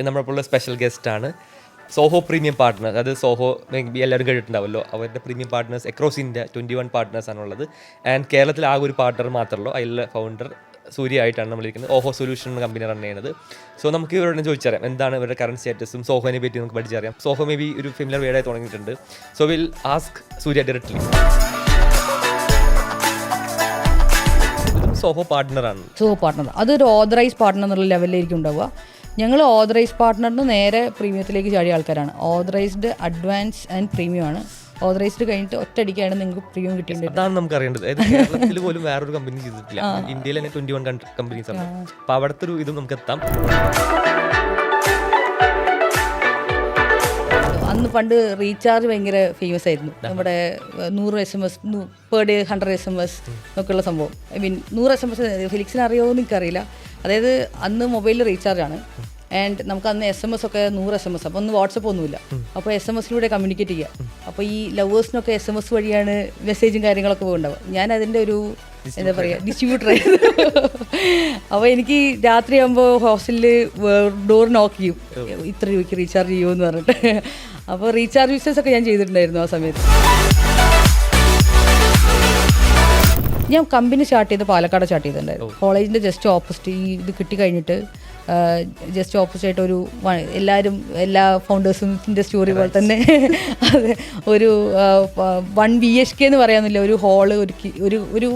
നമ്മളെപ്പോലുള്ള സ്പെഷ്യൽ ഗസ്റ്റാണ്. Zoho premium partner, അത് സോഹോ എല്ലാവരും കേട്ടിട്ടുണ്ടാവുമല്ലോ. അവരുടെ പ്രീമിയം പാർട്ട്നേഴ്സ് അക്രോസ് ഇന്ത്യ 21 പാർട്ട്നേഴ്സാണുള്ളത്. ആൻഡ് കേരളത്തിൽ ആകെ ഒരു പാർട്ട്ണർ മാത്രമല്ലോ, അതിലെ ഫൗണ്ടർ സൂര്യ ആയിട്ടാണ് നമ്മളിരിക്കുന്നത്. ഓഹോ സൊല്യൂഷൻ കമ്പനി റൺ ചെയ്യുന്നത്. സോ നമുക്ക് ഇവരോട് ചോദിച്ചറിയാം എന്താണ് ഇവരുടെ കറണ്ട് സ്റ്റാറ്റസും സോഹോനെ പറ്റി നമുക്ക് പഠിച്ചറിയാം. സോഹോ മേ ബി ഒരു ഫെമിലർ വേർഡായി തുടങ്ങിയിട്ടുണ്ട്. So will ask Surya directly. Zoho പാർട്ട്ണറാണ്. സോഹോ പാർട്ട്ണർ അതൊരു ഓതറൈസ് പാർട്ട്ണർ എന്നുള്ള ലെവലിലായിരിക്കും ഉണ്ടാവുക. ഞങ്ങൾ ഓതറൈസ് പാർട്ട്ണറിന് നേരെ പ്രീമിയത്തിലേക്ക് ചാടിയ ആൾക്കാരാണ്. ഓതറൈസ്ഡ്, അഡ്വാൻസ് ആൻഡ് പ്രീമിയം ആണ്. ഓതറൈസ്ഡ് കഴിഞ്ഞിട്ട് ഒറ്റയടിക്കാണ് നിങ്ങൾക്ക് പ്രീമിയം കിട്ടിയിട്ടുണ്ട്. അതാണ് നമുക്ക് അറിയേണ്ടത്. കേരളത്തിൽ പോലും വേറൊരു കമ്പനി ചെയ്തിട്ടില്ല. ഇന്ത്യയിൽ തന്നെ 21 കമ്പനീസ് ആണ്. അപ്പോൾ അവിടുത്തെ ഒരു ഇതും നമുക്ക് എത്താം. അന്ന് പണ്ട് റീചാർജ് ഭയങ്കര ഫേമസ് ആയിരുന്നു. നമ്മുടെ 100 SMS പെർ ഡേ, 100 SMS എന്നൊക്കെയുള്ള സംഭവം. ഐ മീൻ 100 SMS ഫിലിക്സിന് അറിയുമോ എന്ന് എനിക്കറിയില്ല. അതായത് അന്ന് മൊബൈലിൽ റീചാർജ് ആണ്. ആൻഡ് നമുക്ക് അന്ന് SMS ഒക്കെ 100 SMS. അപ്പോൾ ഒന്ന് വാട്സപ്പ് ഒന്നുമില്ല. അപ്പോൾ SMS-ലൂടെ കമ്മ്യൂണിക്കേറ്റ് ചെയ്യുക. അപ്പോൾ ഈ ലവേഴ്സിനൊക്കെ SMS വഴിയാണ് മെസ്സേജും കാര്യങ്ങളൊക്കെ പോകുന്നുണ്ടാവുക. ഞാൻ അതിൻ്റെ ഒരു എന്താ പറയുക ഡിസ്ട്രിബ്യൂട്ടർ ആയിരുന്നു. അപ്പോൾ എനിക്ക് രാത്രിയാകുമ്പോൾ ഹോസ്റ്റലിൽ ഡോർ നോക്ക് ചെയ്യും, ഇത്ര രൂപയ്ക്ക് റീചാർജ് ചെയ്യുമെന്ന് പറഞ്ഞിട്ട്. അപ്പോൾ റീചാർജ് ബിസിനസ് ഒക്കെ ഞാൻ ചെയ്തിട്ടുണ്ടായിരുന്നു ആ സമയത്ത്. ഞാൻ കമ്പനി സ്റ്റാർട്ട് ചെയ്ത് പാലക്കാട് സ്റ്റാർട്ട് ചെയ്തിട്ടുണ്ടായിരുന്നു. കോളേജിൻ്റെ ജസ്റ്റ് ഓപ്പോസിറ്റ്, ഈ ഇത് കിട്ടി കഴിഞ്ഞിട്ട് ജസ്റ്റ് ഓപ്പോസിറ്റായിട്ട് ഒരു എല്ലാവരും എല്ലാ ഫൗണ്ടേഴ്സിൻ്റെ സ്റ്റോറി പോലെ തന്നെ അതെ ഒരു 1 BHK എന്ന് പറയാമെന്നില്ല, ഒരു ഹാള് ഒരുക്കി, ഒരു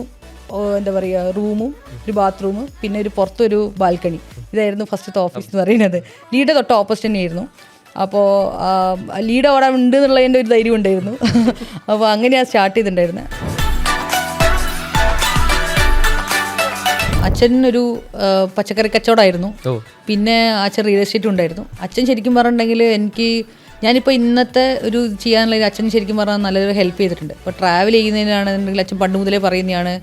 എന്താ പറയുക റൂമും ഒരു ബാത്റൂമും പിന്നെ ഒരു പുറത്തൊരു ബാൽക്കണി. ഇതായിരുന്നു ഫസ്റ്റത്തെ ഓഫീസ് എന്ന് പറയുന്നത്. ലീഡ് തൊട്ട് ഓപ്പോസിറ്റ് തന്നെയായിരുന്നു. അപ്പോൾ ലീഡ് അവിടെ ഉണ്ട് എന്നുള്ളതിൻ്റെ ഒരു ധൈര്യം ഉണ്ടായിരുന്നു. അപ്പോൾ അങ്ങനെയാണ് സ്റ്റാർട്ട് ചെയ്തിട്ടുണ്ടായിരുന്നത്. അച്ഛനൊരു പച്ചക്കറി കച്ചവടമായിരുന്നു. പിന്നെ അച്ഛൻ റിയൽ എസ്റ്റേറ്റ് ഉണ്ടായിരുന്നു. അച്ഛൻ ശരിക്കും പറഞ്ഞിട്ടുണ്ടെങ്കിൽ ഞാനിപ്പോൾ ഇന്നത്തെ ഒരു ചെയ്യാനുള്ള അച്ഛൻ ശരിക്കും പറഞ്ഞാൽ നല്ലൊരു ഹെൽപ്പ് ചെയ്തിട്ടുണ്ട്. ഇപ്പോൾ ട്രാവൽ ചെയ്യുന്നതിനാണെന്നുണ്ടെങ്കിൽ അച്ഛൻ പണ്ട് മുതലേ പറയുന്നതാണ്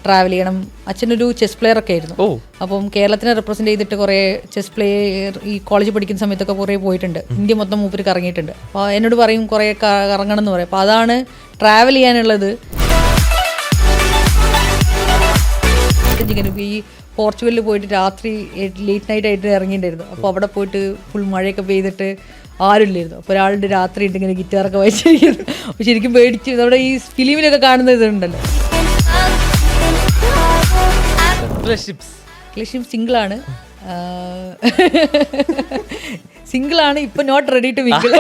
ട്രാവൽ ചെയ്യണം. അച്ഛനൊരു ചെസ് പ്ലെയർ ഒക്കെ ആയിരുന്നു. അപ്പം കേരളത്തിനെ റെപ്രസെൻറ്റ് ചെയ്തിട്ട് കുറേ ചെസ് പ്ലെയർ ഈ കോളേജിൽ പഠിക്കുന്ന സമയത്തൊക്കെ കുറേ പോയിട്ടുണ്ട്. ഇന്ത്യ മൊത്തം മൂപ്പര് കറങ്ങിയിട്ടുണ്ട്. അപ്പോൾ എന്നോട് പറയും കുറേ കറങ്ങണം എന്ന് പറയും. അപ്പോൾ അതാണ് ട്രാവൽ ചെയ്യാനുള്ളത്. ഈ പോർച്ചുഗലിൽ പോയിട്ട് രാത്രി ലേറ്റ് നൈറ്റ് ആയിട്ട് ഇറങ്ങിയിട്ടുണ്ടായിരുന്നു. അപ്പോൾ അവിടെ പോയിട്ട് ഫുൾ മഴയൊക്കെ പെയ്തിട്ട് ആരുമില്ലായിരുന്നു. അപ്പോൾ ഒരാളുടെ രാത്രി ഉണ്ട് ഇങ്ങനെ ഗിറ്റാറൊക്കെ വായിച്ചിരിക്കുന്നു. അപ്പോൾ ശരിക്കും പേടിച്ച് നമ്മുടെ ഈ ഫിലിമിലൊക്കെ കാണുന്ന ഇതുണ്ടല്ലോ. റിലേഷൻഷിപ്പ് സിംഗിളാണ്. സിംഗിളാണ് ഇപ്പം, not ready to mingle.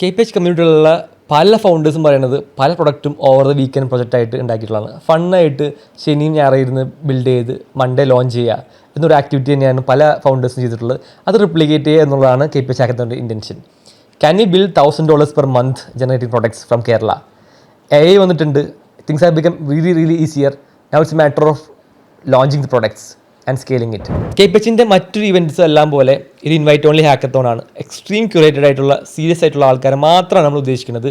KPH കമ്മ്യൂണിറ്റിയിലുള്ള പല ഫൗണ്ടേഴ്സും പറയുന്നത് പല പ്രൊഡക്റ്റും ഓവർ ദ വീക്കെൻഡ് പ്രൊജക്റ്റായിട്ട് ഉണ്ടാക്കിയിട്ടുള്ളതാണ്. ഫണ്ണായിട്ട് ശനിയും ഞായറായിരുന്നു ബിൽഡ് ചെയ്ത് മൺഡേ ലോഞ്ച് ചെയ്യുക എന്നൊരു ആക്ടിവിറ്റി തന്നെയാണ് പല ഫൗണ്ടേഴ്സും ചെയ്തിട്ടുള്ളത്. അത് റിപ്ലിക്കേറ്റ് ചെയ്യുക എന്നുള്ളതാണ് KPH ഹാക്കത്തോണിൻ്റെ intention. Can you build $1,000 per month generating products from Kerala? AI വന്നിട്ടുണ്ട്. Things have become really easier. Now it's matter of launching the products and scaling it. KPHൻ്റെ മറ്റൊരു ഇവൻറ്റ്സും എല്ലാം പോലെ ഇത് ഇൻവൈറ്റ് ഓൺലി ഹാക്കത്തോണാണ്. എക്സ്ട്രീം ക്യൂറേറ്റഡ് ആയിട്ടുള്ള സീരിയസ് ആയിട്ടുള്ള ആൾക്കാരെ മാത്രമാണ് നമ്മൾ ഉദ്ദേശിക്കുന്നത്.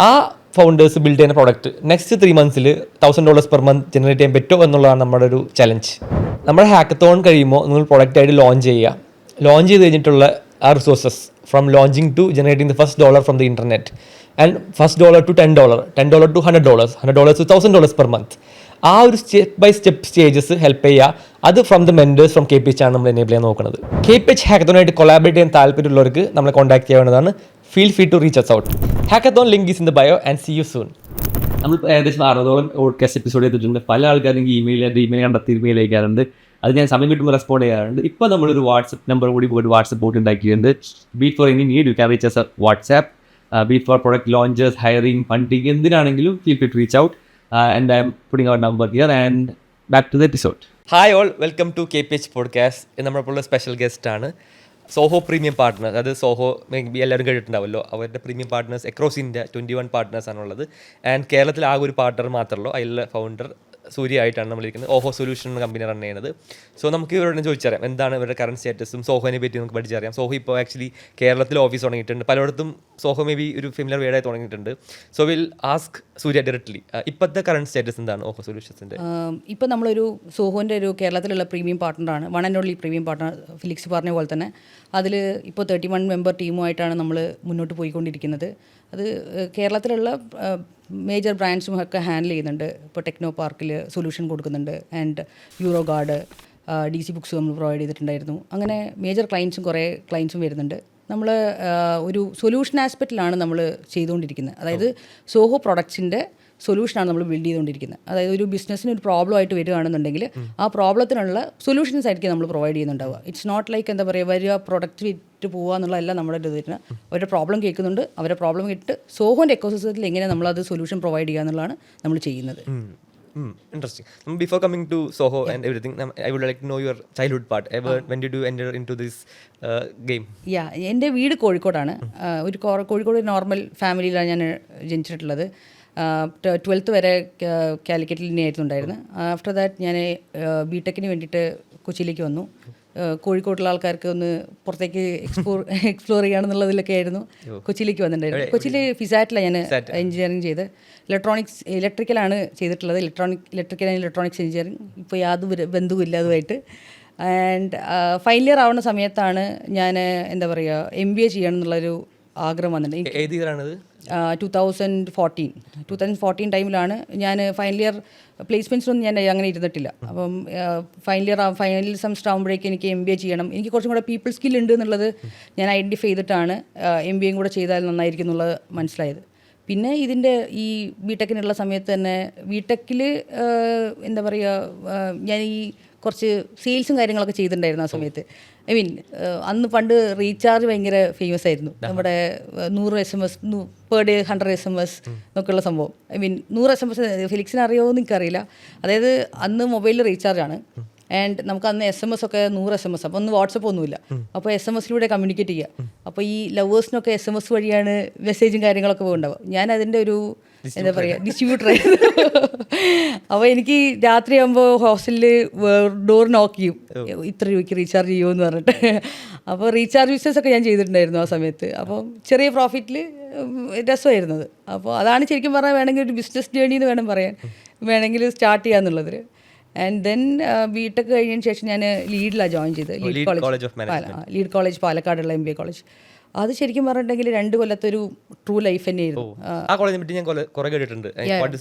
ആ ഫൗണ്ടേഴ്സ് ബിൽഡ് ചെയ്യുന്ന പ്രോഡക്റ്റ് നെക്സ്റ്റ് 3 മന്ത്സിൽ $1,000 പെർ മന്ത് ജനറേറ്റ് ചെയ്യാൻ പറ്റുമോ എന്നുള്ളതാണ് നമ്മുടെ ഒരു ചലഞ്ച്. നമ്മുടെ ഹാക്കത്തോൺ കഴിയുമ്പോൾ നിങ്ങൾ പ്രൊഡക്റ്റായിട്ട് ലോഞ്ച് ചെയ്യുക. ലോഞ്ച് ചെയ്ത് കഴിഞ്ഞിട്ടുള്ള ആ resources from launching to generating the first $1 from the internet and first $1 to $10, $10 to $100, $100 to $1,000 per month. ആ ഒരു step by step stages help ചെയ്യുക. അത് from the mentors from KPH ആണ് നമ്മൾ എനേബിൾ ചെയ്യാൻ നോക്കുന്നത്. KPH ഹാക്കത്തോണായിട്ട് കൊളാബറേറ്റ് ചെയ്യാൻ താല്പര്യമുള്ളവർക്ക് നമ്മളെ കോൺടാക്ട് ചെയ്യാവുന്നതാണ്. Feel free to reach us out. Hackathon link is in the bio and see you soon. നമ്മൾ ഏകദേശം 60ഓളം പോഡ്കാസ്റ്റ് എപ്പിസോഡ് ചെയ്തിട്ടുണ്ട്. പല ആൾക്കാരും ഇമെയിൽ കണ്ടെത്തി ഇമെയിൽ അയക്കാറുണ്ട്. അത് ഞാൻ സമയം കിട്ടുമ്പോൾ റെസ്പോണ്ട് ചെയ്യാറുണ്ട്. ഇപ്പോൾ നമ്മളൊരു വാട്സപ്പ് നമ്പർ കൂടി പോയിട്ട് വാട്സപ്പ് ബോട്ട് ഉണ്ടാക്കിയിട്ടുണ്ട്. Be it for any need you can reach us WhatsApp. Be it for product launches, hiring, funding, എന്തിനാണെങ്കിലും feel free to reach out. And I'm putting our number here and back to the episode. Hi all, welcome to KPH podcast. നമ്മളെപ്പോലുള്ള special ഗസ്റ്റാണ്. Zoho premium partner, അത് സോഹോ എല്ലാവരും കേട്ടിട്ടുണ്ടാവുമല്ലോ. അവരുടെ premium partners across India 21 പാർട്ട്നേഴ്സാണുള്ളത്. And കേരളത്തിൽ ആകെ ഒരു പാർട്ട്ണർ മാത്രമല്ലോ, അതിലെ ഫൗണ്ടർ സൂര്യ ആയിട്ടാണ് നമ്മളിരിക്കുന്നത്. ഓഹോ സൊല്യൂഷൻ എന്ന കമ്പനി റൺ ചെയ്യുന്നത്. സോ നമുക്ക് ഇവരോട് ചോദിച്ചറിയാം എന്താണ് ഇവരുടെ കറണ്ട് സ്റ്റാറ്റസും സോഹോനെ പറ്റി നമുക്ക് പഠിച്ചറിയാം. സോഹോ ഇപ്പോൾ ആക്ച്വലി കേരളത്തിൽ ഓഫീസ് തുടങ്ങിയിട്ടുണ്ട്, പലയിടത്തും സോഹോ മേ ബി ഒരു ഫെമിലർ വേർഡായി തുടങ്ങിയിട്ടുണ്ട്. So will ask Surya directly ഇപ്പോഴത്തെ കറണ്ട് സ്റ്റാറ്റസ് എന്താണ് ഓഹോ സൊല്യൂഷൻസിൻ്റെ? ഇപ്പം നമ്മളൊരു സോഹോൻ്റെ ഒരു കേരളത്തിലുള്ള പ്രീമിയം പാർട്ട്ണറാണ്, one and only premium partner. Felix പറഞ്ഞ പോലെ തന്നെ അതിൽ ഇപ്പോൾ 31 മെമ്പർ ടീമുമായിട്ടാണ് നമ്മൾ മുന്നോട്ട് പോയിക്കൊണ്ടിരിക്കുന്നത്. അത് കേരളത്തിലുള്ള മേജർ ബ്രാൻഡ്സും ഒക്കെ ഹാൻഡിൽ ചെയ്യുന്നുണ്ട്. ഇപ്പോൾ ടെക്നോ പാർക്കിൽ സൊല്യൂഷൻ കൊടുക്കുന്നുണ്ട്, and euro guard, DC books നമ്മൾ പ്രൊവൈഡ് ചെയ്തിട്ടുണ്ടായിരുന്നു. അങ്ങനെ മേജർ ക്ലയൻസും കുറേ ക്ലയൻസും വരുന്നുണ്ട്. നമ്മൾ ഒരു സൊല്യൂഷൻ ആസ്പെക്റ്റിലാണ് നമ്മൾ ചെയ്തുകൊണ്ടിരിക്കുന്നത്. അതായത് സോഹോ പ്രൊഡക്ട്സിൻ്റെ സൊല്യൂഷനാണ് നമ്മൾ ബിൽഡ് ചെയ്തുകൊണ്ടിരിക്കുന്നത്. അതായത് ഒരു ബിസിനസ്സിന് ഒരു പ്രോബ്ലം ആയിട്ട് വരികയാണെന്നുണ്ടെങ്കിൽ ആ പ്രോബ്ലത്തിനുള്ള സൊല്യൂഷൻസ് ആയിരിക്കും നമ്മൾ പ്രൊവൈഡ് ചെയ്യുന്നുണ്ടാവുക. ഇറ്റ്സ് നോട്ട് ലൈക്ക് എന്താ പറയുക, വരിക പ്രൊഡക്റ്റ് വിറ്റ് പോകുക എന്നുള്ളതല്ല നമ്മുടെ ഇത് വരുന്നത്. അവരുടെ പ്രോബ്ലം കേൾക്കുന്നുണ്ട്, അവരുടെ പ്രോബ്ലം കേട്ട് സോഹോൻ്റെ എക്കോസിസ്റ്റത്തിൽ എങ്ങനെ നമ്മളത് സൊല്യൂഷൻ പ്രൊവൈഡ് ചെയ്യുക എന്നുള്ളതാണ് നമ്മൾ ചെയ്യുന്നത്. Interesting. Before coming to Soho and everything, I would like to know your childhood part. When did you enter into this game? എൻ്റെ വീട് കോഴിക്കോടാണ്. ഒരു കോഴിക്കോട് നോർമൽ ഫാമിലിയിലാണ് ഞാൻ ജനിച്ചിട്ടുള്ളത്. 12th വരെ കാലിക്കറ്റിൽ തന്നെയായിരുന്നു ഉണ്ടായിരുന്നത്. ആഫ്റ്റർ ദാറ്റ് ഞാൻ ബിടെക്കിന് വേണ്ടിയിട്ട് കൊച്ചിയിലേക്ക് വന്നു. കോഴിക്കോട്ടുള്ള ആൾക്കാർക്ക് ഒന്ന് പുറത്തേക്ക് എക്സ്പ്ലോർ ചെയ്യുകയാണെന്നുള്ളതിലൊക്കെ ആയിരുന്നു കൊച്ചിയിലേക്ക് വന്നിട്ടുണ്ടായിരുന്നു. കൊച്ചിയിൽ ഫിസാറ്റിലാണ് ഞാൻ എഞ്ചിനീയറിംഗ് ചെയ്ത്. ഇലക്ട്രിക്കലാണ് ചെയ്തിട്ടുള്ളത്, ഇലക്ട്രിക്കൽ ആൻഡ് ഇലക്ട്രോണിക്സ് എഞ്ചിനീയറിംഗ്. ഇപ്പോൾ യാതൊരു ബന്ധവുമില്ല അതുമായിട്ട്. ആൻഡ് ഫൈനൽ ഇയർ ആവുന്ന സമയത്താണ് ഞാൻ എന്താ പറയുക MBA ചെയ്യണം എന്നുള്ളൊരു ആഗ്രഹം വന്നിട്ടുണ്ട്. 2014 ടൈമിലാണ് ഞാൻ ഫൈനൽ ഇയർ പ്ലേസ്മെൻറ്റ്സിലൊന്നും ഞാൻ അങ്ങനെ ഇരുന്നിട്ടില്ല. അപ്പം ഫൈനൽ സെമസ്റ്റർ ആകുമ്പോഴേക്കും എനിക്ക് MBA ചെയ്യണം, എനിക്ക് കുറച്ചും കൂടെ പീപ്പിൾ സ്കിൽ ഉണ്ട് എന്നുള്ളത് ഞാൻ ഐഡൻറ്റിഫൈ ചെയ്തിട്ടാണ് MBA കൂടെ ചെയ്താൽ നന്നായിരിക്കും എന്നുള്ളത് മനസ്സിലായത്. പിന്നെ ഇതിൻ്റെ ഈ ബിടെക്കിനുള്ള സമയത്ത് തന്നെ ബിടെക്കിൽ എന്താ പറയുക, ഞാൻ ഈ കുറച്ച് സെയിൽസും കാര്യങ്ങളൊക്കെ ചെയ്തിട്ടുണ്ടായിരുന്നു ആ സമയത്ത്. അന്ന് പണ്ട് റീചാർജ് ഭയങ്കര ഫേമസ് ആയിരുന്നു. നമ്മുടെ 100 SMS പെർ ഡേ 100 SMS എന്നൊക്കെയുള്ള സംഭവം. 100 SMS ഫിലിക്സിന് അറിയുമോ എന്ന് എനിക്കറിയില്ല. അതായത് അന്ന് മൊബൈലിൽ റീചാർജ് ആണ്, ആൻഡ് നമുക്ക് അന്ന് SMS ഒക്കെ 100 SMS. അപ്പോൾ ഒന്ന് വാട്സപ്പ് ഒന്നുമില്ല, അപ്പോൾ SMS കമ്മ്യൂണിക്കേറ്റ് ചെയ്യുക. അപ്പോൾ ഈ ലവേഴ്സിനൊക്കെ SMS വഴിയാണ് മെസ്സേജും കാര്യങ്ങളൊക്കെ പോകുന്നുണ്ടാവുക. ഞാൻ അതിൻ്റെ ഒരു എന്താ പറയുക ഡിസ്ട്രിബ്യൂട്ടറായിരുന്നു. അപ്പോൾ എനിക്ക് രാത്രിയാകുമ്പോൾ ഹോസ്റ്റലിൽ ഡോർ നോക്ക് ചെയ്യും, ഇത്ര രൂപയ്ക്ക് റീചാർജ് ചെയ്യുമെന്ന് പറഞ്ഞിട്ട്. അപ്പോൾ റീചാർജ് ബിസിനസ് ഒക്കെ ഞാൻ ചെയ്തിട്ടുണ്ടായിരുന്നു ആ സമയത്ത്. അപ്പോൾ ചെറിയ പ്രോഫിറ്റിൽ രസമായിരുന്നത്. അപ്പോൾ അതാണ് ശരിക്കും പറഞ്ഞാൽ വേണമെങ്കിൽ ഒരു ബിസിനസ് ജേർണി എന്ന് വേണം പറയാൻ, വേണമെങ്കിൽ സ്റ്റാർട്ട് ചെയ്യാന്നുള്ളതിൽ. ആൻഡ് ദെൻ ബിടെക് കഴിഞ്ഞതിന് ശേഷം ഞാൻ ലീഡിലാണ് ജോയിൻ ചെയ്ത്. ലീഡ് കോളേജ് പാലക്കാടുള്ള MBA കോളേജ്. അത് ശരിക്കും പറഞ്ഞിട്ടുണ്ടെങ്കിൽ 2 കൊല്ലത്തൊരു ട്രൂ ലൈഫ് തന്നെയായിരുന്നു.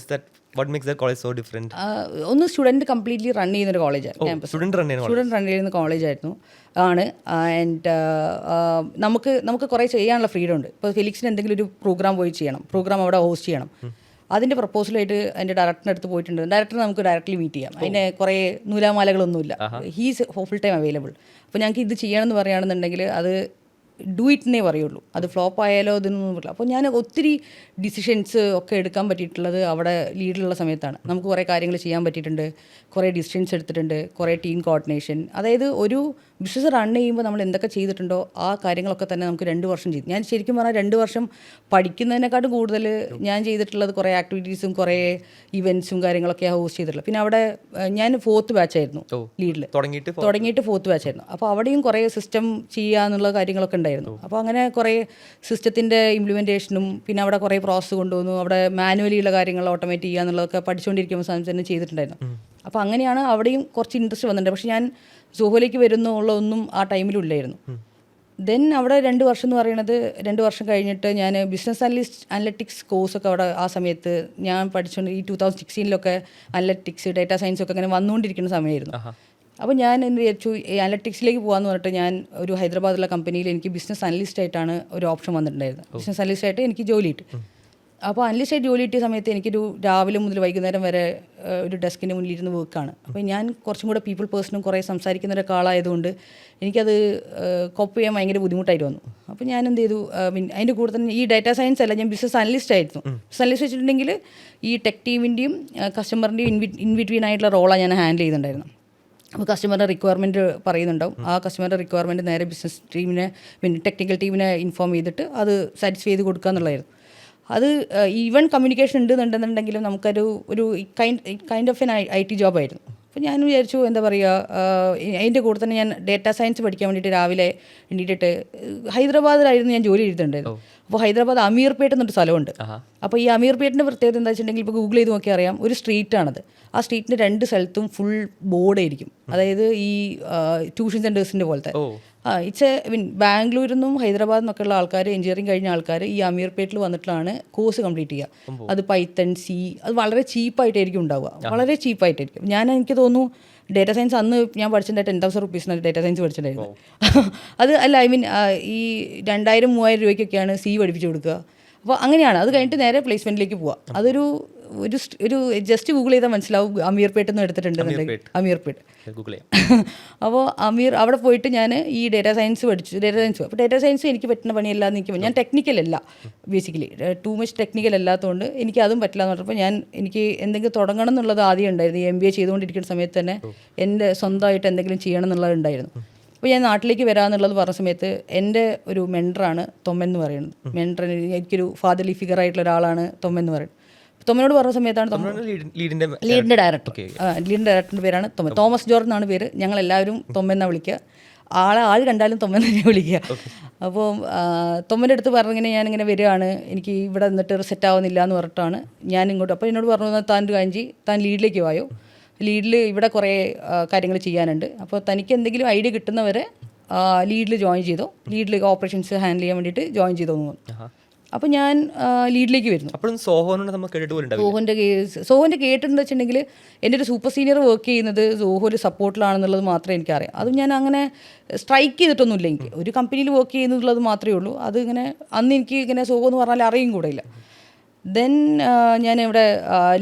ഒന്ന് സ്റ്റുഡൻറ്റ് കംപ്ലീറ്റ്ലി റൺ ചെയ്യുന്നൊരു കോളേജാണ്, ക്യാമ്പസ് സ്റ്റുഡൻറ്റ് റൺ ചെയ്യുന്ന കോളേജായിരുന്നു ആണ്. ആൻഡ് നമുക്ക് കുറേ ചെയ്യാനുള്ള ഫ്രീഡം ഉണ്ട്. ഇപ്പോൾ ഫിലിക്സിന് എന്തെങ്കിലും ഒരു പ്രോഗ്രാം പോയി ചെയ്യണം, പ്രോഗ്രാം അവിടെ ഹോസ്റ്റ് ചെയ്യണം, അതിൻ്റെ പ്രപ്പോസലായിട്ട് എൻ്റെ ഡയറക്ടറിൻ്റെ അടുത്ത് പോയിട്ടുണ്ട്. ഡയറക്ടർ നമുക്ക് ഡയറക്റ്റ്ലി മീറ്റ് ചെയ്യാം, അതിന് കുറേ നൂലാമാലകളൊന്നുമില്ല. He's full time available. അപ്പോൾ ഞങ്ങൾക്ക് ഇത് ചെയ്യണമെന്ന് പറയുകയാണെന്നുണ്ടെങ്കിൽ അത് ഡു ഇറ്റിനെ പറയുള്ളൂ, അത് ഫ്ലോപ്പ് ആയാലോ ഇതൊന്നും പറ്റില്ല. അപ്പോൾ ഞാൻ ഒത്തിരി ഡിസിഷൻസ് ഒക്കെ എടുക്കാൻ പറ്റിയിട്ടുള്ളത് അവിടെ ലീഡിലുള്ള സമയത്താണ്. നമുക്ക് കുറേ കാര്യങ്ങൾ ചെയ്യാൻ പറ്റിയിട്ടുണ്ട്, കുറേ ഡിസിഷൻസ് എടുത്തിട്ടുണ്ട്, കുറേ ടീം കോർഡിനേഷൻ. അതായത് ഒരു ബിസിനസ് റൺ ചെയ്യുമ്പോൾ നമ്മൾ എന്തൊക്കെ ചെയ്തിട്ടുണ്ടോ ആ കാര്യങ്ങളൊക്കെ തന്നെ നമുക്ക് 2 വർഷം ചെയ്തു. ഞാൻ ശരിക്കും പറഞ്ഞാൽ 2 വർഷം പഠിക്കുന്നതിനെക്കാട്ടും കൂടുതൽ ഞാൻ ചെയ്തിട്ടുള്ളത് കുറേ ആക്ടിവിറ്റീസും കുറേ ഇവൻറ്റ്സും കാര്യങ്ങളൊക്കെ ഹോസ്റ്റ് ചെയ്തിട്ടുള്ളത്. പിന്നെ അവിടെ ഞാൻ 4th ബാച്ചായിരുന്നു ലീഡിൽ, തുടങ്ങിയിട്ട് 4th ബാച്ചായിരുന്നു. അപ്പോൾ അവിടെയും കുറേ സിസ്റ്റം ചെയ്യുക എന്നുള്ള കാര്യങ്ങളൊക്കെ ഉണ്ടായിരുന്നു. അപ്പോൾ അങ്ങനെ കുറേ സിസ്റ്റത്തിൻ്റെ ഇംപ്ലിമെൻറ്റേഷനും പിന്നെ അവിടെ കുറേ പ്രോസസ്സ് കൊണ്ടുവന്നു, അവിടെ മാനുവലി ഉള്ള കാര്യങ്ങൾ ഓട്ടോമേറ്റ് ചെയ്യുക എന്നുള്ളതൊക്കെ പഠിച്ചുകൊണ്ടിരിക്കുമ്പോൾ സമയത്ത് തന്നെ ചെയ്തിട്ടുണ്ടായിരുന്നു. അപ്പോൾ അങ്ങനെയാണ് അവിടെയും കുറച്ച് ഇൻട്രസ്റ്റ് വന്നിട്ടുണ്ട്. പക്ഷേ ഞാൻ സോഹോയിലേക്ക് വരുന്നുള്ള ഒന്നും ആ ടൈമിലും ഇല്ലായിരുന്നു. ദെൻ അവിടെ 2 വർഷം എന്ന് പറയുന്നത് 2 വർഷം കഴിഞ്ഞിട്ട് ഞാൻ ബിസിനസ് അനലറ്റിക്സ് കോഴ്സൊക്കെ അവിടെ ആ സമയത്ത് ഞാൻ പഠിച്ചുകൊണ്ട് ഈ 2016 അനലറ്റിക്സ് ഡേറ്റാ സയൻസ് ഒക്കെ അങ്ങനെ വന്നുകൊണ്ടിരിക്കുന്ന സമയമായിരുന്നു. അപ്പോൾ ഞാൻ എന്ത് വിചാരിച്ചു, അനലറ്റിക്സിലേക്ക് പോകാമെന്ന് പറഞ്ഞിട്ട് ഞാൻ ഒരു ഹൈദരാബാദിലുള്ള കമ്പനിയിൽ എനിക്ക് ബിസിനസ് അനലിസ്റ്റ് ആയിട്ടാണ് ഒരു ഓപ്ഷൻ വന്നിട്ടുണ്ടായിരുന്നത്. ബിസിനസ് അനലിസ്റ്റ് ആയിട്ട് എനിക്ക് ജോലി കിട്ടി. അപ്പോൾ അനലിസ്റ്റ് ആയിട്ട് ജോലി കിട്ടിയ സമയത്ത് എനിക്കൊരു രാവിലെ മുതൽ വൈകുന്നേരം വരെ ഒരു ഡെസ്കിൻ്റെ മുന്നിലിരുന്ന് വർക്കാണ്. അപ്പോൾ ഞാൻ കുറച്ചും കൂടെ പീപ്പിൾ പേഴ്സണും കുറേ സംസാരിക്കുന്ന ഒരാളായതുകൊണ്ട് എനിക്കത് കോപ്പ് ചെയ്യാൻ ഭയങ്കര ബുദ്ധിമുട്ടായിട്ട് വന്നു. അപ്പോൾ ഞാൻ എന്ത് ചെയ്തു, അതിൻ്റെ കൂടെ തന്നെ ഈ ഡാറ്റാ സയൻസ് അല്ല, ഞാൻ ബിസിനസ് അനലിസ്റ്റ് ആയിരുന്നു. ബിസിനസ് അനലിസ്റ്റ് വെച്ചിട്ടുണ്ടെങ്കിൽ ഈ ടെക് ടീമിൻ്റെയും കസ്റ്റമറിൻ്റെയും ഇൻ ബിറ്റ്വീൻ ആയിട്ടുള്ള റോളാണ് ഞാൻ ഹാൻഡിൽ ചെയ്തിട്ടുണ്ടായിരുന്നു. അപ്പോൾ കസ്റ്റമറുടെ റിക്വയർമെൻറ്റ് പറയുന്നുണ്ടാവും, ആ കസ്റ്റമറുടെ റിക്വയർമെൻറ്റ് നേരെ ബിസിനസ് ടീമിനെ പിന്നെ ടെക്നിക്കൽ ടീമിനെ ഇൻഫോം ചെയ്തിട്ട് അത് സാറ്റിസ്ഫൈ ചെയ്ത് കൊടുക്കുക എന്നുള്ളതായിരുന്നു. അത് ഈവൻ കമ്മ്യൂണിക്കേഷൻ ഉണ്ടെന്നുണ്ടെങ്കിലും നമുക്കൊരു കൈൻഡ് ഓഫ് എൻ IT ജോബായിരുന്നു. അപ്പോൾ ഞാൻ വിചാരിച്ചു എന്താ പറയുക, അതിൻ്റെ കൂടെ തന്നെ ഞാൻ ഡേറ്റാ സയൻസ് പഠിക്കാൻ വേണ്ടിയിട്ട് രാവിലെ എണീറ്റിട്ട് ഹൈദരാബാദിലായിരുന്നു ഞാൻ ജോലി ചെയ്തിട്ടുണ്ടായിരുന്നു. അപ്പോൾ ഹൈദരാബാദ് അമീർപേട്ട് എന്നൊരു സ്ഥലമുണ്ട്. അപ്പോൾ ഈ അമീർപേട്ടിൻ്റെ പ്രത്യേകത എന്താ വെച്ചിട്ടുണ്ടെങ്കിൽ ഇപ്പോൾ ഗൂഗിൾ ചെയ്ത് നോക്കിയാൽ അറിയാം, ഒരു സ്ട്രീറ്റാണത്. ആ സ്ട്രീറ്റിൻ്റെ 2 സ്ഥലത്തും ഫുൾ ബോർഡായിരിക്കും. അതായത് ഈ ട്യൂഷൻ സെൻറ്റേഴ്സിൻ്റെ പോലത്തെ. ബാംഗ്ലൂരിൽ നിന്നും ഹൈദരാബാദിൽ നിന്നൊക്കെ ഉള്ള ആൾക്കാർ, എഞ്ചിനീയറിംഗ് കഴിഞ്ഞ ആൾക്കാർ ഈ അമീർപേട്ടിൽ വന്നിട്ടാണ് കോഴ്സ് കംപ്ലീറ്റ് ചെയ്യുക. അത് പൈത്തൺ, C, അത് വളരെ ചീപ്പായിട്ടായിരിക്കും ഉണ്ടാവുക, വളരെ ചീപ്പായിട്ടായിരിക്കും. എനിക്ക് തോന്നുന്നു ഡേറ്റാ സയൻസ് അന്ന് ഞാൻ പഠിച്ചിട്ടുണ്ടായിട്ട് 10,000 റുപ്പീസിനാണ് ഡേറ്റാ സയൻസ് പഠിച്ചിട്ടുണ്ടായിരുന്നു. അത് അല്ല, ഈ 2,000-3,000 രൂപയ്ക്കൊക്കെയാണ് C പഠിപ്പിച്ചു കൊടുക്കുക. അപ്പോൾ അങ്ങനെയാണ്. അത് കഴിഞ്ഞിട്ട് നേരെ പ്ലേസ്മെൻറ്റിലേക്ക് പോവുക. അതൊരു ജസ്റ്റ് ഗൂഗിൾ ചെയ്താൽ മനസ്സിലാവും അമീർപേട്ട് എന്ന് എടുത്തിട്ടുണ്ടെന്നുണ്ടെങ്കിൽ. അമീർപേട്ട് അപ്പോൾ അവിടെ പോയിട്ട് ഞാൻ ഈ ഡേറ്റാ സയൻസ് പഠിച്ചു. അപ്പോൾ ഡേറ്റാ സയൻസ് എനിക്ക് പറ്റുന്ന പണിയല്ല എന്ന് എനിക്ക്, ഞാൻ ടെക്നിക്കലല്ല, ബേസിക്കലി ടൂ മച്ച് ടെക്നിക്കൽ അല്ലാത്തതുകൊണ്ട് എനിക്ക് അതും പറ്റില്ല എന്ന് പറഞ്ഞപ്പോൾ എനിക്ക് എന്തെങ്കിലും തുടങ്ങണം എന്നുള്ളത് ആദ്യം ഉണ്ടായിരുന്നു. ഈ MBA ചെയ്തുകൊണ്ടിരിക്കുന്ന സമയത്ത് തന്നെ എൻ്റെ സ്വന്തമായിട്ട് എന്തെങ്കിലും ചെയ്യണം എന്നുള്ളത് ഉണ്ടായിരുന്നു. അപ്പോൾ ഞാൻ നാട്ടിലേക്ക് വരാമെന്നുള്ളത് പറഞ്ഞ സമയത്ത് എൻ്റെ ഒരു മെൻറ്ററാണ് തൊമ്മൻ എന്ന് പറയുന്നത്. എനിക്കൊരു ഫാദർലി ഫിഗർ ആയിട്ടുള്ള ഒരാളാണ് തൊമ്മൻ എന്ന് പറയുന്നത്. തൊമ്മനോട് പറഞ്ഞ സമയത്താണ് ലീഡിൻ്റെ ഡയറക്ടറിൻ്റെ പേരാണ് തൊമ്മൻ. തോമസ് ജോർജ് എന്നാണ് പേര്. ഞങ്ങളെല്ലാവരും തൊമ്മൻ എന്നാണ് വിളിക്കുക. ആൾ കണ്ടാലും തൊമ്മൻ തന്നെ വിളിക്കുക. അപ്പോൾ തൊമ്മൻ്റെ അടുത്ത് പറഞ്ഞിങ്ങനെ ഞാനിങ്ങനെ വരികയാണ്, എനിക്ക് ഇവിടെ നിന്നിട്ട് സെറ്റ് ആവുന്നില്ല എന്ന് പറഞ്ഞിട്ടാണ് ഞാൻ ഇങ്ങോട്ട്. അപ്പോൾ എന്നോട് പറഞ്ഞു, താൻ ലീഡിലേക്ക് വായോ, ലീഡിൽ ഇവിടെ കുറേ കാര്യങ്ങൾ ചെയ്യാനുണ്ട്. അപ്പോൾ തനിക്ക് എന്തെങ്കിലും ഐഡിയ കിട്ടുന്നവരെ ലീഡിൽ ജോയിൻ ചെയ്തോ, ലീഡിൽ ഓപ്പറേഷൻസ് ഹാൻഡിൽ ചെയ്യാൻ വേണ്ടിയിട്ട് ജോയിൻ ചെയ്തോ എന്ന് പറഞ്ഞു. അപ്പോൾ ഞാൻ ലീഡിലേക്ക് വരുന്നു. സോഹോൻ്റെ കേട്ടിട്ടുണ്ടെന്ന് വെച്ചിട്ടുണ്ടെങ്കിൽ എൻ്റെ ഒരു സൂപ്പർ സീനിയർ വർക്ക് ചെയ്യുന്നത് സോഹോയിൽ സപ്പോർട്ടിലാണെന്നുള്ളത് മാത്രമേ എനിക്കറിയാം. അതും ഞാൻ അങ്ങനെ സ്ട്രൈക്ക് ചെയ്തിട്ടൊന്നുമില്ല. എനിക്ക് ഒരു കമ്പനിയിൽ വർക്ക് ചെയ്യുന്നുള്ളത് മാത്രമേ ഉള്ളൂ. അത് ഇങ്ങനെ അന്ന് എനിക്ക് ഇങ്ങനെ സോഹോ എന്ന് പറഞ്ഞാൽ അറിയും കൂടെ ഇല്ല. ദെൻ ഞാൻ ഇവിടെ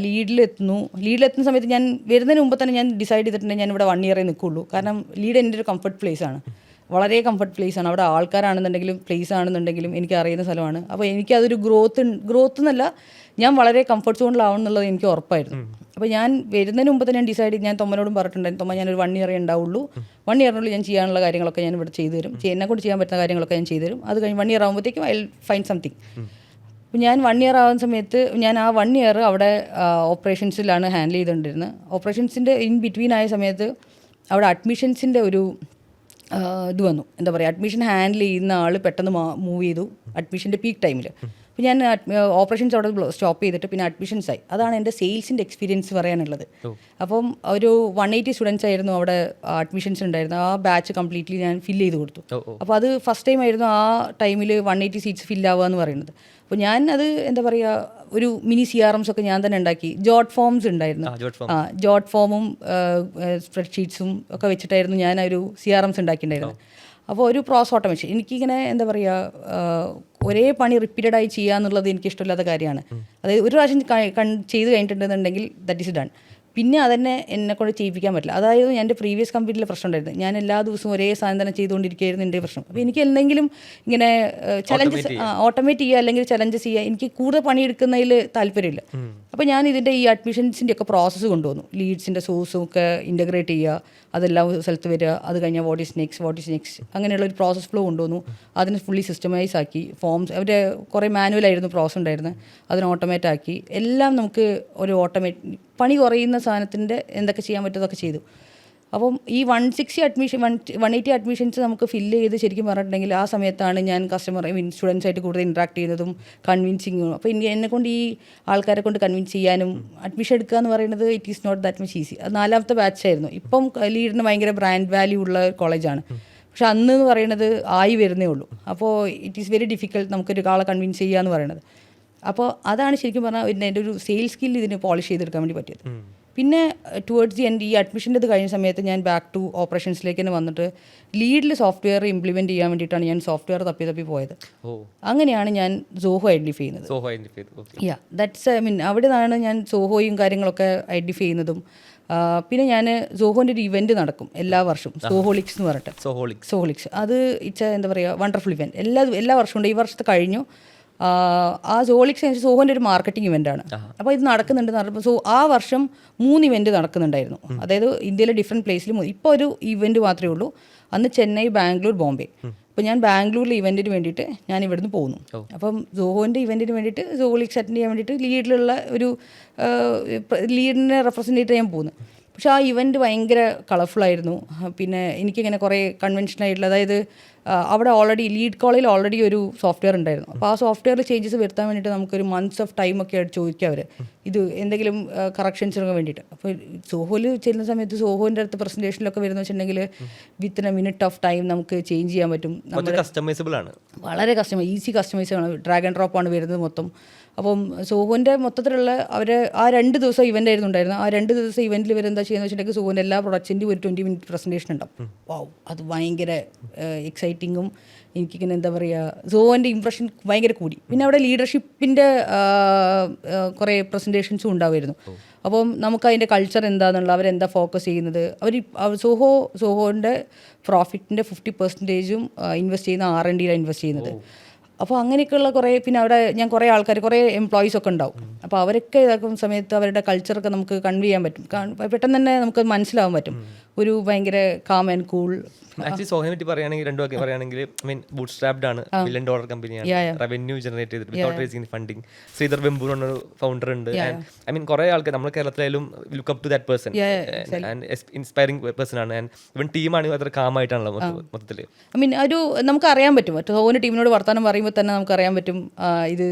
ലീഡിലെത്തുന്ന സമയത്ത് ഞാൻ വരുന്നതിന് മുമ്പ് തന്നെ ഞാൻ ഡിസൈഡ് ചെയ്തിട്ടുണ്ടെങ്കിൽ ഞാൻ ഇവിടെ 1 ഇയറേ നിൽക്കുള്ളൂ. കാരണം ലീഡ് എൻ്റെ ഒരു കംഫർട്ട് പ്ലേസാണ്, വളരെ കംഫർട്ട് പ്ലേസാണ്. അവിടെ ആൾക്കാരാണെന്നുണ്ടെങ്കിലും പ്ലേസ് ആണെന്നുണ്ടെങ്കിലും എനിക്ക് അറിയുന്ന സ്ഥലമാണ്. അപ്പോൾ എനിക്കതൊരു ഗ്രോത്ത് എന്നല്ല, ഞാൻ വളരെ കംഫർട്ട് സോണിലാവും എന്നുള്ളത് എനിക്ക് ഉറപ്പായിരുന്നു. അപ്പോൾ ഞാൻ വരുന്നതിന് മുമ്പ് തന്നെ ഞാൻ ഡിസൈഡ് ചെയ്ത് ഞാൻ തൊമ്മനോടും പറഞ്ഞിട്ടുണ്ടായിരുന്നു, തൊമ്മ ഞാനൊരു 1 ഇയറേ ഉണ്ടാവുള്ളൂ, 1 ഇയറിനുള്ളിൽ ഞാൻ ചെയ്യാനുള്ള കാര്യങ്ങളൊക്കെ ഞാൻ ഇവിടെ ചെയ്തു തരും, എന്നെക്കൊണ്ട് ചെയ്യാൻ പറ്റുന്ന കാര്യങ്ങളൊക്കെ ഞാൻ ചെയ്തു തരും. അത് കഴിഞ്ഞ് 1 ഇയർ ആകുമ്പോഴത്തേക്കും ഐ വിൽ ഫൈൻഡ് സംതിങ്. അപ്പോൾ ഞാൻ 1 ഇയർ ആവുന്ന സമയത്ത് ഞാൻ ആ 1 ഇയർ അവിടെ ഓപ്പറേഷൻസിലാണ് ഹാൻഡിൽ ചെയ്തുകൊണ്ടിരുന്നത്. ഓപ്പറേഷൻസിൻ്റെ ഇൻ ബിറ്റ്വീൻ ആയ സമയത്ത് അവിടെ അഡ്മിഷൻസിൻ്റെ ഒരു ഇത് വന്നു. എന്താ പറയുക, അഡ്മിഷൻ ഹാൻഡിൽ ചെയ്യുന്ന ആൾ പെട്ടെന്ന് മൂവ് ചെയ്തു അഡ്മിഷൻ്റെ പീക്ക് ടൈമിൽ. അപ്പോൾ ഞാൻ ഓപ്പറേഷൻസ് അവിടെ സ്റ്റോപ്പ് ചെയ്തിട്ട് പിന്നെ അഡ്മിഷൻസ് ആയി. അതാണ് എൻ്റെ സെയിൽസിൻ്റെ എക്സ്പീരിയൻസ് പറയാനുള്ളത്. അപ്പം ഒരു 180 സ്റ്റുഡൻസ് ആയിരുന്നു അവിടെ അഡ്മിഷൻസ് ഉണ്ടായിരുന്നു. ആ ബാച്ച് കംപ്ലീറ്റ്ലി ഞാൻ ഫില്ല് ചെയ്ത് കൊടുത്തു. അപ്പോൾ അത് ഫസ്റ്റ് ടൈം ആയിരുന്നു ആ ടൈമിൽ 180 സീറ്റ്സ് ഫില്ലാവുക എന്ന് പറയുന്നത്. അപ്പോൾ ഞാൻ അത് എന്താ പറയുക, ഒരു മിനി CRMs ഒക്കെ ഞാൻ തന്നെ ഉണ്ടാക്കി. ജോട്ട് ഫോംസ് ഉണ്ടായിരുന്നു. ജോട്ട് ഫോമും സ്പ്രെഡ്ഷീറ്റ്സും ഒക്കെ വെച്ചിട്ടായിരുന്നു ഞാൻ ഒരു CRMs ഉണ്ടാക്കിയിട്ടുണ്ടായിരുന്നത്. അപ്പോൾ ഒരു പ്രോസസ് ഓട്ടോമേഷൻ, എനിക്കിങ്ങനെ എന്താ പറയുക, ഒരേ പണി റിപ്പീറ്റഡായി ചെയ്യുക എന്നുള്ളത് എനിക്കിഷ്ടമില്ലാത്ത കാര്യമാണ്. അതായത് ഒരു പ്രാവശ്യം ചെയ്ത് കഴിഞ്ഞിട്ടുണ്ടെന്നുണ്ടെങ്കിൽ ദാറ്റ് ഈസ് ഡൺ. പിന്നെ അതെന്നെ എന്നെക്കൊണ്ട് ചെയ്യിപ്പിക്കാൻ പറ്റില്ല. അതായത് എൻ്റെ പ്രീവിയസ് കമ്പനിയിലെ പ്രശ്നം ഉണ്ടായിരുന്നു. ഞാൻ എല്ലാ ദിവസവും ഒരേ സാധനം തന്നെ ചെയ്തുകൊണ്ടിരിക്കുകയായിരുന്നു എൻ്റെ പ്രശ്നം. അപ്പോൾ എനിക്ക് എന്തെങ്കിലും ഇങ്ങനെ ചലഞ്ചസ് ഓട്ടോമേറ്റ് ചെയ്യുക അല്ലെങ്കിൽ ചലഞ്ചസ് ചെയ്യുക, എനിക്ക് കൂടുതൽ പണിയെടുക്കുന്നതിൽ താല്പര്യമില്ല. അപ്പോൾ ഞാൻ ഇതിൻ്റെ ഈ അഡ്മിഷൻസിൻ്റെ ഒക്കെ പ്രോസസ്സ് കൊണ്ടുവന്നു. ലീഡ്സിൻ്റെ സോഴ്സും ഒക്കെ ഇൻ്റഗ്രേറ്റ് ചെയ്യുക, അതെല്ലാം സ്ഥലത്ത് വരിക, അത് കഴിഞ്ഞാൽ വാട്ട് ഈസ് നെക്സ്റ്റ് അങ്ങനെയുള്ള ഒരു പ്രോസസ് ഫ്ലോ കൊണ്ടുവന്നു. അതിന് ഫുള്ളി സിസ്റ്റമൈസ് ആക്കി. ഫോംസ് അവരുടെ കുറേ മാനുവലായിരുന്നു പ്രോസസ് ഉണ്ടായിരുന്നത്, അതിന് ഓട്ടോമേറ്റ് ആക്കി. എല്ലാം നമുക്ക് ഒരു പണി കുറയുന്ന സാധനത്തിൻ്റെ എന്തൊക്കെ ചെയ്യാൻ പറ്റുമതൊക്കെ ചെയ്തു. അപ്പം ഈ 180 അഡ്മിഷൻസ് നമുക്ക് ഫില്ല് ചെയ്ത് ശരിക്കും പറഞ്ഞിട്ടുണ്ടെങ്കിൽ ആ സമയത്താണ് ഞാൻ സ്റ്റുഡൻസായിട്ട് കൂടുതൽ ഇൻട്രാക്ട് ചെയ്യുന്നതും കൺവിൻസിങ്ങും. അപ്പോൾ എന്നെക്കൊണ്ട് ഈ ആൾക്കാരെ കൊണ്ട് കൺവിൻസ് ചെയ്യാനും അഡ്മിഷൻ എടുക്കുക എന്ന് പറയുന്നത് it is not that much easy. അത് 4ാമത്തെ ബാച്ചായിരുന്നു. ഇപ്പം ലീഡിന് ഭയങ്കര ബ്രാൻഡ് വാല്യൂ ഉള്ള കോളേജാണ്. പക്ഷെ അന്ന് എന്ന് പറയുന്നത് ആയി വരുന്നേ ഉള്ളൂ. അപ്പോൾ ഇറ്റ് ഈസ് വെരി ഡിഫിക്കൽട്ട് നമുക്കൊരു ആളെ കൺവിൻസ് ചെയ്യുക എന്ന് പറയുന്നത്. അപ്പോൾ അതാണ് ശരിക്കും പറഞ്ഞാൽ എൻ്റെ ഒരു സെയിൽസ് സ്കിൽ ഇതിന് പോളിഷ് ചെയ്തെടുക്കാൻ വേണ്ടി പറ്റിയത്. പിന്നെ ടുവേർഡ്സ് ദി എൻഡ് ഈ അഡ്മിഷൻ്റെ ഇത് കഴിഞ്ഞ സമയത്ത് ഞാൻ ബാക്ക് ടു ഓപ്പറേഷൻസിലേക്ക് തന്നെ വന്നിട്ട് ലീഡിൽ സോഫ്റ്റ്വെയർ ഇംപ്ലിമെൻറ്റ് ചെയ്യാൻ വേണ്ടിയിട്ടാണ് ഞാൻ സോഫ്റ്റ്വെയർ തപ്പി പോയത്. അങ്ങനെയാണ് ഞാൻ സോഹോ ഐഡൻറ്റിഫൈ ചെയ്യുന്നത്. ദാറ്റ്സ് അവിടെ നിന്നാണ് ഞാൻ സോഹോയും കാര്യങ്ങളൊക്കെ ഐഡൻറ്റിഫൈ ചെയ്യുന്നതും. പിന്നെ ഞാൻ സോഹോൻ്റെ ഒരു ഇവൻറ്റ് നടക്കും എല്ലാ വർഷവും, സോഹോളിക്സ് എന്ന് പറഞ്ഞിട്ട്. സോഹോളിക്സ് അത് എന്താ പറയുക, വണ്ടർഫുൾ ഇവൻറ്റ് എല്ലാ വർഷവും ഉണ്ട്. ഈ വർഷത്തെ കഴിഞ്ഞു. ആ സോഹോളിക്സ് സോഹോൻ്റെ ഒരു മാർക്കറ്റിംഗ് ഇവൻ്റാണ്. അപ്പോൾ ഇത് നടക്കുന്നുണ്ട്. ആ വർഷം 3 ഇവൻറ്റ് നടക്കുന്നുണ്ടായിരുന്നു. അതായത് ഇന്ത്യയിലെ ഡിഫറെൻറ്റ് പ്ലേസിൽ. ഇപ്പോൾ ഒരു ഇവൻറ്റ് മാത്രമേ ഉള്ളൂ. അന്ന് ചെന്നൈ, ബാംഗ്ലൂർ, ബോംബെ. അപ്പോൾ ഞാൻ ബാംഗ്ലൂരിലെ ഇവൻറ്റിന് വേണ്ടിയിട്ട് ഞാൻ ഇവിടുന്ന് പോകുന്നു. അപ്പം സോഹോൻ്റെ ഇവൻറ്റിന് വേണ്ടിയിട്ട് സോഹോളിക്സ് അറ്റൻഡ് ചെയ്യാൻ വേണ്ടിയിട്ട് ലീഡിലുള്ള ഒരു ലീഡിനെ റെപ്രസെൻ്റ് ചെയ്തിട്ട് ഞാൻ പോകുന്നു. പക്ഷേ ആ ഇവൻറ്റ് ഭയങ്കര കളർഫുള്ളായിരുന്നു. പിന്നെ എനിക്കിങ്ങനെ കുറേ കൺവെൻഷനായിട്ടുള്ള, അതായത് അവിടെ ഓൾറെഡി ലീഡ് കോളേജിൽ ഓൾറെഡി ഒരു സോഫ്റ്റ്വെയർ ഉണ്ടായിരുന്നു. അപ്പോൾ ആ സോഫ്റ്റ്വെയറിൽ ചേഞ്ചസ് വരുത്താൻ വേണ്ടിയിട്ട് നമുക്കൊരു മന്ത്സ് ഓഫ് ടൈമൊക്കെ ചോദിക്കുക അവർ, ഇത് എന്തെങ്കിലും കറക്ഷൻസിനൊക്കെ വേണ്ടിയിട്ട്. അപ്പോൾ സോഹോയിൽ ചെല്ലുന്ന സമയത്ത് സോഹോൻ്റെ അടുത്ത് പ്രസൻറ്റേഷനിലൊക്കെ വരുന്ന വെച്ചിട്ടുണ്ടെങ്കിൽ within A minute of time നമുക്ക് ചേഞ്ച് ചെയ്യാൻ പറ്റും. കസ്റ്റമൈസബിൾ ആണ്, വളരെ ഈസി കസ്റ്റമൈസാണ്, ഡ്രാഗ് ആൻഡ് ഡ്രോപ്പാണ് വരുന്നത് മൊത്തം. അപ്പം സോഹോൻ്റെ മൊത്തത്തിലുള്ള അവർ ആ 2 ദിവസം ഇവൻ്റ് ആയിരുന്നു ഉണ്ടായിരുന്നത്. ആ 2 ദിവസം ഇവൻറ്റിൽ ഇവർ എന്താ ചെയ്യുന്നത് വെച്ചിട്ടുണ്ടെങ്കിൽ സോഹോൻ്റെ എല്ലാ പ്രൊഡക്ട്സിൻ്റെയും ഒരു 20 മിനിറ്റ് പ്രസൻറ്റേഷൻ ഉണ്ടാവും. വാവ്, അത് ഭയങ്കര എക്സൈറ്റിങ്ങും എനിക്കിങ്ങനെ എന്താ പറയുക, സോഹോൻ്റെ ഇംപ്രഷൻ ഭയങ്കര കൂടി. പിന്നെ അവിടെ ലീഡർഷിപ്പിൻ്റെ കുറേ പ്രസൻറ്റേഷൻസും ഉണ്ടാവുമായിരുന്നു. അപ്പം നമുക്ക് അതിൻ്റെ കൾച്ചർ എന്താണെന്നുള്ള, അവരെന്താ ഫോക്കസ് ചെയ്യുന്നത്, സോഹോൻ്റെ പ്രോഫിറ്റിൻ്റെ 50% ഇൻവെസ്റ്റ് ചെയ്യുന്ന R&Dയിലാണ് ഇൻവെസ്റ്റ് ചെയ്യുന്നത്. അപ്പോൾ അങ്ങനെയൊക്കെയുള്ള കുറേ, പിന്നെ അവിടെ ഞാൻ കുറേ ആൾക്കാർ, കുറേ എംപ്ലോയീസ് ഒക്കെ ഉണ്ടാവും. അപ്പോൾ അവരൊക്കെ ഇതാക്കുന്ന സമയത്ത് അവരുടെ കൾച്ചറൊക്കെ നമുക്ക് കൺവേ ചെയ്യാൻ പറ്റും, പെട്ടെന്ന് തന്നെ നമുക്ക് മനസ്സിലാവാൻ പറ്റും. ഒരു ഭയങ്കര കാം ആൻഡ് കൂൾ. ആക്ച്വലി സോഹോനെ പറ്റി പറയുകയാണെങ്കിൽ, രണ്ടു വാക്ക് പറയുകയാണെങ്കിൽ, ഐ മീൻ ബൂട്ട് സ്ട്രാപ്ഡ് ആണ്, $1 billion കമ്പനിയാണ്, റവന്യൂ ജനറേറ്റ് ചെയ്തിട്ട് without raising funding. Sridhar Vembu എന്നൊരു ഫൗണ്ടർ ഉണ്ട്. ഐ മീൻ കുറേ ആൾക്കാർ നമ്മൾ കേരളത്തിലായാലും look up to that person and inspiring person ആണ്. ആൻഡ് ഇവൻ ടീമാണ് അത്ര കാമായിട്ടാണല്ലോ മൊത്തത്തിൽ. ഐ മീൻ ഒരു നമുക്ക് അറിയാൻ പറ്റും, സോഹോൻ്റെ ടീമിനോട് വർത്തമാനം പറയുമ്പോൾ തന്നെ നമുക്ക് അറിയാൻ പറ്റും ഇത്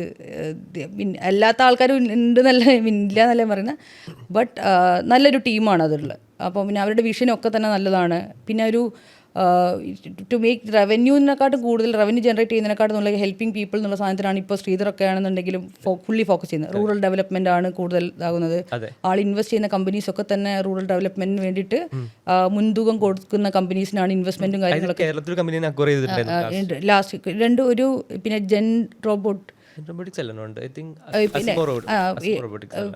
അല്ലാത്ത ആൾക്കാരും ഉണ്ടെന്നല്ല, ഇല്ല എന്നല്ല പറയുന്നത്, ബട്ട് നല്ലൊരു ടീമാണ് അതുള്ളത്. അപ്പോൾ പിന്നെ അവരുടെ വിഷനൊക്കെ തന്നെ നല്ലതാണ്. പിന്നെ ഒരു ടു മേക്ക് റവന്യൂവിനെക്കാട്ടും കൂടുതൽ റവന്യൂ ജനറേറ്റ് ചെയ്യുന്നതിനെക്കാട്ടും നല്ല ഹെൽപ്പിംഗ് പീപ്പിൾ എന്നുള്ള സാധനത്തിനാണ് ഇപ്പോൾ ശ്രീധറൊക്കെ ആണെന്നുണ്ടെങ്കിലും ഫുള്ളി ഫോക്കസ് ചെയ്യുന്നത്. റൂറൽ ഡെവലപ്മെൻ്റ് ആണ് കൂടുതൽ ഇതാകുന്നത്. ആൾ ഇൻവെസ്റ്റ് ചെയ്യുന്ന കമ്പനീസ് ഒക്കെ തന്നെ റൂറൽ ഡെവലപ്മെന്റിന് വേണ്ടിയിട്ട് മുൻതൂക്കം കൊടുക്കുന്ന കമ്പനീസിനാണ് ഇൻവെസ്റ്റ്മെന്റും കാര്യങ്ങളൊക്കെ. ലാസ്റ്റ് ഒരു പിന്നെ ജെൻ റോബോട്ട്,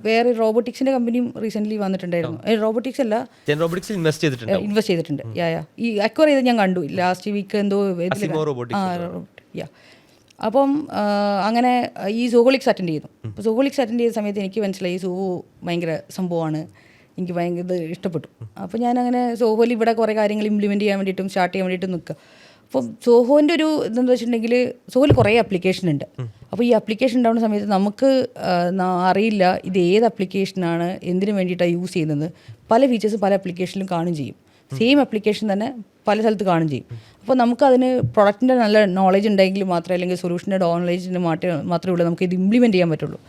വേറെ റോബോട്ടിക്സിന്റെ കമ്പനിയും റീസെന്റ് വന്നിട്ടുണ്ടായിരുന്നു. റോബോട്ടിക്സ് അല്ല, ഇൻവെസ്റ്റ് ചെയ്തിട്ടുണ്ട്. ഈ അക്വയർ ചെയ്ത് ഞാൻ കണ്ടു ലാസ്റ്റ് വീക്ക് എന്തോ. അപ്പം അങ്ങനെ ഈ സോഹോളിക്സ് അറ്റൻഡ് ചെയ്തു. അപ്പോൾ സോഹോളിക്സ് അറ്റൻഡ് ചെയ്ത സമയത്ത് എനിക്ക് മനസ്സിലായി സോഹോ ഭയങ്കര സംഭവമാണ്, എനിക്ക് ഭയങ്കര ഇഷ്ടപ്പെട്ടു. അപ്പോൾ ഞാനങ്ങനെ സോഹോയിൽ ഇവിടെ കുറേ കാര്യങ്ങൾ ഇംപ്ലിമെൻറ്റ് ചെയ്യാൻ വേണ്ടിയിട്ടും സ്റ്റാർട്ട് ചെയ്യാൻ വേണ്ടിയിട്ടും നിൽക്കുക. അപ്പം സോഹോൻ്റെ ഒരു ഇതെന്ന് വെച്ചിട്ടുണ്ടെങ്കിൽ സോഹോയിൽ കുറേ ആപ്ലിക്കേഷൻ ഉണ്ട്. അപ്പോൾ ഈ ആപ്ലിക്കേഷൻ ഉണ്ടാകുന്ന സമയത്ത് നമുക്ക് അറിയില്ല ഇത് ഏത് ആപ്ലിക്കേഷനാണ്, എന്തിനു വേണ്ടിയിട്ടാണ് യൂസ് ചെയ്യുന്നത്. പല ഫീച്ചേഴ്സും പല ആപ്ലിക്കേഷനിലും കാണും ചെയ്യും. സെയിം ആപ്ലിക്കേഷൻ തന്നെ പല സ്ഥലത്ത് കാണും ചെയ്യും. അപ്പോൾ നമുക്കതിന് പ്രൊഡക്റ്റിൻ്റെ നല്ല നോളജ് ഉണ്ടെങ്കിൽ മാത്രമേ, അല്ലെങ്കിൽ സൊല്യൂഷൻ്റെ നോളജിന് മാത്രമേ ഉള്ളൂ നമുക്ക് ഇത് ഇംപ്ലിമെൻറ്റ് ചെയ്യാൻ പറ്റുള്ളൂ.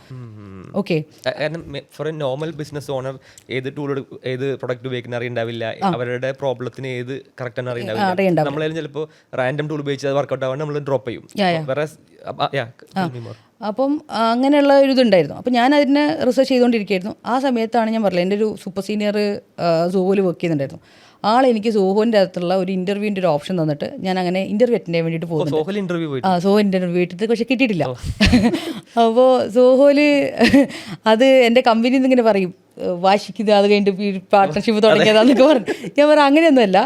ഓക്കെ, കാരണം for a normal business owner ഏത് ടൂൾ, ഏത് പ്രൊഡക്റ്റ് ഉപയോഗിക്കുന്ന അറിയുണ്ടാവില്ല, അവരുടെ പ്രോബ്ലത്തിന് ഏത് കറക്റ്റ് ആണ് അറിയുണ്ടാവില്ല. നമ്മളായാലും ചിലപ്പോൾ റാൻഡം ടൂൾ ഉപയോഗിച്ച് അത് വർക്കൗട്ട് ആവാൻ നമ്മൾ ഡ്രോപ്പ് ചെയ്യും. അപ്പം അങ്ങനെയുള്ള ഒരു ഇതുണ്ടായിരുന്നു. അപ്പോൾ ഞാൻ അതിനെ റിസർച്ച് ചെയ്തുകൊണ്ടിരിക്കുകയായിരുന്നു. ആ സമയത്താണ് ഞാൻ പറഞ്ഞത്, എൻ്റെ ഒരു സൂപ്പർ സീനിയർ സോഹോയിൽ വർക്ക് ചെയ്യുന്നുണ്ടായിരുന്നു. എനിക്ക് സോഹോൻ്റെ അകത്തുള്ള ഒരു ഇൻ്റർവ്യൂവിൻ്റെ ഒരു ഓപ്ഷൻ തന്നിട്ട് ഞാൻ അങ്ങനെ ഇൻ്റർവ്യൂ അറ്റൻഡ് ചെയ്യാൻ വേണ്ടിയിട്ട് പോകുന്നു. സോഹോ ഇൻ്റർവ്യൂ ഇട്ടിട്ട് പക്ഷേ കിട്ടിയിട്ടില്ല. അപ്പോൾ സോഹോയിൽ അത് എൻ്റെ കമ്പനിയിൽ നിന്ന് ഇങ്ങനെ പറയും, വാശിക്കുന്നത് അത് കഴിഞ്ഞിട്ട് പാർട്ട്ണർഷിപ്പ് തുടങ്ങിയതാന്നൊക്കെ പറഞ്ഞു. ഞാൻ പറഞ്ഞു അങ്ങനെയൊന്നുമല്ല.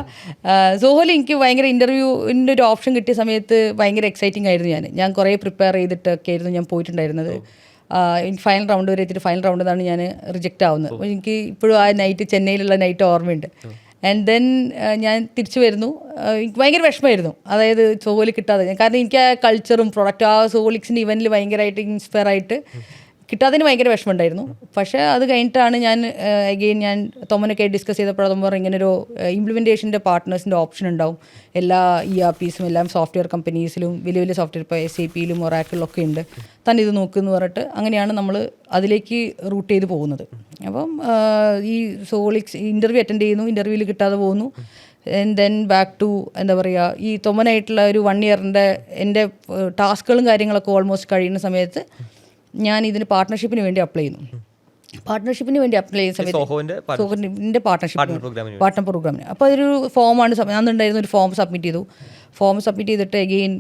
സോഹോയിൽ എനിക്ക് ഭയങ്കര ഇൻ്റർവ്യൂവിൻ്റെ ഒരു ഓപ്ഷൻ കിട്ടിയ സമയത്ത് ഭയങ്കര എക്സൈറ്റിംഗ് ആയിരുന്നു. ഞാൻ കുറേ പ്രിപ്പയർ ചെയ്തിട്ടൊക്കെ ആയിരുന്നു ഞാൻ പോയിട്ടുണ്ടായിരുന്നത്. ഫൈനൽ റൗണ്ട് വരെ എത്തിയിട്ട് ഫൈനൽ റൗണ്ടിൽ നിന്നാണ് ഞാൻ റിജക്റ്റ് ആവുന്നത്. അപ്പോൾ എനിക്ക് ഇപ്പോഴും ആ നൈറ്റ്, ചെന്നൈയിലുള്ള നൈറ്റ് ഓർമ്മയുണ്ട്. ആൻഡ് ദെൻ ഞാൻ തിരിച്ചു വരുന്നു. എനിക്ക് ഭയങ്കര വിഷമമായിരുന്നു, അതായത് സോഹോയിൽ കിട്ടാതെ. കാരണം എനിക്ക് ആ കൾച്ചറും പ്രൊഡക്റ്റ്, ആ സോഹോളിക്സിൻ്റെ ഇവൻറ്റിൽ ഭയങ്കരമായിട്ട് ഇൻസ്പയർ ആയിട്ട് കിട്ടാത്തതിന് ഭയങ്കര വിഷമമുണ്ടായിരുന്നു. പക്ഷേ അത് കഴിഞ്ഞിട്ടാണ് ഞാൻ അഗെയിൻ ഞാൻ തൊമ്മനൊക്കെ ഡിസ്കസ് ചെയ്തപ്പോൾ പറഞ്ഞ ഇങ്ങനൊരു ഇംപ്ലിമെൻറ്റേഷൻ്റെ പാർട്ട്നേഴ്സിൻ്റെ ഓപ്ഷൻ ഉണ്ടാവും എല്ലാ ERPസും എല്ലാം സോഫ്റ്റ്വെയർ കമ്പനീസിലും, വലിയ വലിയ സോഫ്റ്റ്വെയർ ഇപ്പോൾ SAPയിലും ഒറാക്കിളിലൊക്കെ ഉണ്ട്, തന്നെ ഇത് നോക്കുമെന്ന് പറഞ്ഞിട്ട് അങ്ങനെയാണ് നമ്മൾ അതിലേക്ക് റൂട്ട് ചെയ്ത് പോകുന്നത്. അപ്പം ഈ സോഹോളിക്സ് ഇൻ്റർവ്യൂ അറ്റൻഡ് ചെയ്യുന്നു, ഇൻ്റർവ്യൂവിൽ കിട്ടാതെ പോകുന്നു. ആൻഡ് ദെൻ ബാക്ക് ടു എന്താ പറയുക, ഈ തൊമ്മനായിട്ടുള്ള ഒരു 1 ഇയറിൻ്റെ എൻ്റെ ടാസ്കുകളും കാര്യങ്ങളൊക്കെ ഓൾമോസ്റ്റ് കഴിയുന്ന സമയത്ത് ഞാൻ ഇതിന് പാർട്ട്ണർഷിപ്പിന് വേണ്ടി അപ്ലൈ ചെയ്യുന്നു. പാർട്ട്ണർഷിപ്പിന് വേണ്ടി അപ്ലൈ ചെയ്യുന്ന സമയത്ത് സോഹോൻ്റെ പാർട്ട്ണർ പ്രോഗ്രാമിന് അപ്പോൾ അതൊരു ഫോമാണ് അന്നുണ്ടായിരുന്ന ഒരു ഫോം സബ്മിറ്റ് ചെയ്തു. ഫോം സബ്മിറ്റ് ചെയ്തിട്ട് അഗെയിൻ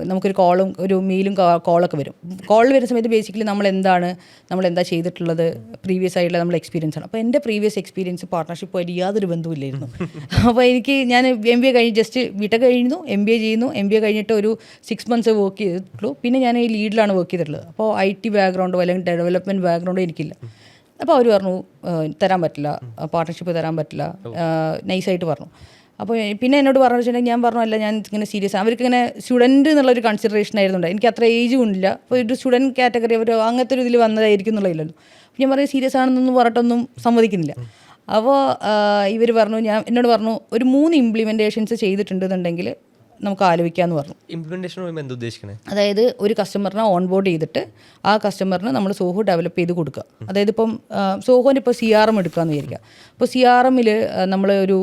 നമുക്കൊരു കോളും ഒരു മെയിലും കോളൊക്കെ വരും. കോൾ വരുന്ന സമയത്ത് ബേസിക്കലി നമ്മളെന്താ ചെയ്തിട്ടുള്ളത്, പ്രീവിയസ് ആയിട്ടുള്ള നമ്മുടെ എക്സ്പീരിയൻസ് ആണ്. അപ്പോൾ എൻ്റെ പ്രീവിയസ് എക്സ്പീരിയൻസ് പാർട്ട്ണർഷിപ്പുമായിട്ട് യാതൊരു ബന്ധമില്ലായിരുന്നു. അപ്പോൾ ഞാൻ MBA കഴിഞ്ഞ് ജസ്റ്റ് ബിടെക് കഴിഞ്ഞു, MBA ചെയ്യുന്നു. MBA കഴിഞ്ഞിട്ട് ഒരു 6 months വർക്ക് ചെയ്തിട്ടുള്ളൂ. പിന്നെ ഞാൻ ഈ ലീഡിലാണ് വർക്ക് ചെയ്തിട്ടുള്ളത്. അപ്പോൾ IT ബാക്ക്ഗ്രൗണ്ടോ അല്ലെങ്കിൽ ഡെവലപ്മെൻറ്റ് ബാക്ക്ഗ്രൗണ്ടോ എനിക്കില്ല. അപ്പോൾ അവർ പറഞ്ഞു തരാൻ പറ്റില്ല, പാർട്ട്ണർഷിപ്പ് തരാൻ പറ്റില്ല, നൈസായിട്ട് പറഞ്ഞു. അപ്പോൾ പിന്നെ എന്നോട് പറഞ്ഞു വെച്ചിട്ടുണ്ടെങ്കിൽ ഞാൻ പറഞ്ഞു അല്ല ഞാൻ ഇങ്ങനെ സീരിയസ് അവർക്ക് ഇങ്ങനെ സ്റ്റുഡൻറ്റ് എന്നുള്ളൊരു കൺസിഡറേഷൻ ആയിരുന്നുണ്ട്. എനിക്ക് അത്ര ഏജും ഇല്ല, അപ്പോൾ ഒരു സ്റ്റുഡൻറ്റ് കാറ്റഗറി അവർ അങ്ങനത്തെ ഒരു ഇതിൽ വന്നതായിരിക്കും എന്നുള്ളതില്ലല്ലോ. അപ്പോൾ ഞാൻ പറയും സീരിയസ് ആണെന്നൊന്നും പറഞ്ഞിട്ടൊന്നും സമ്മതിക്കുന്നില്ല. അപ്പോൾ ഇവർ പറഞ്ഞു എന്നോട് പറഞ്ഞു ഒരു 3 ഇംപ്ലിമെൻറ്റേഷൻസ് ചെയ്തിട്ടുണ്ടെന്നുണ്ടെങ്കിൽ നമുക്ക് ആലോചിക്കാമെന്ന് പറഞ്ഞു. ഇംപ്ലിമെൻറ്റേഷൻ എന്താ ഉദ്ദേശിക്കണേ? അതായത് ഒരു കസ്റ്റമറിനെ ഓൺ ബോർഡ് ചെയ്തിട്ട് ആ കസ്റ്റമറിന് നമ്മൾ സോഹോ ഡെവലപ്പ് ചെയ്ത് കൊടുക്കുക. അതായത് ഇപ്പം സോഹോൻ്റെ ഇപ്പോൾ CRM എടുക്കുകയെന്ന് വിചാരിക്കുക. അപ്പോൾ CRMൽ നമ്മൾ ഒരു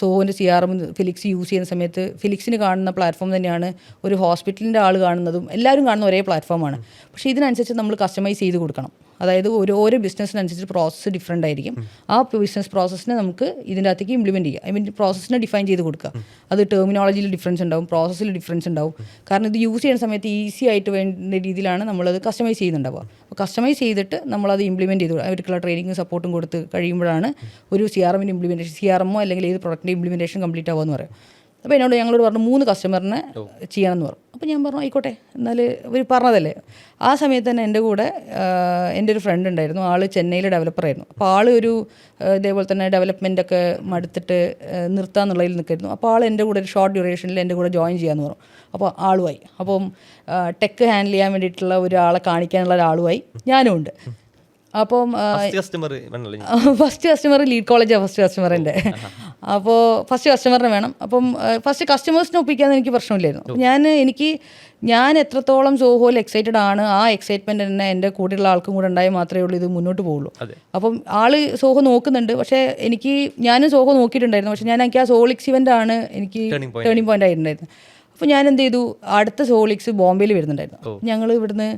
സോഹോൻ്റെ CRM ഫിലിക്സ് യൂസ് ചെയ്യുന്ന സമയത്ത് ഫിലിക്സിന് കാണുന്ന പ്ലാറ്റ്ഫോം തന്നെയാണ് ഒരു ഹോസ്പിറ്റലിൻ്റെ ആൾ കാണുന്നതും എല്ലാവരും കാണുന്ന ഒരേ പ്ലാറ്റ്ഫോമാണ്. പക്ഷേ ഇതിനനുസരിച്ച് നമ്മൾ കസ്റ്റമൈസ് ചെയ്ത് കൊടുക്കണം. അതായത് ഓരോ ബിസിനസ്സിനനുസരിച്ച് പ്രോസസ്സ് ഡിഫറെൻ്റ് ആയിരിക്കും. ആ ബിസിനസ് പ്രോസസ്സിനെ നമുക്ക് ഇതിൻ്റെ അകത്തേക്ക് ഇംപ്ലിമെൻറ്റ് ചെയ്യുക. ഐ മീൻ പ്രോസസ്സിനെ ഡിഫൈൻ ചെയ്ത് കൊടുക്കുക. അത് ടെർമിനോളജിയിൽ ഡിഫറൻസ് ഉണ്ടാവും, പ്രോസസ്സിൽ ഡിഫറൻസ് ഉണ്ടാവും. കാരണം ഇത് യൂസ് ചെയ്യുന്ന സമയത്ത് ഈസി ആയിട്ട് വേണ്ട രീതിയിലാണ് നമ്മളത് കസ്റ്റമൈസ് ചെയ്യുന്നുണ്ടാവുക. അപ്പോൾ കസ്റ്റമൈസ് ചെയ്തിട്ട് നമ്മളത് ഇംപ്ലിമെൻറ്റ് ചെയ്ത് അവർക്കുള്ള ട്രെയിനിങ്ങും സപ്പോർട്ടും കൊടുത്ത് കഴിയുമ്പോഴാണ് ഒരു CRMൻ്റെ ഇംപ്ലിമെൻറ്റേഷൻ, CRMോ അല്ലെങ്കിൽ ഏത് പ്രൊഡക്റ്റിൻ്റെ ഇംപ്ലിമെൻറ്റേഷൻ കംപ്ലീറ്റ് ആവുമെന്ന് പറയും. അപ്പോൾ ഞങ്ങളോട് പറഞ്ഞു 3 കസ്റ്റമറിനെ ചെയ്യണമെന്ന് പറഞ്ഞു. അപ്പോൾ ഞാൻ പറഞ്ഞു ആയിക്കോട്ടെ, എന്നാൽ ഇവർ പറഞ്ഞതല്ലേ. ആ സമയത്ത് തന്നെ എൻ്റെ കൂടെ എൻ്റെ ഒരു ഫ്രണ്ട് ഉണ്ടായിരുന്നു. ആൾ ചെന്നൈയിലെ ഡെവലപ്പറായിരുന്നു. അപ്പോൾ ആൾ ഒരു ഇതേപോലെ തന്നെ ഡെവലപ്മെൻറ്റൊക്കെ മടുത്തിട്ട് നിർത്താമെന്നുള്ളതിൽ നിൽക്കായിരുന്നു. അപ്പോൾ ആൾ എൻ്റെ കൂടെ ഒരു ഷോർട്ട് ഡ്യൂറേഷനിൽ എൻ്റെ കൂടെ ജോയിൻ ചെയ്യാമെന്ന് പറഞ്ഞു. അപ്പോൾ ആളുമായി, അപ്പം ടെക്ക് ഹാൻഡിൽ ചെയ്യാൻ വേണ്ടിയിട്ടുള്ള ഒരാളെ കാണിക്കാനുള്ള ഒരാളുമായി ഞാനും ഉണ്ട്. അപ്പം ഫസ്റ്റ് കസ്റ്റമർ ലീഡ് കോളേജാണ് ഫസ്റ്റ് കസ്റ്റമറിൻ്റെ. അപ്പോൾ ഫസ്റ്റ് കസ്റ്റമറിനെ വേണം. അപ്പം ഫസ്റ്റ് കസ്റ്റമേഴ്സിനെ ഒപ്പിക്കാൻ എനിക്ക് പ്രശ്നമില്ലായിരുന്നു. ഞാൻ എത്രത്തോളം സോഹോയിൽ എക്സൈറ്റഡ് ആണ്, ആ എക്സൈറ്റ്മെൻറ്റ് തന്നെ എൻ്റെ കൂടെയുള്ള ആൾക്കും കൂടെ ഉണ്ടായാൽ മാത്രമേ ഉള്ളൂ ഇത് മുന്നോട്ട് പോകുള്ളൂ. അപ്പം ആൾ സോഹോ നോക്കുന്നുണ്ട്. പക്ഷേ ഞാനും സോഹോ നോക്കിയിട്ടുണ്ടായിരുന്നു. പക്ഷേ എനിക്ക് ആ സോളിക്സ് ഇവൻ്റ് ആണ് എനിക്ക് ടേണിംഗ് പോയിൻ്റ് ആയിട്ടുണ്ടായിരുന്നു. അപ്പോൾ ഞാൻ എന്ത് ചെയ്തു, അടുത്ത സോളിക്സ് ബോംബെയിൽ വരുന്നുണ്ടായിരുന്നു. ഞങ്ങൾ ഇവിടുന്ന്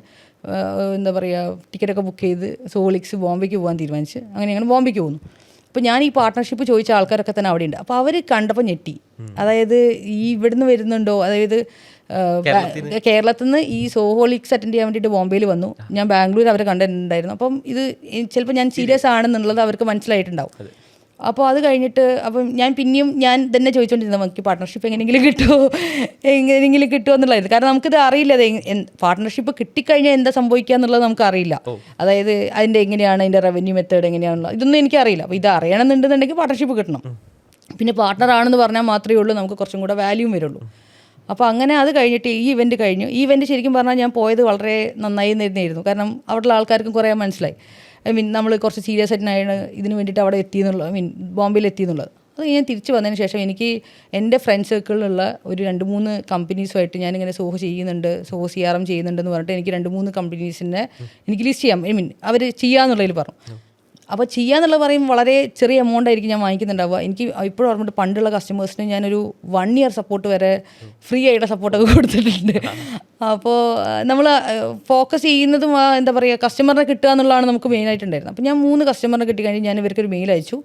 എന്താ പറയുക ടിക്കറ്റൊക്കെ ബുക്ക് ചെയ്ത് സോളിക്സ് ബോംബെക്ക് പോകാൻ തീരുമാനിച്ച് അങ്ങനെ ഞങ്ങൾ ബോംബെക്ക് പോകുന്നു. അപ്പോൾ ഞാൻ ഈ പാർട്ട്ണർഷിപ്പ് ചോദിച്ച ആൾക്കാരൊക്കെ തന്നെ അവിടെ ഉണ്ട്. അപ്പോൾ അവർ കണ്ടപ്പോൾ ഞെട്ടി. അതായത് ഇവിടുന്ന് വരുന്നുണ്ടോ, അതായത് കേരളത്തിൽ നിന്ന് ഈ സോഹോളിക്സ് അറ്റൻഡ് ചെയ്യാൻ വേണ്ടിയിട്ട് ബോംബെയിൽ വന്നു. ഞാൻ ബാംഗ്ലൂർ അവരെ കണ്ടിട്ടുണ്ടായിരുന്നു. അപ്പം ഇത് ചിലപ്പോൾ ഞാൻ സീരിയസ് ആണെന്നുള്ളത് അവർക്ക് മനസ്സിലായിട്ടുണ്ടാവും. അപ്പോൾ അത് കഴിഞ്ഞിട്ട് ഞാൻ തന്നെ ചോദിച്ചുകൊണ്ടിരുന്നത് നമുക്ക് പാർട്ട്ണർഷിപ്പ് എങ്ങനെയെങ്കിലും കിട്ടുമോ എന്നുള്ളതായിരുന്നു. കാരണം നമുക്കിത് അറിയില്ല, പാർട്ട്ണർഷിപ്പ് കിട്ടിക്കഴിഞ്ഞാൽ എന്താ സംഭവിക്കുക എന്നുള്ളത് നമുക്ക് അറിയില്ല. അതായത് അതിൻ്റെ എങ്ങനെയാണ് അതിൻ്റെ റവന്യൂ മെത്തേഡ് എങ്ങനെയാണുള്ളത് ഇതൊന്നും എനിക്കറിയില്ല. അപ്പോൾ ഇത് അറിയണമെന്നുണ്ടെന്നുണ്ടെങ്കിൽ പാർട്ട്ണർഷിപ്പ് കിട്ടണം. പിന്നെ പാർട്ട്ണറാണെന്ന് പറഞ്ഞാൽ മാത്രമേ ഉള്ളൂ നമുക്ക് കുറച്ചും കൂടെ വാല്യൂം വരുള്ളൂ. അപ്പോൾ അങ്ങനെ അത് കഴിഞ്ഞിട്ട് ഈ ഇവൻറ്റ് കഴിഞ്ഞു. ഈ ഇവൻറ്റ് ശരിക്കും പറഞ്ഞാൽ ഞാൻ പോയത് വളരെ നന്നായി തന്നെയായിരുന്നു. കാരണം അവിടെയുള്ള ആൾക്കാർക്കും കുറേ മനസ്സിലായി. നമ്മൾ കുറച്ച് സീരിയസ് ആയിട്ടാണ് ഇതിന് വേണ്ടിയിട്ട് അവിടെ എത്തിയെന്നുള്ളത്, ബോംബെയിൽ എത്തിയെന്നുള്ളത്. അത് ഞാൻ തിരിച്ച് വന്നതിന് ശേഷം എനിക്ക് എൻ്റെ ഫ്രണ്ട് സർക്കിളിലുള്ള ഒരു 2-3 കമ്പനീസുമായിട്ട് ഞാനിങ്ങനെ സോഹോ ചെയ്യുന്നുണ്ട്, സോഹോ CRM ചെയ്യുന്നുണ്ടെന്ന് പറഞ്ഞിട്ട് എനിക്ക് 2-3 കമ്പനീസിനെ എനിക്ക് ലിസ്റ്റ് ചെയ്യാം, അവർ ചെയ്യാന്നുള്ളതിൽ പറഞ്ഞു. അപ്പോൾ ചെയ്യാന്നുള്ളത് പറയും വളരെ ചെറിയ എമൗണ്ട് ആയിരിക്കും ഞാൻ വാങ്ങിക്കുന്നുണ്ടാവുക. എനിക്ക് ഇപ്പോഴും ഓർമ്മയുണ്ട് പണ്ടുള്ള കസ്റ്റമേഴ്സിന് ഞാനൊരു 1 ഇയർ സപ്പോർട്ട് വരെ ഫ്രീ ആയിട്ട് സപ്പോർട്ടൊക്കെ കൊടുത്തിട്ടുണ്ട്. അപ്പോൾ നമ്മൾ ഫോക്കസ് ചെയ്യുന്നതും എന്താ പറയുക കസ്റ്റമറിനെ കിട്ടുക എന്നുള്ളതാണ് നമുക്ക് മെയിനായിട്ടുണ്ടായിരുന്നത്. അപ്പോൾ ഞാൻ 3 കസ്റ്റമറിനെ കിട്ടിക്കഴിഞ്ഞ് ഞാൻ ഇവർക്കൊരു മെയിൽ അയച്ചു.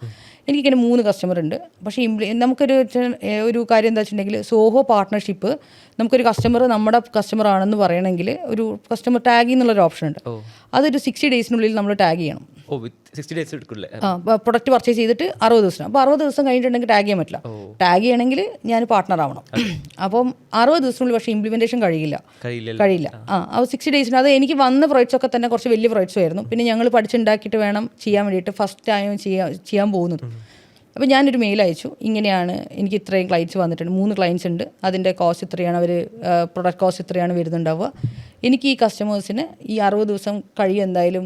എനിക്കിങ്ങനെ 3 കസ്റ്റമർ ഉണ്ട്. പക്ഷേ നമുക്കൊരു കാര്യം എന്താ വെച്ചിട്ടുണ്ടെങ്കിൽ സോഹോ പാർട്ട്ണർഷിപ്പ് നമുക്കൊരു കസ്റ്റമർ നമ്മുടെ കസ്റ്റമർ ആണെന്ന് പറയണമെങ്കിൽ ഒരു കസ്റ്റമർ ടാഗ് എന്നുള്ളൊരു ഓപ്ഷൻ ഉണ്ട്. അതൊരു 60 ഡേയ്സിനുള്ളിൽ നമ്മൾ ടാഗ് ചെയ്യണം. 60 ഡേയ്സ് എടുക്കില്ലേ? പ്രൊഡക്റ്റ് പർച്ചേസ് ചെയ്തിട്ട് 60 ദിവസം. അപ്പോൾ 60 ദിവസം കഴിഞ്ഞിട്ടുണ്ടെങ്കിൽ ടാഗ് ചെയ്യാൻ പറ്റില്ല. ടാഗ് ചെയ്യണമെങ്കിൽ ഞാൻ പാർട്ട്ണർ ആവണം. അപ്പം 60 ദിവസത്തിനുള്ളിൽ പക്ഷേ ഇംപ്ലിമെൻറ്റേഷൻ കഴിയില്ല. അപ്പോൾ 60 ഡേയ്സിന് അത് എനിക്ക് വന്ന പ്രൊജക്ട്സ് ഒക്കെ തന്നെ കുറച്ച് വലിയ പ്രൊജക്ട്സ് ആയിരുന്നു. പിന്നെ ഞങ്ങൾ പഠിച്ചുണ്ടാക്കിയിട്ട് വേണം ചെയ്യാൻ വേണ്ടിയിട്ട് ഫസ്റ്റ് ടൈം ചെയ്യാൻ പോകുന്നത്. അപ്പോൾ ഞാനൊരു മെയിൽ അയച്ചു, ഇങ്ങനെയാണ് എനിക്ക് ഇത്രയും ക്ലയൻറ്റ്സ് വന്നിട്ടുണ്ട്, 3 ക്ലയൻറ്റ്സ് ഉണ്ട്, അതിൻ്റെ കോസ്റ്റ് ഇത്രയാണ്, പ്രൊഡക്റ്റ് കോസ്റ്റ് ഇത്രയാണ് വരുന്നുണ്ടാവുക. എനിക്ക് ഈ കസ്റ്റമേഴ്സിന് ഈ 60 ദിവസം എന്തായാലും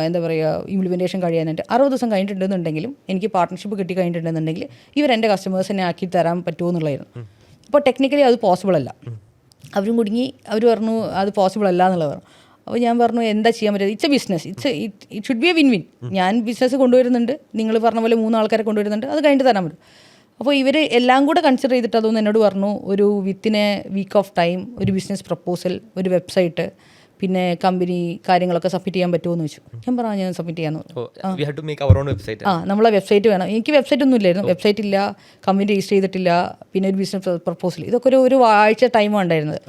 എന്താ പറയുക ഇംപ്ലിമെൻറ്റേഷൻ കഴിയാനായിട്ട് 60 ദിവസം കഴിഞ്ഞിട്ടുണ്ടെന്നുണ്ടെങ്കിലും എനിക്ക് പാർട്ട്ണർഷിപ്പ് കിട്ടി കഴിഞ്ഞിട്ടുണ്ടെന്നുണ്ടെങ്കിൽ ഇവരെൻ്റെ കസ്റ്റമേഴ്സിനെ ആക്കി തരാൻ പറ്റുമോ എന്നുള്ളതായിരുന്നു. അപ്പോൾ ടെക്നിക്കലി അത് പോസിബിൾ അല്ല. അവരും കുടുങ്ങി. അവർ പറഞ്ഞു അത് പോസിബിൾ അല്ല എന്നുള്ളത് പറഞ്ഞു. അപ്പോൾ ഞാൻ പറഞ്ഞു എന്താ ചെയ്യാൻ പറ്റുക, it's A business, it should be A win. ഞാൻ ബിസിനസ് കൊണ്ടുവരുന്നുണ്ട്, നിങ്ങൾ പറഞ്ഞ പോലെ 3 ആൾക്കാരെ കൊണ്ടുവരുന്നുണ്ട്, അത് കഴിഞ്ഞിട്ട് തരാൻ പറ്റും. അപ്പോൾ ഇവർ എല്ലാം കൂടെ കൺസിഡർ ചെയ്തിട്ട് അതൊന്നും എന്നോട് പറഞ്ഞു ഒരു within a week of time ഒരു ബിസിനസ് പ്രപ്പോസൽ, ഒരു വെബ്സൈറ്റ്, പിന്നെ കമ്പനി കാര്യങ്ങളൊക്കെ സബ്മിറ്റ് ചെയ്യാൻ പറ്റുമോ എന്ന് ചോദിച്ചു. ഞാൻ പറഞ്ഞു ഞാൻ സബ്മിറ്റ് ചെയ്യാമെന്ന്. നമ്മളെ വെബ്സൈറ്റ് വേണം. എനിക്ക് വെബ്സൈറ്റ് ഒന്നും ഇല്ലായിരുന്നു, വെബ്സൈറ്റ് ഇല്ല, കമ്പനി രജിസ്റ്റർ ചെയ്തിട്ടില്ല, പിന്നെ ഒരു ബിസിനസ് പ്രപ്പോസൽ, ഇതൊക്കെ ഒരു ആഴ്ച ടൈമാണ് ഉണ്ടായിരുന്നത്.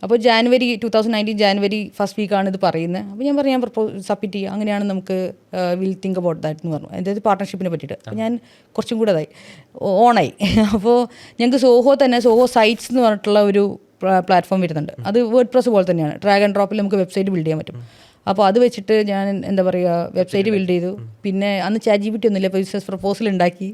അപ്പോൾ 2019 ജാനുവരി ഫസ്റ്റ് വീക്കാണ് ഇത് പറയുന്നത്. അപ്പോൾ ഞാൻ പറഞ്ഞു ഞാൻ സബ്മിറ്റ് ചെയ്യുക, അങ്ങനെയാണ് നമുക്ക് വിൽ തിങ്ക് അബൌട്ട് ദാറ്റ് എന്ന് പറഞ്ഞു, അതായത് പാർട്ട്ണർഷിപ്പിനെ പറ്റിയിട്ട്. അപ്പോൾ ഞാൻ കുറച്ചും കൂടെ ഓണായി. അപ്പോൾ ഞങ്ങൾക്ക് സോഹോ സൈറ്റ്സ് എന്ന് പറഞ്ഞിട്ടുള്ള ഒരു പ്ലാറ്റ്ഫോം വരുന്നുണ്ട്. അത് വേർഡ് പ്രസ് പോലെ തന്നെയാണ്, ഡ്രാഗ് ആൻഡ് ഡ്രോപ്പിൽ നമുക്ക് വെബ്സൈറ്റ് ബിൽഡ് ചെയ്യാൻ പറ്റും. അപ്പോൾ അത് വെച്ചിട്ട് ഞാൻ എന്താ പറയുക വെബ്സൈറ്റ് ബിൽഡ് ചെയ്തു. പിന്നെ അന്ന് ChatGPT ഒന്നുമില്ല, അപ്പോൾ ബിസിനസ് പ്രപ്പോസൽ ഉണ്ടാക്കി.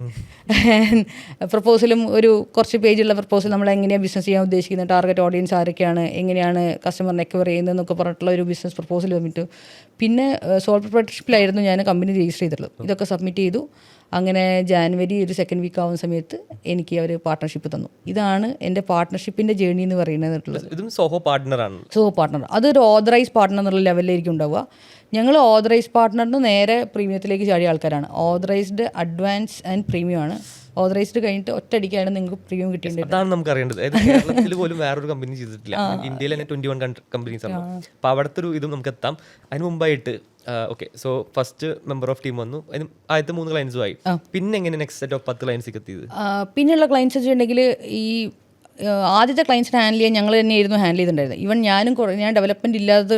പ്രപ്പോസലും ഒരു കുറച്ച് പേജുള്ള പ്രപ്പോസൽ, നമ്മൾ എങ്ങനെയാണ് ബിസിനസ് ചെയ്യാൻ ഉദ്ദേശിക്കുന്നത്, ടാർഗറ്റ് ഓഡിയൻസ് ആരൊക്കെയാണ്, എങ്ങനെയാണ് കസ്റ്റമറിനെ എക്വയർ ചെയ്യുന്നതെന്നൊക്കെ പറഞ്ഞിട്ടുള്ള ഒരു ബിസിനസ് പ്രപ്പോസൽ വന്നിട്ട്. പിന്നെ സോൾ പ്രൊപ്രൈറ്റർഷിപ്പിലായിരുന്നു ഞാൻ കമ്പനി രജിസ്റ്റർ ചെയ്തിട്ടുള്ളത്. ഇതൊക്കെ സബ്മിറ്റ് ചെയ്തു. അങ്ങനെ ജാനുവരി ഒരു സെക്കൻഡ് വീക്ക് ആവുന്ന സമയത്ത് എനിക്ക് അവർ പാർട്ട്ണർഷിപ്പ് തന്നു. ഇതാണ് എൻ്റെ പാർട്ട്ണർഷിപ്പിൻ്റെ ജേർണി എന്ന് പറയുന്നത്. ഇതും സോഹോ പാർട്ട്ണറാണ്. സോഹോ പാർട്ട്ണർ അതൊരു ഓതറൈസ് പാർട്ട്ണർ എന്നുള്ള ലെവലിലായിരിക്കും ഉണ്ടാവുക. ഞങ്ങൾ ഓതറൈസ് പാർട്ട്ണറിന് നേരെ പ്രീമിയത്തിലേക്ക് ചാടിയ ആൾക്കാരാണ്. ഓതറൈസ്ഡ്, അഡ്വാൻസ് ആൻഡ് പ്രീമിയം ആണ്. ഓതറൈസ്ഡ് കഴിഞ്ഞിട്ട് ഒറ്റയടിക്കാണ് നിങ്ങൾക്ക് പ്രീമിയം കിട്ടിയിട്ടുണ്ട്. അതാണ് നമുക്ക് അറിയേണ്ടത്. കേരളത്തിൽ പോലും വേറൊരു കമ്പനി ചെയ്തിട്ടില്ല. ഇന്ത്യയിൽ തന്നെ 21 കമ്പനീസ് ആണ്. അപ്പോൾ അവിടുത്തെ ഒരു ഇതും നമുക്ക് എത്താം. അതിന് മുമ്പായിട്ട് okay, so first member of team വന്നു, അതിന് ആദ്യത്തെ 3 ക്ലയൻസും ആയി. പിന്നെ എങ്ങനെ നെക്സ്റ്റ് സെറ്റ് ഓഫ് 10 ക്ലയൻസിലേക്ക് എത്തിയത്? പിന്നെയുള്ള ക്ലയൻസ് വെച്ചിട്ടുണ്ടെങ്കിൽ ഈ ആദ്യത്തെ ക്ലയൻസിനെ ഹാൻഡിൽ ചെയ്യാൻ ഞങ്ങൾ തന്നെയായിരുന്നു ഹാൻഡിൽ ചെയ്തിട്ടുണ്ടായിരുന്നത്. ഈവൻ ഞാൻ ഡെവലപ്മെൻറ്റ് ഇല്ലാതെ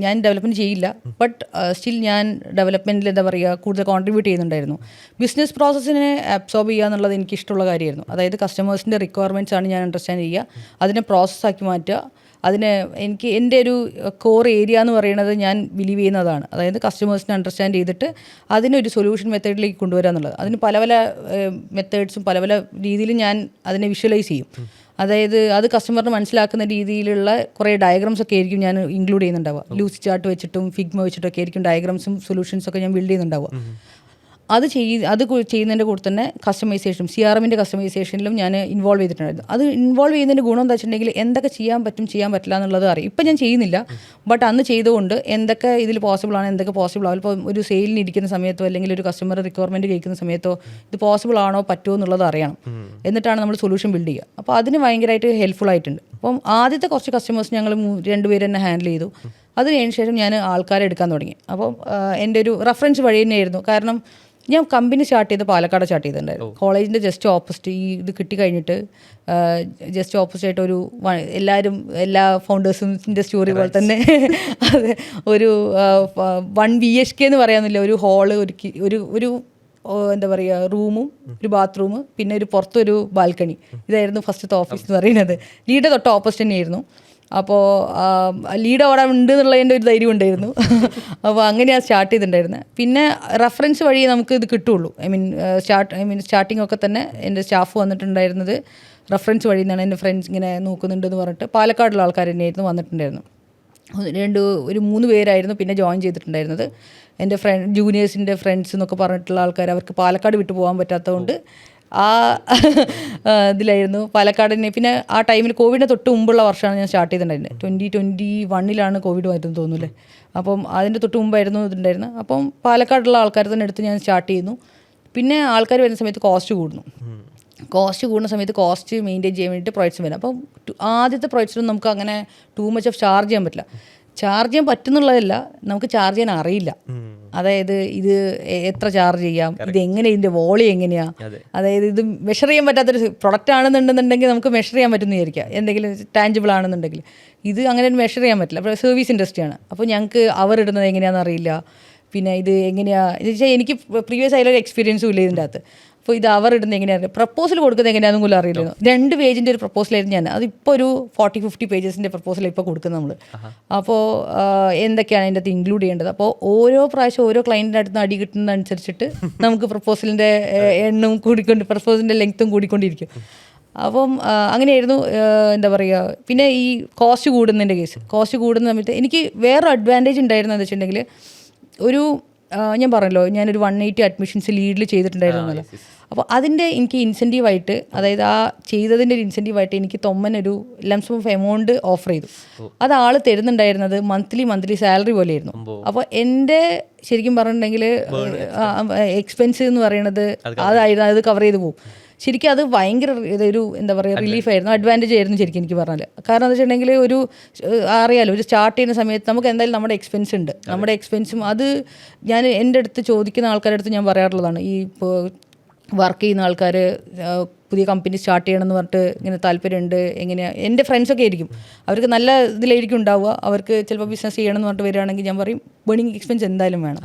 ഞാൻ ഡെവലപ്മെൻറ്റ് ചെയ്യില്ല, ബട്ട് സ്റ്റിൽ ഞാൻ ഡെവലപ്മെൻറ്റിൽ എന്താ പറയുക കൂടുതൽ കോൺട്രിബ്യൂട്ട് ചെയ്യുന്നുണ്ടായിരുന്നു. ബിസിനസ് പ്രോസസ്സിനെ അബ്സോർബ് ചെയ്യുക എന്നുള്ളത് എനിക്ക് ഇഷ്ടമുള്ള കാര്യമായിരുന്നു. അതായത് കസ്റ്റമേഴ്സിൻ്റെ റിക്വയർമെൻറ്റ്സ് ആണ് ഞാൻ അണ്ടർസ്റ്റാൻഡ് ചെയ്യുക, അതിനെ പ്രോസസ്സാക്കി മാറ്റുക. അതിന് എനിക്ക് എൻ്റെ ഒരു കോർ ഏരിയ എന്ന് പറയുന്നത് ഞാൻ ബിലീവ് ചെയ്യുന്നതാണ്. അതായത് കസ്റ്റമേഴ്സിനെ അണ്ടർസ്റ്റാൻഡ് ചെയ്തിട്ട് അതിനൊരു സൊല്യൂഷൻ മെത്തേഡിലേക്ക് കൊണ്ടുവരിക എന്നുള്ളത്. അതിന് പല പല മെത്തേഡ്സും പല പല രീതിയിലും ഞാൻ അതിനെ വിഷ്വലൈസ് ചെയ്യും. അതായത് അത് കസ്റ്റമറിന് മനസ്സിലാക്കുന്ന രീതിയിലുള്ള കുറേ ഡയഗ്രാംസ് ഒക്കെ ആയിരിക്കും ഞാൻ ഇൻക്ലൂഡ് ചെയ്യുന്നുണ്ടാവുക. ലൂസി ചാർട്ട് വെച്ചിട്ടും ഫിഗ്മ വെച്ചിട്ടൊക്കെ ആയിരിക്കും ഡയഗ്രാംസും സൊല്യൂഷൻസൊക്കെ ഞാൻ ബിൽഡ് ചെയ്യുന്നുണ്ടാവുക. അത് ചെയ്യുന്നതിൻ്റെ കൂടെ തന്നെ കസ്റ്റമൈസേഷനും CRMൻ്റെ കസ്റ്റമൈസേഷനിലും ഞാൻ ഇൻവോൾവ് ചെയ്തിട്ടുണ്ടായിരുന്നു. അത് ഇൻവോൾവ് ചെയ്യുന്നതിൻ്റെ ഗുണം എന്താ വെച്ചിട്ടുണ്ടെങ്കിൽ എന്തൊക്കെ ചെയ്യാൻ പറ്റും, ചെയ്യാൻ പറ്റില്ല എന്നുള്ളത് അറിയാം. ഇപ്പം ഞാൻ ചെയ്യുന്നില്ല, ബട്ട് അന്ന് ചെയ്തുകൊണ്ട് എന്തൊക്കെ ഇതിൽ പോസിബിൾ ആണ്, എന്തൊക്കെ പോസിബിൾ ആവും. ഇപ്പോൾ ഒരു സെയിലിന് ഇരിക്കുന്ന സമയത്തോ അല്ലെങ്കിൽ ഒരു കസ്റ്റമർ റിക്വയർമെൻറ്റ് കേൾക്കുന്ന സമയത്തോ ഇത് പോസിബിൾ ആണോ പറ്റുമോ എന്നുള്ളത് അറിയണം. എന്നിട്ടാണ് നമ്മൾ സൊല്യൂഷൻ ബിൽഡ് ചെയ്യുക. അപ്പോൾ അതിന് ഭയങ്കരമായിട്ട് ഹെൽപ്ഫുൾ ആയിട്ടുണ്ട്. അപ്പം ആദ്യത്തെ കുറച്ച് കസ്റ്റമേഴ്സ് ഞങ്ങൾ 2 പേര് തന്നെ ഹാൻഡിൽ ചെയ്തു. അതിന് ശേഷം ഞാൻ ആൾക്കാരെ എടുക്കാൻ തുടങ്ങി. അപ്പം എൻ്റെ ഒരു റെഫറൻസ് വഴി തന്നെയായിരുന്നു. കാരണം ഞാൻ കമ്പനി സ്റ്റാർട്ട് ചെയ്ത് പാലക്കാട് സ്റ്റാർട്ട് ചെയ്തിട്ടുണ്ടായിരുന്നു. കോളേജിൻ്റെ ജസ്റ്റ് ഓപ്പോസിറ്റ്, ഈ ഇത് കിട്ടിക്കഴിഞ്ഞിട്ട് ജസ്റ്റ് ഓപ്പോസിറ്റായിട്ട് എല്ലാവരും എല്ലാ ഫൗണ്ടേഴ്സിൻ്റെ സ്റ്റോറി പോലെ തന്നെ അത് ഒരു 1 BHK എന്ന് പറയാമെന്നില്ല, ഒരു ഹാള് ഒരു എന്താ പറയുക റൂമും ഒരു ബാത്റൂം, പിന്നെ ഒരു പുറത്തൊരു ബാൽക്കണി. ഇതായിരുന്നു ഫസ്റ്റത്തെ ഓഫീസ് എന്ന് പറയുന്നത്. ലീഡ് തൊട്ട് ഓപ്പോസിറ്റ് തന്നെയായിരുന്നു. അപ്പോൾ ലീഡ് അവിടെ ഉണ്ട് എന്നുള്ളതിൻ്റെ ഒരു ധൈര്യം ഉണ്ടായിരുന്നു. അപ്പോൾ അങ്ങനെയാണ് സ്റ്റാർട്ട് ചെയ്തിട്ടുണ്ടായിരുന്നത്. പിന്നെ റെഫറൻസ് വഴി നമുക്ക് ഇത് കിട്ടുള്ളൂ. സ്റ്റാർട്ടിംഗ് ഒക്കെ തന്നെ എൻ്റെ സ്റ്റാഫ് വന്നിട്ടുണ്ടായിരുന്നത് റെഫറൻസ് വഴി നിന്നാണ്. എൻ്റെ ഫ്രണ്ട്സ് ഇങ്ങനെ നോക്കുന്നുണ്ടെന്ന് പറഞ്ഞിട്ട് പാലക്കാടുള്ള ആൾക്കാർ തന്നെയായിരുന്നു വന്നിട്ടുണ്ടായിരുന്നു. ഒരു 3 പേരായിരുന്നു പിന്നെ ജോയിൻ ചെയ്തിട്ടുണ്ടായിരുന്നത്. എൻ്റെ ജൂനിയേഴ്സിൻ്റെ ഫ്രണ്ട്സ് എന്നൊക്കെ പറഞ്ഞിട്ടുള്ള ആൾക്കാർ, അവർക്ക് പാലക്കാട് വിട്ടു പോകാൻ പറ്റാത്തതുകൊണ്ട് ആ ഇതിലായിരുന്നു പാലക്കാടിനെ. പിന്നെ ആ ടൈമിൽ കോവിഡിന് തൊട്ട് മുമ്പുള്ള വർഷമാണ് ഞാൻ സ്റ്റാർട്ട് ചെയ്തിട്ടുണ്ടായിരുന്നത്. 2021 കോവിഡ് വരുന്നു തോന്നുന്നു. അപ്പം അതിൻ്റെ തൊട്ട് മുമ്പായിരുന്നു ഇതുണ്ടായിരുന്നത്. അപ്പം പാലക്കാടുള്ള ആൾക്കാർ തന്നെ എടുത്ത് ഞാൻ സ്റ്റാർട്ട് ചെയ്യുന്നു. പിന്നെ ആൾക്കാർ വരുന്ന സമയത്ത് കോസ്റ്റ് കൂടുന്ന സമയത്ത് കോസ്റ്റ് മെയിൻറ്റെയിൻ ചെയ്യാൻ വേണ്ടിയിട്ട് പ്രൊജക്ട്സ് വരും. അപ്പം ആദ്യത്തെ പ്രൊജക്ട്സിനും നമുക്ക് അങ്ങനെ ടൂ മച്ച് ഓഫ് ചാർജ് ചെയ്യാൻ പറ്റില്ല. ചാർജ് ചെയ്യാൻ പറ്റുന്നുള്ളതല്ല, നമുക്ക് ചാർജ് ചെയ്യാൻ അറിയില്ല. അതായത് ഇത് എത്ര ചാർജ് ചെയ്യാം, ഇതെങ്ങനെ, ഇതിൻ്റെ വോളി എങ്ങനെയാണ്, അതായത് ഇത് മെഷർ ചെയ്യാൻ പറ്റാത്തൊരു പ്രൊഡക്റ്റ് ആണെന്നുണ്ടെന്നുണ്ടെങ്കിൽ നമുക്ക് മെഷർ ചെയ്യാൻ പറ്റുമെന്ന് വിചാരിക്കുക, എന്തെങ്കിലും ടാഞ്ചിബിൾ ആണെന്നുണ്ടെങ്കിൽ. ഇത് അങ്ങനെ മെഷർ ചെയ്യാൻ പറ്റില്ല. അപ്പോൾ സർവീസ് ഇൻഡസ്ട്രിയാണ്. അപ്പോൾ ഞങ്ങൾക്ക് അവർ ഇടുന്നത് എങ്ങനെയാണെന്ന് അറിയില്ല. പിന്നെ ഇത് എങ്ങനെയാണ് ഇത് വെച്ചാൽ എനിക്ക് പ്രീവിയസ് ആയാലും എക്സ്പീരിയൻസും ഇല്ല ഇതിൻ്റെ അകത്ത്. അപ്പോൾ ഇത് അവർ ഇടുന്നത് എങ്ങനെയാണ്, പ്രപ്പോസൽ കൊടുക്കുന്നത് എങ്ങനെയാണെന്നും പോലും അറിയില്ലായിരുന്നു. 2 പേജിൻ്റെ ഒരു പ്രപ്പോസലായിരുന്നു ഞാൻ. അതിപ്പോൾ ഒരു 40-50 പേജസിൻ്റെ പ്രപ്പോസൽ ഇപ്പോൾ കൊടുക്കുന്നത് നമ്മൾ. അപ്പോൾ എന്തൊക്കെയാണ് അതിൻ്റെ അകത്ത് ഇൻക്ലൂഡ് ചെയ്യേണ്ടത്. അപ്പോൾ ഓരോ പ്രാവശ്യം ഓരോ ക്ലയൻറ്റിൻ്റെ അടുത്ത് അടി കിട്ടുന്നതനുസരിച്ചിട്ട് നമുക്ക് പ്രപ്പോസലിൻ്റെ എണ്ണവും പ്രപ്പോസലിൻ്റെ ലെങ്ത്തും കൂടിക്കൊണ്ടിരിക്കും. അപ്പം അങ്ങനെയായിരുന്നു. എന്താ പറയുക, പിന്നെ ഈ കോസ്റ്റ് കൂടുന്നതിൻ്റെ കോസ്റ്റ് കൂടുന്ന സമയത്ത് എനിക്ക് വേറൊരു അഡ്വാൻറ്റേജ് ഉണ്ടായിരുന്നതെന്ന് വെച്ചിട്ടുണ്ടെങ്കിൽ, ഞാൻ പറഞ്ഞല്ലോ ഞാനൊരു 180 അഡ്മിഷൻസ് ലീഡിൽ ചെയ്തിട്ടുണ്ടായിരുന്നല്ലോ. അപ്പോൾ അതിൻ്റെ എനിക്ക് ഇൻസെൻറ്റീവായിട്ട്, അതായത് ആ ചെയ്തതിൻ്റെ ഒരു ഇൻസെൻറ്റീവായിട്ട് എനിക്ക് തൊമ്മനൊരു ലംസം ഓഫ് എമൗണ്ട് ഓഫർ ചെയ്തു. അത് ആൾ തരുന്നുണ്ടായിരുന്നത് മന്ത്ലി സാലറി പോലെയായിരുന്നു. അപ്പോൾ എൻ്റെ ശരിക്കും പറഞ്ഞിട്ടുണ്ടെങ്കിൽ എക്സ്പെൻസ് എന്ന് പറയുന്നത് അതായിരുന്നു, അത് കവർ ചെയ്ത് പോകും. ശരിക്കും അത് ഭയങ്കര ഇതൊരു എന്താ പറയുക റിലീഫായിരുന്നു, അഡ്വാൻറ്റേജ് ആയിരുന്നു ശരിക്കും എനിക്ക് പറഞ്ഞാൽ. കാരണം എന്താ വെച്ചിട്ടുണ്ടെങ്കിൽ അറിയാലോ, ഒരു സ്റ്റാർട്ട് ചെയ്യുന്ന സമയത്ത് നമുക്ക് എന്തായാലും നമ്മുടെ എക്സ്പെൻസ് ഉണ്ട്. നമ്മുടെ എക്സ്പെൻസും അത് ഞാൻ എൻ്റെ അടുത്ത് ചോദിക്കുന്ന ആൾക്കാരുടെ അടുത്ത് ഞാൻ പറയാറുള്ളതാണ്. ഈ ഇപ്പോൾ വർക്ക് ചെയ്യുന്ന ആൾക്കാർ പുതിയ കമ്പനി സ്റ്റാർട്ട് ചെയ്യണമെന്ന് പറഞ്ഞിട്ട് ഇങ്ങനെ താല്പര്യമുണ്ട്, എങ്ങനെയാണ് എൻ്റെ ഫ്രണ്ട്സൊക്കെ ആയിരിക്കും, അവർക്ക് നല്ല ഇതിലായിരിക്കും ഉണ്ടാവുക. അവർക്ക് ചിലപ്പോൾ ബിസിനസ് ചെയ്യണമെന്ന് പറഞ്ഞിട്ട് വരികയാണെങ്കിൽ ഞാൻ പറയും ബേണിംഗ് എക്സ്പെൻസ് എന്തായാലും വേണം,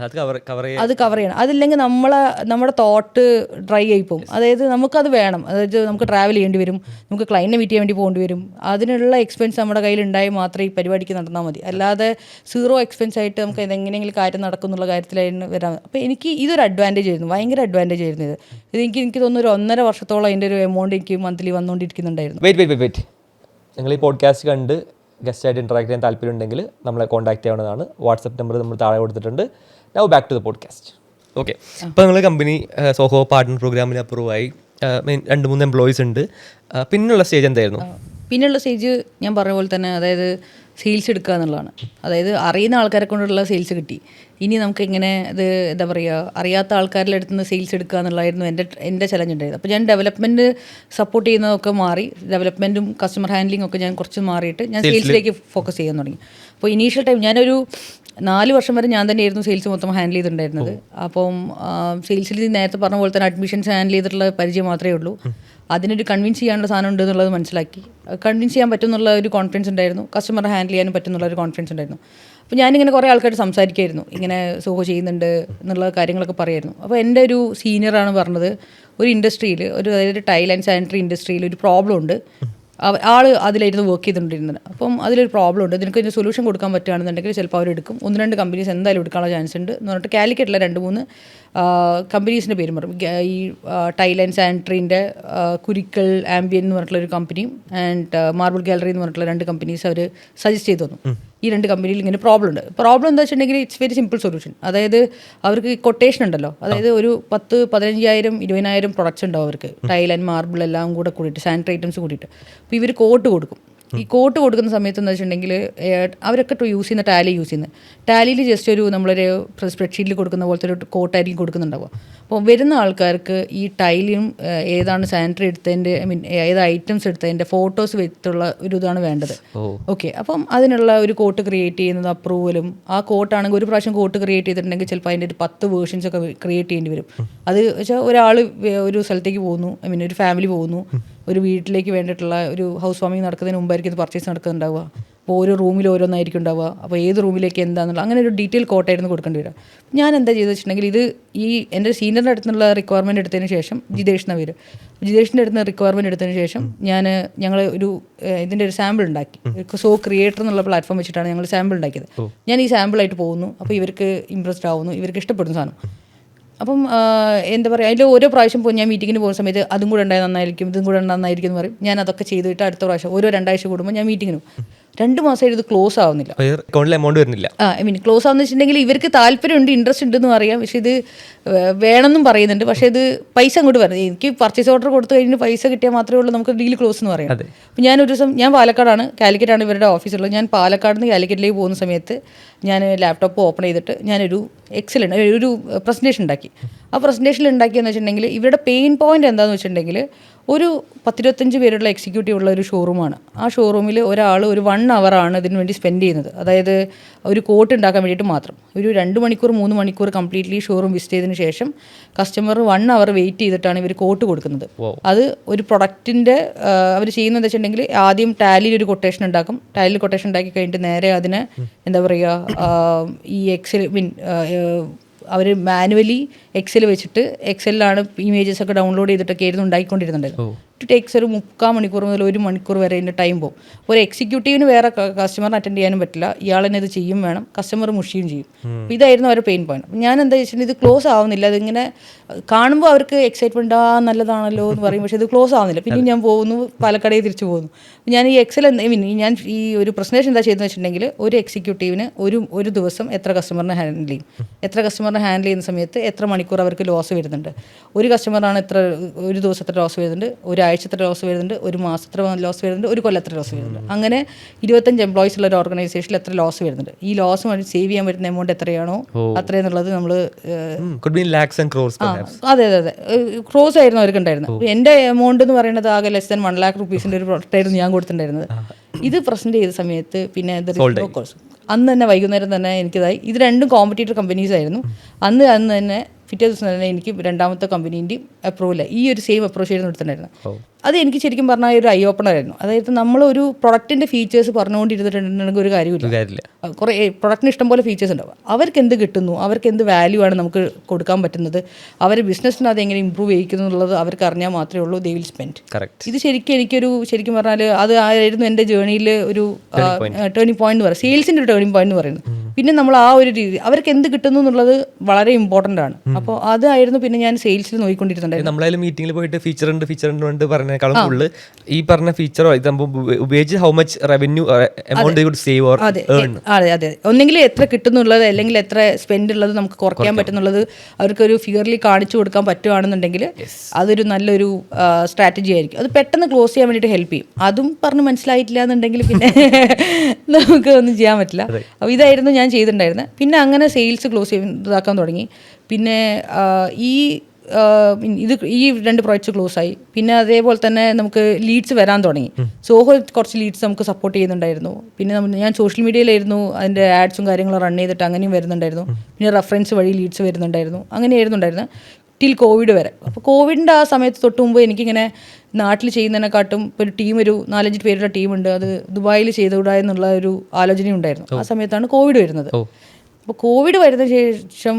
അത് കവർ ചെയ്യണം. അതില്ലെങ്കിൽ നമ്മുടെ തോട്ട് ഡ്രൈ ആയി പോകും. അതായത് നമുക്കത് വേണം, അതായത് നമുക്ക് ട്രാവൽ ചെയ്യേണ്ടി വരും, നമുക്ക് ക്ലൈൻറ്റിനെ മീറ്റ് ചെയ്യാൻ വേണ്ടി പോകേണ്ടി വരും. അതിനുള്ള എക്സ്പെൻസ് നമ്മുടെ കയ്യിൽ ഉണ്ടായി മാത്രമേ ഈ പരിപാടിക്ക് നടന്നാൽ മതി. അല്ലാതെ സീറോ എക്സ്പെൻസ് ആയിട്ട് നമുക്ക് എങ്ങനെയെങ്കിലും കാര്യം നടക്കും എന്നുള്ള കാര്യത്തിലായിരുന്നു വരാം. അപ്പോൾ എനിക്ക് ഇതൊരു അഡ്വാൻറ്റേജ് ആയിരുന്നു, ഭയങ്കര അഡ്വാൻറ്റേജ് ആയിരുന്നു ഇത്. എനിക്ക് തോന്നുന്നു ഒരു 1.5 വർഷത്തോളം അതിൻ്റെ ഒരു എമൗണ്ട് എനിക്ക് മന്ത്ലി വന്നുകൊണ്ടിരിക്കുന്നുണ്ടായിരുന്നു. വെയിറ്റ് നിങ്ങൾ ഈ പോഡ്കാസ്റ്റ് കണ്ട് ഗസ്റ്റായിട്ട് ഇൻട്രാക്ട് ചെയ്യാൻ താല്പര്യം ഉണ്ടെങ്കിൽ നമ്മളെ കോൺടാക്ട് ചെയ്യാവുന്നതാണ്. വാട്സപ്പ് നമ്പർ നമ്മൾ താഴെ കൊടുത്തിട്ടുണ്ട്. Now back to the podcast. Okay, ഇപ്പോൾ നിങ്ങൾ കമ്പനി സോഹോ പാർട്ട്ണർ പ്രോഗ്രാമിന് അപ്രൂവ് ആയി, 2-3 എംപ്ലോയീസ് ഉണ്ട്. പിന്നുള്ള സ്റ്റേജ് എന്തായിരുന്നു? പിന്നെയുള്ള സ്റ്റേജ് ഞാൻ പറഞ്ഞ പോലെ തന്നെ, അതായത് സെയിൽസ് എടുക്കുക എന്നുള്ളതാണ്. അതായത് അറിയുന്ന ആൾക്കാരെ കൊണ്ടുള്ള സെയിൽസ് കിട്ടി. ഇനി നമുക്ക് എങ്ങനെ ഇത് എന്താ പറയുക, അറിയാത്ത ആൾക്കാരുടെ അടുത്ത് നിന്ന് സെയിൽസ് എടുക്കുക എന്നുള്ളതായിരുന്നു എൻ്റെ ചലഞ്ച് ഉണ്ടായത്. അപ്പോൾ ഞാൻ ഡെവലപ്മെൻറ്റ് സപ്പോർട്ട് ചെയ്യുന്നതൊക്കെ മാറി, ഡെവലപ്മെൻറ്റും കസ്റ്റമർ ഹാൻഡ്ലിംഗ് ഒക്കെ ഞാൻ കുറച്ച് മാറിയിട്ട് ഞാൻ സെയിൽസിലേക്ക് ഫോക്കസ് ചെയ്യാൻ തുടങ്ങി. അപ്പോൾ ഇനീഷ്യൽ ടൈം ഞാനൊരു 4 വർഷം വരെ ഞാൻ തന്നെയായിരുന്നു സെയിൽസ് മൊത്തം ഹാൻഡിൽ ചെയ്തിട്ടുണ്ടായിരുന്നത്. അപ്പം സെയിൽസിൽ നേരത്തെ പറഞ്ഞ പോലെ തന്നെ അഡ്മിഷൻസ് ഹാൻഡിൽ ചെയ്തിട്ടുള്ള പരിചയം മാത്രമേ ഉള്ളൂ. അതിനൊരു കൺവിൻസ് ചെയ്യാനുള്ള സാധനം ഉണ്ട് എന്നുള്ളത് മനസ്സിലാക്കി. കൺവിൻസ് ചെയ്യാൻ പറ്റും എന്നുള്ള ഒരു കോൺഫിഡൻസ് ഉണ്ടായിരുന്നു, കസ്റ്റമറെ ഹാൻഡിൽ ചെയ്യാനും പറ്റും എന്നുള്ള ഒരു കോൺഫിഡൻസ് ഉണ്ടായിരുന്നു. അപ്പോൾ ഞാനിങ്ങനെ കുറേ ആൾക്കാർ സംസാരിക്കുമായിരുന്നു, ഇങ്ങനെ സോഹോ ചെയ്യുന്നുണ്ട് എന്നുള്ള കാര്യങ്ങളൊക്കെ പറയുമായിരുന്നു. അപ്പോൾ എൻ്റെ ഒരു സീനിയറാണ് പറഞ്ഞത്, ഒരു ഇൻഡസ്ട്രിയിൽ അതായത് ടൈൽ ആൻഡ് സാനിറ്ററി ഇൻഡസ്ട്രിയിൽ ഒരു പ്രോബ്ലം ഉണ്ട്, ആൾ അതിലായിരുന്നു വർക്ക് ചെയ്തുകൊണ്ടിരുന്നത്. അപ്പം അതിലൊരു പ്രോബ്ലം ഉണ്ട്, ഇതിനൊക്കെ ഇതിന് സൊല്യൂഷൻ കൊടുക്കാൻ പറ്റുകയാണെന്നുണ്ടെങ്കിൽ ചിലപ്പോൾ അവരെടുക്കും, 1-2 കമ്പനീസ് എന്തായാലും എടുക്കാനുള്ള ചാൻസ് ഉണ്ട് എന്ന് പറഞ്ഞിട്ട് കാലിക്കറ്റിലെ 2-3 കമ്പനീസിൻ്റെ പേരും പറയും. ഈ ടൈൽ ആൻഡ് സാനിറ്ററിൻ്റെ കുരിക്കൽ ആംബിയൻ എന്ന് പറഞ്ഞിട്ടുള്ളൊരു കമ്പനിയും ആൻഡ് മാർബിൾ ഗാലറി എന്ന് പറഞ്ഞിട്ടുള്ള 2 കമ്പനീസ് അവർ സജസ്റ്റ് ചെയ്തു തന്നു. ഈ 2 കമ്പനിയിൽ ഇങ്ങനെ പ്രോബ്ലം ഉണ്ട്. പ്രോബ്ലം എന്താ വെച്ചിട്ടുണ്ടെങ്കിൽ ഇറ്റ്സ് വെരി സിമ്പിൾ സൊല്യൂഷൻ. അതായത് അവർക്ക് കൊട്ടേഷൻ ഉണ്ടല്ലോ, അതായത് ഒരു 10,000-15,000 20,000 പ്രൊഡക്ട്സ് ഉണ്ടാവും അവർക്ക്, ടൈൽ ആൻഡ് മാർബിൾ എല്ലാം കൂടിയിട്ട്, സാനിറ്ററി ഐറ്റംസ് കൂടിയിട്ട്. അപ്പോൾ ഇവർ കോട്ട് കൊടുക്കും. ഈ കോട്ട് കൊടുക്കുന്ന സമയത്ത് എന്താ വെച്ചിട്ടുണ്ടെങ്കിൽ അവരൊക്കെ യൂസ് ചെയ്യുന്ന ടാലി യൂസ് ചെയ്യുന്നത്. ടാലിയിൽ ജസ്റ്റ് ഒരു നമ്മളൊരു സ്പ്രെഡ്ഷീറ്റിൽ കൊടുക്കുന്ന പോലത്തെ ഒരു കോട്ടായിരിക്കും കൊടുക്കുന്നുണ്ടാവുക. അപ്പോൾ വരുന്ന ആൾക്കാർക്ക് ഈ ടൈലും ഏതാണ് സാനിറ്ററി എടുത്തതിൻ്റെ ഏത് ഐറ്റംസ് എടുത്തതിൻ്റെ ഫോട്ടോസ് വെച്ചുള്ള ഒരു ഇതാണ് വേണ്ടത്. ഓക്കെ, അപ്പം അതിനുള്ള ഒരു കോട്ട് ക്രിയേറ്റ് ചെയ്യുന്നത് അപ്രൂവലും, ആ കോട്ടാണെങ്കിൽ ഒരു പ്രാവശ്യം കോട്ട് ക്രിയേറ്റ് ചെയ്തിട്ടുണ്ടെങ്കിൽ ചിലപ്പോൾ അതിൻ്റെ ഒരു 10 വേർഷൻസ് ഒക്കെ ക്രിയേറ്റ് ചെയ്യേണ്ടി വരും. അത് വെച്ചാൽ ഒരാൾ ഒരു സ്ഥലത്തേക്ക് പോകുന്നു, ഒരു ഫാമിലി പോകുന്നു, ഒരു വീട്ടിലേക്ക് വേണ്ടിയിട്ടുള്ള ഒരു ഹൗസ് വാമിങ് നടക്കുന്നതിന് മുമ്പായിരിക്കും ഇത് പർച്ചേസ് നടക്കുന്നുണ്ടാവുക. അപ്പോൾ ഓരോ റൂമിൽ ഓരോന്നായിരിക്കും ഉണ്ടാവുക. അപ്പോൾ ഏത് റൂമിലേക്ക് എന്താണെന്നുള്ള അങ്ങനെ ഒരു ഡീറ്റെയിൽ കോട്ടായിരുന്നു കൊടുക്കേണ്ടി വരിക. ഞാൻ എന്താ ചെയ്തെന്ന് വെച്ചിട്ടുണ്ടെങ്കിൽ ഇത് ഈ എൻ്റെ സീനിയറിൻ്റെ അടുത്തുള്ള റിക്വയർമെൻറ്റ് എടുത്തതിന് ശേഷം, ജിതേഷ് എന്ന പേര്, ജിതേഷിൻ്റെ അടുത്ത് നിന്ന് റിക്വയർമെൻറ്റ് എടുത്തതിന് ശേഷം ഞങ്ങൾ ഒരു ഇതിൻ്റെ ഒരു സാമ്പിൾ ഉണ്ടാക്കി. സോ ക്രിയേറ്റർ എന്നുള്ള പ്ലാറ്റ്ഫോം വെച്ചിട്ടാണ് ഞങ്ങൾ സാമ്പിൾ ഉണ്ടാക്കിയത്. ഞാൻ ഈ സാമ്പിളായിട്ട് പോകുന്നു, അപ്പോൾ ഇവർക്ക് ഇമ്പ്രസ്ഡ് ആവുന്നു, ഇവർക്ക് ഇഷ്ടപ്പെടുന്ന സാധനം. അപ്പം എന്താ പറയുക, അതിൽ ഓരോ പ്രാവശ്യം ഞാൻ മീറ്റിങ്ങിന് പോകുന്ന സമയത്ത് അതും കൂടെ ഉണ്ടായി നന്നായിരിക്കും, ഇതും കൂടെ നന്നായിരിക്കും എന്ന് പറയും. ഞാൻ അതൊക്കെ ചെയ്തിട്ട് അടുത്ത പ്രാവശ്യം ഓരോ 2 ആഴ്ച കൂടുമ്പോൾ ഞാൻ മീറ്റിങ്ങിനും 2 മാസമായിട്ട് ഇത് ക്ലോസ് ആവുന്നില്ല. എമൗണ്ട് വരുന്നില്ല. ക്ലോസ് ആവുന്ന വെച്ചിട്ടുണ്ടെങ്കിൽ ഇവർക്ക് താല്പര്യമുണ്ട്, ഇൻട്രസ്റ്റ് ഉണ്ടെന്ന് അറിയാം, പക്ഷേ ഇത് വേണമെന്നും പറയുന്നുണ്ട്. പക്ഷേ ഇത് പൈസ അങ്ങോട്ട് വരുന്നത്, എനിക്ക് പർച്ചേസ് ഓർഡർ കൊടുത്തു കഴിഞ്ഞ് പൈസ കിട്ടിയാൽ മാത്രമേ ഉള്ളൂ നമുക്ക് ഡീൽ ക്ലോസ് എന്ന് പറയാം. അപ്പോൾ ഞാനൊരു ദിവസം, ഞാൻ പാലക്കാടാണ്, കാലിക്കറ്റാണ് ഇവരുടെ ഓഫീസുള്ളത്. ഞാൻ പാലക്കാട് നിന്ന് കാലിക്കറ്റിലേക്ക് പോകുന്ന സമയത്ത് ഞാൻ ലാപ്ടോപ്പ് ഓപ്പൺ ചെയ്തിട്ട് ഞാനൊരു ഒരു പ്രസൻറ്റേഷൻ ഉണ്ടാക്കി. ആ പ്രസൻറ്റേഷനിൽ ഉണ്ടാക്കിയെന്ന് വെച്ചിട്ടുണ്ടെങ്കിൽ ഇവരുടെ പെയിൻ പോയിന്റ് എന്താണെന്ന് വെച്ചിട്ടുണ്ടെങ്കിൽ, ഒരു 10-25 പേരുള്ള എക്സിക്യൂട്ടീവ് ഉള്ള ഒരു ഷോറൂമാണ്. ആ ഷോറൂമിൽ ഒരാൾ ഒരു 1 അവറാണ് ഇതിന് വേണ്ടി സ്പെൻഡ് ചെയ്യുന്നത്. അതായത് ഒരു കോട്ട് ഉണ്ടാക്കാൻ വേണ്ടിയിട്ട് മാത്രം ഒരു 2 മണിക്കൂർ 3 മണിക്കൂർ കംപ്ലീറ്റ്ലി ഷോറൂം വിസിറ്റ് ചെയ്തതിന് ശേഷം കസ്റ്റമർ 1 അവർ വെയിറ്റ് ചെയ്തിട്ടാണ് ഇവർ കോട്ട് കൊടുക്കുന്നത്. അത് ഒരു പ്രൊഡക്റ്റിൻ്റെ അവർ ചെയ്യുന്നത് വെച്ചിട്ടുണ്ടെങ്കിൽ ആദ്യം ടാലിയിൽ ഒരു കൊട്ടേഷൻ ഉണ്ടാക്കും. ടാലിൽ കൊട്ടേഷൻ ഉണ്ടാക്കി കഴിഞ്ഞിട്ട് നേരെ അതിനെ എന്താ പറയുക, ഈ അവർ മാനുവലി എക്സൽ വെച്ചിട്ട്, എക്സലിലാണ് ഇമേജസ് ഒക്കെ ഡൗൺലോഡ് ചെയ്തിട്ടൊക്കെ ആയിരുന്നു ഉണ്ടാക്കിക്കൊണ്ടിരുന്നുണ്ടായിരുന്നു. ഇറ്റ് ടേക്സ് ഒരു 3/4 മണിക്കൂർ മുതൽ 1 മണിക്കൂർ വരെ അതിൻ്റെ ടൈം പോകും. ഒരു എക്സിക്യൂട്ടീവിന് വേറെ കസ്റ്റമറിനെ അറ്റൻഡ് ചെയ്യാനും പറ്റില്ല, ഇയാൾ തന്നെ ഇത് ചെയ്യും വേണം, കസ്റ്റമർ മുഷിയും ചെയ്യും. അപ്പോൾ ഇതായിരുന്നു അവരുടെ പെയിൻ പോയിന്റ്. അപ്പോൾ ഞാൻ എന്താ വെച്ചിട്ടുണ്ടെങ്കിൽ ഇത് ക്ലോസ് ആവുന്നില്ല. അതിങ്ങനെ കാണുമ്പോൾ അവർക്ക് എക്സൈറ്റ്മെൻറ്റ് നല്ലതാണല്ലോ എന്ന് പറയും, പക്ഷേ ഇത് ക്ലോസ് ആവുന്നില്ല. പിന്നെ ഞാൻ പോകുന്നു, പാലക്കാടേ തിരിച്ചു പോകുന്നു. ഞാൻ ഈ എക്സൽ ഞാൻ ഈ ഒരു പ്രസൻറ്റേഷൻ എന്താ ചെയ്തെന്ന് വെച്ചിട്ടുണ്ടെങ്കിൽ, ഒരു എക്സിക്യൂട്ടീവിന് ഒരു ദിവസം എത്ര കസ്റ്റമറിനെ ഹാൻഡിൽ ചെയ്യും, എത്ര കസ്റ്റമറിനെ ഹാൻഡിൽ ചെയ്യുന്ന സമയത്ത് എത്ര മണിക്കൂർ അവർക്ക് ലോസ് വരുന്നുണ്ട്, ഒരു കസ്റ്റമറാണ് ഒരു ദിവസം എത്ര ലോസ് വരുന്നുണ്ട്, ഒരാഴ്ചത്തെ ലോസ് വരുന്നുണ്ട്, ഒരു മാസത്തെ ലോസ് വരുന്നുണ്ട്, ഒരു കൊല്ലത്തെ ലോസ് വരുന്നുണ്ട്. അങ്ങനെ 25 എംപ്ലോയീസ് ഉള്ള ഒരു ഓർഗനൈസേഷനിൽ എത്ര ലോസ് വരുന്നുണ്ട്, ഈ ലോസ് വേണ്ടി സേവ് ചെയ്യാൻ പറ്റുന്ന എമൗണ്ട് എത്രയാണോ അത്രയെന്നുള്ളത് നമ്മൾ അതെ ക്രോസ് ആയിരുന്നു അവർക്ക് ഉണ്ടായിരുന്നത്. എൻ്റെ എമൗണ്ട് എന്ന് പറയുന്നത് ആകെ less than 1 lakh rupees-ന്റെ ഒരു പ്രൊഡക്റ്റ് ആയിരുന്നു ഞാൻ കൊടുത്തിട്ടുണ്ടായിരുന്നത്. ഇത് പ്രസന്റ് ചെയ്ത സമയത്ത് പിന്നെ അന്ന് തന്നെ വൈകുന്നേരം തന്നെ എനിക്കിതായി. ഇത് 2 കോമ്പറ്റീറ്റർ കമ്പനീസ് ആയിരുന്നു. അന്ന് തന്നെ പിറ്റേ ദിവസം തന്നെ എനിക്ക് രണ്ടാമത്തെ കമ്പനീൻ്റെയും അപ്രൂവൽ ഈ ഒരു സെയിം അപ്രോച്ച് ആയിരുന്നു എടുത്തിട്ടുണ്ടായിരുന്നു. അത് എനിക്ക് ശരിക്കും പറഞ്ഞാൽ ഒരു ഐ ഓപ്പണർ ആയിരുന്നു. അതായത് നമ്മളൊരു പ്രൊഡക്റ്റിൻ്റെ ഫീച്ചേഴ്സ് പറഞ്ഞുകൊണ്ടിരുന്നിട്ടുണ്ടെങ്കിൽ ഒരു കാര്യമില്ല. കുറേ പ്രൊഡക്റ്റിന് ഇഷ്ടംപോലെ ഫീച്ചേഴ്സ് ഉണ്ടാവും. അവർക്ക് എന്ത് കിട്ടുന്നു, അവർക്ക് എന്ത് വാല്യൂ ആണ് നമുക്ക് കൊടുക്കാൻ പറ്റുന്നത്, അവർ ബിസിനസ്സിന് അത് എങ്ങനെ ഇമ്പ്രൂവ് ചെയ്യിക്കുന്നു എന്നുള്ളത് അവർക്ക് അറിഞ്ഞാൽ മാത്രമേ ഉള്ളൂ ദേ വിൽ സ്പെൻഡ്. ഇത് ശരിക്കും പറഞ്ഞാൽ അത് ആയിരുന്നു എൻ്റെ ജേർണിയിൽ ഒരു ടേണിംഗ് പോയിന്റ് എന്ന് പറയുന്നത്, സെയിൽസിൻ്റെ ഒരു ടേണിംഗ് പോയിന്റ് എന്ന് പറയുന്നത്. പിന്നെ നമ്മൾ ആ ഒരു രീതി അവർക്ക് എന്ത് കിട്ടുന്നു എന്നുള്ളത് വളരെ ഇമ്പോർട്ടൻ്റ് ആണ്. അപ്പോൾ അതായിരുന്നു പിന്നെ ഞാൻ സെയിൽസിൽ നോക്കിക്കൊണ്ടിരുന്നുണ്ടായിരുന്നു. നമ്മളായാലും മീറ്റിംഗിൽ പോയിട്ട് ഫീച്ചർ ഉണ്ട് പറഞ്ഞേക്കാളും കൂടുതൽ ഈ പറഞ്ഞ ഫീച്ചറോ ഉപയോഗിച്ച് how much revenue amount save or earn. അതെ ഒന്നെങ്കിൽ എത്ര കിട്ടുന്നുള്ളത് അല്ലെങ്കിൽ എത്ര സ്പെൻഡ് ഉള്ളത് നമുക്ക് കുറയ്ക്കാൻ പറ്റുന്നുള്ളത് അവർക്കൊരു ഫിഗറിൽ കാണിച്ചു കൊടുക്കാൻ പറ്റുകയാണെന്നുണ്ടെങ്കിൽ അതൊരു നല്ലൊരു സ്ട്രാറ്റജി ആയിരിക്കും. അത് പെട്ടെന്ന് ക്ലോസ് ചെയ്യാൻ വേണ്ടിയിട്ട് ഹെൽപ്പ് ചെയ്യും. അതും പറഞ്ഞ് മനസ്സിലായിട്ടില്ല എന്നുണ്ടെങ്കിൽ പിന്നെ നമുക്ക് ഒന്നും ചെയ്യാൻ പറ്റില്ല. അപ്പോൾ ഇതായിരുന്നു ഞാൻ ചെയ്തിട്ടുണ്ടായിരുന്നത്. പിന്നെ അങ്ങനെ സെയിൽസ് ക്ലോസ് ഇതാക്കാൻ തുടങ്ങി. പിന്നെ ഈ 2 പ്രോജക്ട്സ് ക്ലോസ് ആയി. പിന്നെ അതേപോലെ തന്നെ നമുക്ക് ലീഡ്സ് വരാൻ തുടങ്ങി. സോഹോ കുറച്ച് ലീഡ്സ് നമുക്ക് സപ്പോർട്ട് ചെയ്യുന്നുണ്ടായിരുന്നു. പിന്നെ ഞാൻ സോഷ്യൽ മീഡിയയിലായിരുന്നു അതിൻ്റെ ആഡ്സും കാര്യങ്ങളും റൺ ചെയ്തിട്ട് അങ്ങനെയും വരുന്നുണ്ടായിരുന്നു. പിന്നെ റെഫറൻസ് വഴി ലീഡ്സ് വരുന്നുണ്ടായിരുന്നു. അങ്ങനെയായിരുന്നു ഉണ്ടായിരുന്നത് ടിൽ കോവിഡ് വരെ. അപ്പോൾ കോവിഡിൻ്റെ ആ സമയത്ത് തൊട്ട് മുമ്പ് എനിക്കിങ്ങനെ നാട്ടിൽ ചെയ്യുന്നതിനെക്കാട്ടും ഒരു ടീം, ഒരു 4-5 പേരുടെ ടീമുണ്ട്, അത് ദുബായിൽ ചെയ്തുകൂടാ എന്നുള്ള ഒരു ആലോചനയുണ്ടായിരുന്നു. ആ സമയത്താണ് കോവിഡ് വരുന്നത്. അപ്പോൾ കോവിഡ് വരുന്ന ശേഷം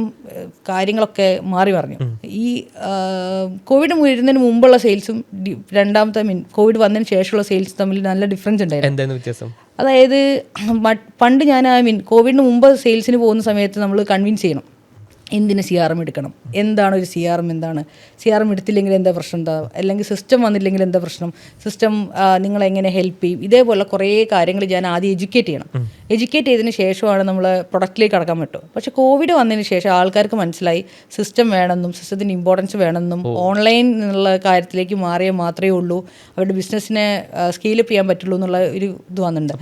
കാര്യങ്ങളൊക്കെ മാറി പറഞ്ഞു. ഈ കോവിഡ് വരുന്നതിന് മുമ്പുള്ള സെയിൽസും രണ്ടാമത്തെ കോവിഡ് വന്നതിന് ശേഷമുള്ള സെയിൽസ് തമ്മിൽ നല്ല ഡിഫറൻസ് ഉണ്ടായിരുന്നു. അതായത് പണ്ട് ഞാൻ കോവിഡിന് മുമ്പ് സെയിൽസിന് പോകുന്ന സമയത്ത് നമ്മൾ കൺവിൻസ് ചെയ്യണം എന്തിന് CRM എടുക്കണം, എന്താണ് ഒരു CRM എടുത്തില്ലെങ്കിൽ എന്താ പ്രശ്നം, അല്ലെങ്കിൽ സിസ്റ്റം വന്നില്ലെങ്കിൽ എന്താ പ്രശ്നം, സിസ്റ്റം നിങ്ങളെങ്ങനെ ഹെൽപ്പ് ചെയ്യും, ഇതേപോലെ കുറേ കാര്യങ്ങൾ ഞാൻ ആദ്യം എഡ്യൂക്കേറ്റ് ചെയ്തതിന് ശേഷമാണ് നമ്മൾ പ്രൊഡക്റ്റിലേക്ക് കടക്കാൻ പറ്റും. പക്ഷേ കോവിഡ് വന്നതിന് ശേഷം ആൾക്കാർക്ക് മനസ്സിലായി സിസ്റ്റം വേണമെന്നും സിസ്റ്റത്തിന് ഇമ്പോർട്ടൻസ് വേണമെന്നും ഓൺലൈൻ എന്നുള്ള കാര്യത്തിലേക്ക് മാറിയാൽ മാത്രമേ ഉള്ളൂ അവരുടെ ബിസിനസ്സിനെ സ്കെയിലപ്പ് ചെയ്യാൻ പറ്റുള്ളൂ എന്നുള്ള ഒരു ഇത് വന്നിട്ടുണ്ട്.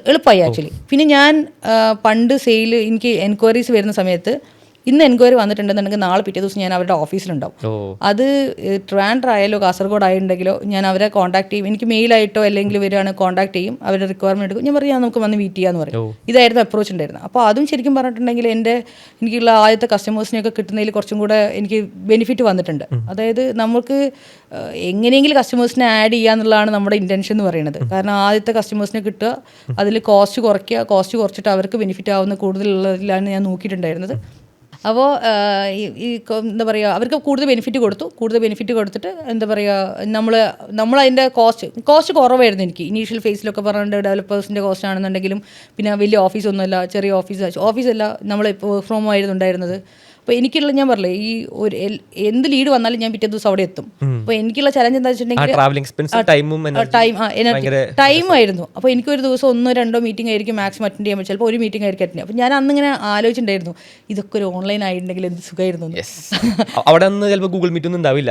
എളുപ്പമായി ആക്ച്വലി. പിന്നെ ഞാൻ പണ്ട് എനിക്ക് എൻക്വയറീസ് വരുന്ന സമയത്ത് ഇന്ന് എൻക്വയറി വന്നിട്ടുണ്ടെന്നുണ്ടെങ്കിൽ നാളെ പിറ്റേ ദിവസം ഞാൻ അവരുടെ ഓഫീസിലുണ്ടാവും. അത് ട്രിവാൻഡ്രം ആയാലോ കാസർഗോഡ് ആയിട്ടുണ്ടെങ്കിലോ ഞാൻ അവരെ കോൺടാക്ട് ചെയ്യും. എനിക്ക് മെയിലായിട്ടോ അല്ലെങ്കിൽ വരികയാണ് കോൺടാക്ട് ചെയ്യും, അവരുടെ റിക്വയർമെൻറ്റ് എടുക്കും. ഞാൻ പറയാം നമുക്ക് വന്ന് മീറ്റ് ചെയ്യാമെന്ന് പറയും. ഇതായിരുന്നു അപ്രോച്ച് ഉണ്ടായിരുന്നത്. അപ്പോൾ അതും ശരിക്കും പറഞ്ഞിട്ടുണ്ടെങ്കിൽ എനിക്കുള്ള ആദ്യത്തെ കസ്റ്റമേഴ്സിനെയൊക്കെ കിട്ടുന്നതിൽ കുറച്ചും കൂടെ എനിക്ക് ബെനിഫിറ്റ് വന്നിട്ടുണ്ട്. അതായത് നമുക്ക് എങ്ങനെയെങ്കിലും കസ്റ്റമേഴ്സിനെ ആഡ് ചെയ്യുക എന്നുള്ളതാണ് നമ്മുടെ ഇൻറ്റൻഷൻ എന്ന് പറയുന്നത്. കാരണം ആദ്യത്തെ കസ്റ്റമേഴ്സിനെ കിട്ടുക, അതിൽ കോസ്റ്റ് കുറച്ചിട്ട് അവർക്ക് ബെനിഫിറ്റ് ആവുന്ന കൂടുതലുള്ളതിലാണ് ഞാൻ നോക്കിയിട്ടുണ്ടായിരുന്നത്. അപ്പോൾ എന്താ പറയുക, അവർക്ക് കൂടുതൽ ബെനിഫിറ്റ് കൊടുത്തിട്ട് എന്താ പറയുക, നമ്മളതിൻ്റെ കോസ്റ്റ് കുറവായിരുന്നു. എനിക്ക് ഇനീഷ്യൽ ഫേസിലൊക്കെ പറഞ്ഞിട്ട് ഡെവലപ്പേഴ്സിൻ്റെ കോസ്റ്റ് ആണെന്നുണ്ടെങ്കിലും പിന്നെ വലിയ ഓഫീസൊന്നുമല്ല, ചെറിയ ഓഫീസല്ല, നമ്മൾ വർക്ക് ഫ്രോം ആയിരുന്നു ഉണ്ടായിരുന്നത്. അപ്പോൾ എനിക്കുള്ള ഞാൻ പറഞ്ഞില്ലേ ഈ ഒരു എന്ത് ലീഡ് വന്നാലും ഞാൻ പിറ്റേ ദിവസം അവിടെ എത്തും. അപ്പോൾ എനിക്കുള്ള ചലഞ്ച് എന്താ വെച്ചിട്ടുണ്ടെങ്കിൽ ടൈം ആയിരുന്നു. അപ്പോൾ എനിക്കൊരു ദിവസം 1-2 മീറ്റിംഗ് ആയിരിക്കും മാക്സിമം അറ്റൻഡ് ചെയ്യാൻ പറ്റും, ചിലപ്പോൾ ഒരു മീറ്റിംഗ് ആയിരിക്കും അറ്റൻഡ്. അപ്പോൾ ഞാൻ അന്നിങ്ങനെ ആലോചിച്ചിട്ടുണ്ടായിരുന്നു ഇതൊക്കെ ഒരു ഓൺലൈൻ ആയിട്ടുണ്ടെങ്കിൽ എന്ത് സുഖമായിരുന്നു. ഗൂഗിൾ മീറ്റ് ഒന്നും ഉണ്ടാവില്ല,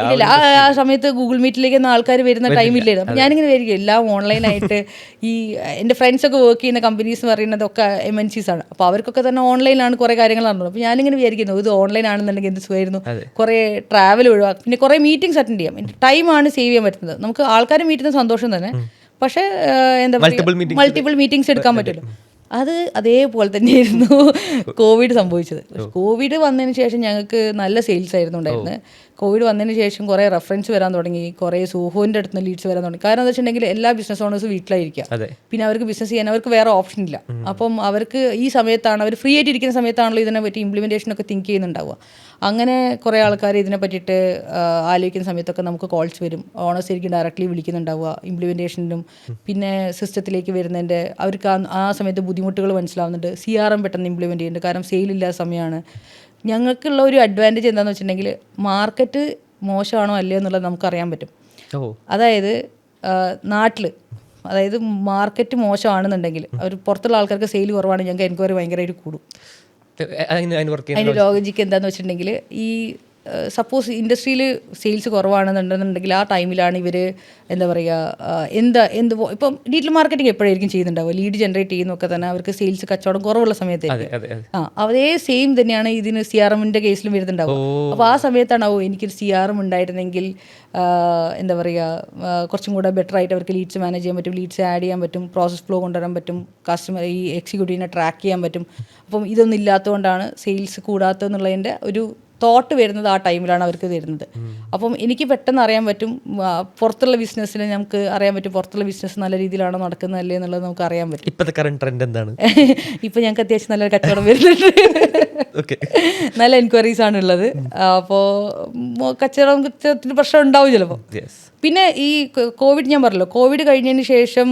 ആ സമയത്ത് ഗൂഗിൾ മീറ്റിലേക്ക് ആൾക്കാർ വരുന്ന ടൈമില്ലായിരുന്നു. അപ്പോൾ ഞാനിങ്ങനെ വിചാരിക്കും എല്ലാം ഓൺലൈനായിട്ട് ഈ എൻ്റെ ഫ്രണ്ട്സൊക്കെ വർക്ക് ചെയ്യുന്ന കമ്പനീസ് പറയുന്നതൊക്കെ MNCs ആണ്. അപ്പോൾ അവർക്കൊക്കെ തന്നെ ഓൺലൈനിലാണ് കുറേ കാര്യങ്ങൾ നടന്നത്. അപ്പോൾ ഞാനിങ്ങനെ വിചാരിക്കുന്നു ഇത് ഓൺലൈൻ ആണെന്നുണ്ടെങ്കിൽ എന്ത് സുഖമായിരുന്നു, കുറേ ട്രാവൽ ഒഴിവാക്കും, പിന്നെ കുറേ മീറ്റിംഗ്സ് അറ്റൻഡ് ചെയ്യാം. ടൈമാണ് സേവ് ചെയ്യാൻ പറ്റുന്നത്. നമുക്ക് ആൾക്കാരെ മീറ്റ് ചെയ്യുന്ന സന്തോഷം തന്നെ, പക്ഷേ എന്താ പറയുക മൾട്ടിപ്പിൾ മീറ്റിംഗ്സ് എടുക്കാൻ പറ്റുമല്ലോ. അത് അതേപോലെ തന്നെയായിരുന്നു കോവിഡ് സംഭവിച്ചത്. കോവിഡ് വന്നതിന് ശേഷം ഞങ്ങൾക്ക് നല്ല സെയിൽസ് ആയിരുന്നു ഉണ്ടായിരുന്നത്. കോവിഡ് വന്നതിന് ശേഷം കുറേ റെഫറൻസ് വരാൻ തുടങ്ങി, കുറേ സോഹോൻ്റെ അടുത്ത് നിന്ന് ലീഡ്സ് വരാൻ തുടങ്ങി. കാരണം എന്താ വെച്ചിട്ടുണ്ടെങ്കിൽ എല്ലാ ബിസിനസ് ഓണേഴ്സും വീട്ടിലായിരിക്കുക, പിന്നെ അവർക്ക് ബിസിനസ് ചെയ്യാൻ അവർക്ക് വേറെ ഓപ്ഷൻ ഇല്ല. അപ്പം അവർക്ക് ഈ സമയത്താണ് അവർ ഫ്രീ ആയിട്ട് ഇരിക്കുന്ന സമയത്താണല്ലോ ഇതിനെ പറ്റി ഇംപ്ലിമെൻറ്റേഷനൊക്കെ തിങ്ക് ചെയ്യുന്നുണ്ടാവുക. അങ്ങനെ കുറേ ആൾക്കാർ ഇതിനെ പറ്റിയിട്ട് ആലോചിക്കുന്ന സമയത്തൊക്കെ നമുക്ക് കോൾസ് വരും. ഓണേഴ്സ് ആയിരിക്കും ഡയറക്റ്റ്ലി വിളിക്കുന്നുണ്ടാവുക ഇംപ്ലിമെൻറ്റേഷനും പിന്നെ സിസ്റ്റത്തിലേക്ക് വരുന്നതിൻ്റെ. അവർക്ക് ആ സമയത്ത് ബുദ്ധിമുട്ടുകൾ മനസ്സിലാവുന്നുണ്ട്. CRM പെട്ടെന്ന് ഇംപ്ലിമെൻറ്റ് ചെയ്യുന്നുണ്ട്, കാരണം സെയിലില്ലാത്ത സമയമാണ്. ഞങ്ങൾക്കുള്ള ഒരു അഡ്വാൻറ്റേജ് എന്താണെന്ന് വെച്ചിട്ടുണ്ടെങ്കിൽ മാർക്കറ്റ് മോശമാണോ അല്ലയോ എന്നുള്ളത് നമുക്കറിയാൻ പറ്റും. അതായത് നാട്ടിൽ അതായത് മാർക്കറ്റ് മോശമാണെന്നുണ്ടെങ്കിൽ അവർ പുറത്തുള്ള ആൾക്കാർക്ക് സെയിൽ കുറവാണ്, ഞങ്ങൾക്ക് എൻക്വയറി ഭയങ്കരമായിട്ട് കൂടും. അതിൻ്റെ ലോജിക്ക് എന്താണെന്ന് വെച്ചിട്ടുണ്ടെങ്കിൽ ഈ സപ്പോസ് ഇൻഡസ്ട്രിയിൽ സെയിൽസ് കുറവാണെന്നുണ്ടെന്നുണ്ടെങ്കിൽ ആ ടൈമിലാണ് ഇവർ എന്താ പറയുക ഇപ്പം ഡിജിറ്റൽ മാർക്കറ്റിംഗ് എപ്പോഴായിരിക്കും ചെയ്യുന്നുണ്ടാവുക, ലീഡ് ജനറേറ്റ് ചെയ്യുന്നൊക്കെ തന്നെ അവർക്ക് സെയിൽസ് കച്ചവടം കുറവുള്ള സമയത്തായിരിക്കും. അതേ സെയിം തന്നെയാണ് ഇതിന് CRMൻ്റെ കേസിലും വരുന്നുണ്ടാവും. അപ്പോൾ ആ സമയത്താണാവോ എനിക്കൊരു CRM ഉണ്ടായിരുന്നെങ്കിൽ എന്താ പറയുക കുറച്ചും കൂടെ ബെറ്റർ ആയിട്ട് അവർക്ക് ലീഡ്സ് മാനേജ് ചെയ്യാൻ പറ്റും, ലീഡ്സ് ആഡ് ചെയ്യാൻ പറ്റും, പ്രോസസ് ഫ്ലോ കൊണ്ടുവരാൻ പറ്റും, കസ്റ്റമർ ഈ എക്സിക്യൂട്ടീവിനെ ട്രാക്ക് ചെയ്യാൻ പറ്റും. അപ്പം ഇതൊന്നും ഇല്ലാത്തതുകൊണ്ടാണ് സെയിൽസ് കൂടാത്തതെന്നുള്ളതിൻ്റെ ഒരു തോട്ട് വരുന്നത് ആ ടൈമിലാണ് അവർക്ക് തരുന്നത്. അപ്പം എനിക്ക് പെട്ടെന്ന് അറിയാൻ പറ്റും പുറത്തുള്ള ബിസിനസ്സിന് നമുക്ക് അറിയാൻ പറ്റും പുറത്തുള്ള ബിസിനസ് നല്ല രീതിയിലാണോ നടക്കുന്നതല്ലേ എന്നുള്ളത് നമുക്ക് അറിയാൻ പറ്റും. ഇപ്പോഴത്തെ കറണ്ട് ട്രെൻഡ് എന്താണ്? ഇപ്പം ഞങ്ങൾക്ക് അത്യാവശ്യം നല്ലൊരു കച്ചവടം വരുന്നുണ്ട്. നല്ല എൻക്വയറീസ് ആണ് ഉള്ളത്. അപ്പോൾ കച്ചവടത്തിന് പ്രശ്നം ഉണ്ടാവും ചിലപ്പോൾ. പിന്നെ ഈ കോവിഡ് ഞാൻ പറഞ്ഞല്ലോ, കോവിഡ് കഴിഞ്ഞതിന് ശേഷം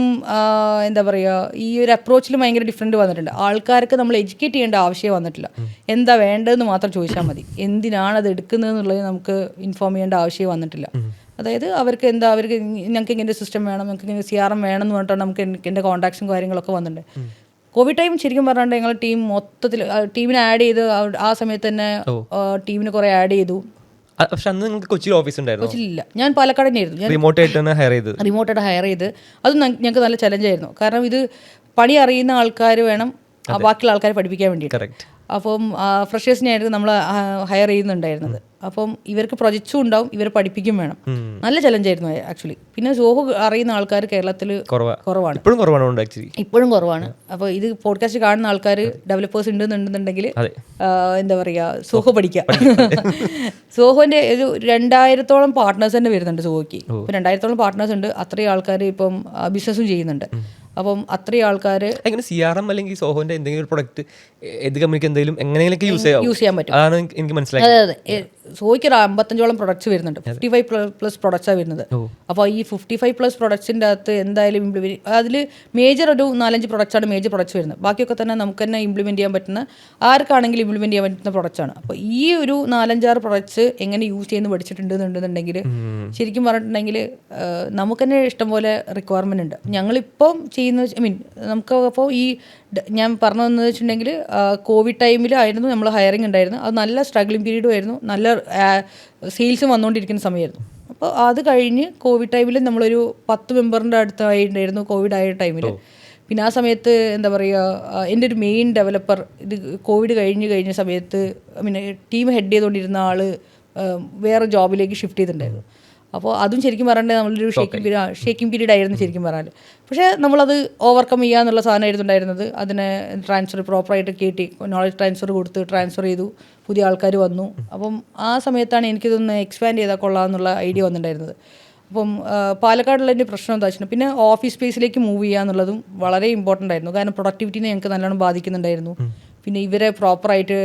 എന്താ പറയുക, ഈ ഒരു അപ്രോച്ചിൽ ഭയങ്കര ഡിഫറൻറ്റ് വന്നിട്ടുണ്ട്. ആൾക്കാർക്ക് നമ്മൾ എഡ്യൂക്കേറ്റ് ചെയ്യേണ്ട ആവശ്യം വന്നിട്ടില്ല. എന്താ വേണ്ടതെന്ന് മാത്രം ചോദിച്ചാൽ മതി. എന്തിനാണ് അത് എടുക്കുന്നത് എന്നുള്ളത് നമുക്ക് ഇൻഫോം ചെയ്യേണ്ട ആവശ്യം വന്നിട്ടില്ല. അതായത് അവർക്ക് ഞങ്ങൾക്ക് ഇങ്ങനെ സിസ്റ്റം വേണം, ഞങ്ങൾക്ക് ഇങ്ങനെ CRM വേണം എന്ന് പറഞ്ഞിട്ടാണ് നമുക്ക് എൻ്റെ കോൺടാക്ട്സും കാര്യങ്ങളൊക്കെ വന്നിട്ടുണ്ട്. കോവിഡ് ടൈം ശരിക്കും പറഞ്ഞാൽ ഞങ്ങൾ ടീം മൊത്തത്തിൽ ടീമിനെ ആഡ് ചെയ്ത് ആ സമയത്ത് തന്നെ ടീമിന് കുറേ ആഡ് ചെയ്തു. പക്ഷെ അന്ന് നിങ്ങൾക്ക് കൊച്ചിയിൽ ഓഫീസ് ഉണ്ടായിരുന്നു? കൊച്ചിയിലില്ല, ഞാൻ പാലക്കാട് തന്നെയായിരുന്നു. റിമോട്ടായിട്ട് ഹയർ ചെയ്ത് അതും ഞങ്ങൾക്ക് നല്ല ചലഞ്ചായിരുന്നു. കാരണം ഇത് പണി അറിയുന്ന ആൾക്കാർ വേണം ബാക്കിയുള്ള ആൾക്കാരെ പഠിപ്പിക്കാൻ വേണ്ടിയിട്ട്. അപ്പം ഫ്രഷേഴ്സിനായിരുന്നു നമ്മൾ ഹയർ ചെയ്യുന്നുണ്ടായിരുന്നത്. അപ്പം ഇവർക്ക് പ്രൊജക്റ്റും ഉണ്ടാവും, ഇവരെ പഠിപ്പിക്കും വേണം. നല്ല ചലഞ്ചായിരുന്നു ആക്ച്വലി. പിന്നെ സോഹോ അറിയുന്ന ആൾക്കാർ കേരളത്തിൽ കുറവാണ്, ഇപ്പോഴും കുറവാണ്. അപ്പോൾ ഇത് പോഡ്കാസ്റ്റ് കാണുന്ന ആൾക്കാർ ഡെവലപ്പേഴ്സ് ഉണ്ടെന്നുണ്ടെന്നുണ്ടെങ്കിൽ എന്താ പറയുക, സോഹോ പഠിക്കുക. സോഹോൻ്റെ ഒരു 2000-ഓളം പാർട്ട്നേഴ്സ് തന്നെ വരുന്നുണ്ട് സോഹോയ്ക്ക്. ഇപ്പം 2000-ഓളം പാർട്ട്നേഴ്സ് ഉണ്ട്. അത്രയും ആൾക്കാർ ഇപ്പം ബിസിനസ്സും ചെയ്യുന്നുണ്ട്. അപ്പം അത്രയും ആൾക്കാർ എങ്ങനെ CRM അല്ലെങ്കിൽ സോഹോന്റെ എന്തെങ്കിലും ഒരു പ്രൊഡക്റ്റ് ഏത് കമ്പനിക്ക് എന്തെങ്കിലും എങ്ങനെയൊക്കെ യൂസ് ചെയ്യാൻ പറ്റും, അതാണ് എനിക്ക് മനസ്സിലായി. അതെ, സോയ്ക്ക് 55-ഓളം പ്രൊഡക്ട്സ് വരുന്നുണ്ട്. 55+ പ്രൊഡക്ട്സാണ് വരുന്നത്. അപ്പോൾ ഈ 55+ പ്രൊഡക്ട്സിൻ്റെ അകത്ത് എന്തായാലും അതിൽ മേജർ ഒരു 4-5 പ്രൊഡക്ട്സാണ് മേജർ പ്രൊഡക്ട്സ് വരുന്നത്. ബാക്കിയൊക്കെ തന്നെ നമുക്ക് തന്നെ ഇംപ്ലിമെൻറ്റ് ചെയ്യാൻ പറ്റുന്ന, ആർക്കാണെങ്കിലും ഇംപ്ലിമെൻറ്റ് ചെയ്യാൻ പറ്റുന്ന പ്രൊഡക്ട്സാണ്. അപ്പോൾ ഈ ഒരു 4-5-6 പ്രൊഡക്ട്സ് എങ്ങനെ യൂസ് ചെയ്യുന്ന പഠിച്ചിട്ടുണ്ടെന്നുണ്ടെന്നുണ്ടെങ്കിൽ ശരിക്കും പറഞ്ഞിട്ടുണ്ടെങ്കിൽ നമുക്ക് തന്നെ ഇഷ്ടംപോലെ റിക്വയർമെൻ്റ് ഉണ്ട്. ഞങ്ങളിപ്പം നമുക്ക് അപ്പോൾ ഈ ഞാൻ പറഞ്ഞതെന്ന് വെച്ചിട്ടുണ്ടെങ്കിൽ കോവിഡ് ടൈമിലായിരുന്നു നമ്മൾ ഹയറിംഗ് ഉണ്ടായിരുന്നു. അത് നല്ല സ്ട്രഗ്ലിംഗ് പീരീഡും ആയിരുന്നു, നല്ല സെയിൽസും വന്നുകൊണ്ടിരിക്കുന്ന സമയമായിരുന്നു. അപ്പോൾ അത് കഴിഞ്ഞ് കോവിഡ് ടൈമിൽ നമ്മളൊരു 10 മെമ്പറിൻ്റെ അടുത്തായിട്ടുണ്ടായിരുന്നു കോവിഡ് ആയ ടൈമിൽ. പിന്നെ ആ സമയത്ത് എന്താ പറയുക, എൻ്റെ ഒരു മെയിൻ ഡെവലപ്പർ ഇത് കോവിഡ് കഴിഞ്ഞ സമയത്ത് ടീം ഹെഡ് ചെയ്തുകൊണ്ടിരുന്ന ആൾ വേറെ ജോബിലേക്ക് ഷിഫ്റ്റ് ചെയ്തിട്ടുണ്ടായിരുന്നു. അപ്പോൾ അതും ശരിക്കും പറഞ്ഞാൽ നമ്മളൊരു ഷേക്കിംഗ് പീരീഡ് ആയിരുന്നു ശരിക്കും പറഞ്ഞാൽ. പക്ഷേ നമ്മളത് ഓവർകം ചെയ്യാന്നുള്ള സാധനമായിരുന്നു ഉണ്ടായിരുന്നത്. അതിനെ പ്രോപ്പറായിട്ട് കയറ്റി നോളജ് ട്രാൻസ്ഫർ ചെയ്തു, പുതിയ ആൾക്കാർ വന്നു. അപ്പം ആ സമയത്താണ് എനിക്കിതൊന്ന് എക്സ്പാൻഡ് ചെയ്താൽ കൊള്ളാമെന്നുള്ള ഐഡിയ വന്നിട്ടുണ്ടായിരുന്നത്. അപ്പം പാലക്കാടുള്ളതിൻ്റെ പ്രശ്നം എന്താ വെച്ചിട്ടുണ്ടെങ്കിൽ പിന്നെ ഓഫീസ് സ്പേസിലേക്ക് മൂവ് ചെയ്യുക എന്നുള്ളതും വളരെ ഇമ്പോർട്ടൻ്റ് ആയിരുന്നു. കാരണം പ്രൊഡക്ടിവിറ്റിനെ ഞങ്ങൾക്ക് നല്ലോണം ബാധിക്കുന്നുണ്ടായിരുന്നു. പിന്നെ ഇവരെ പ്രോപ്പറായിട്ട്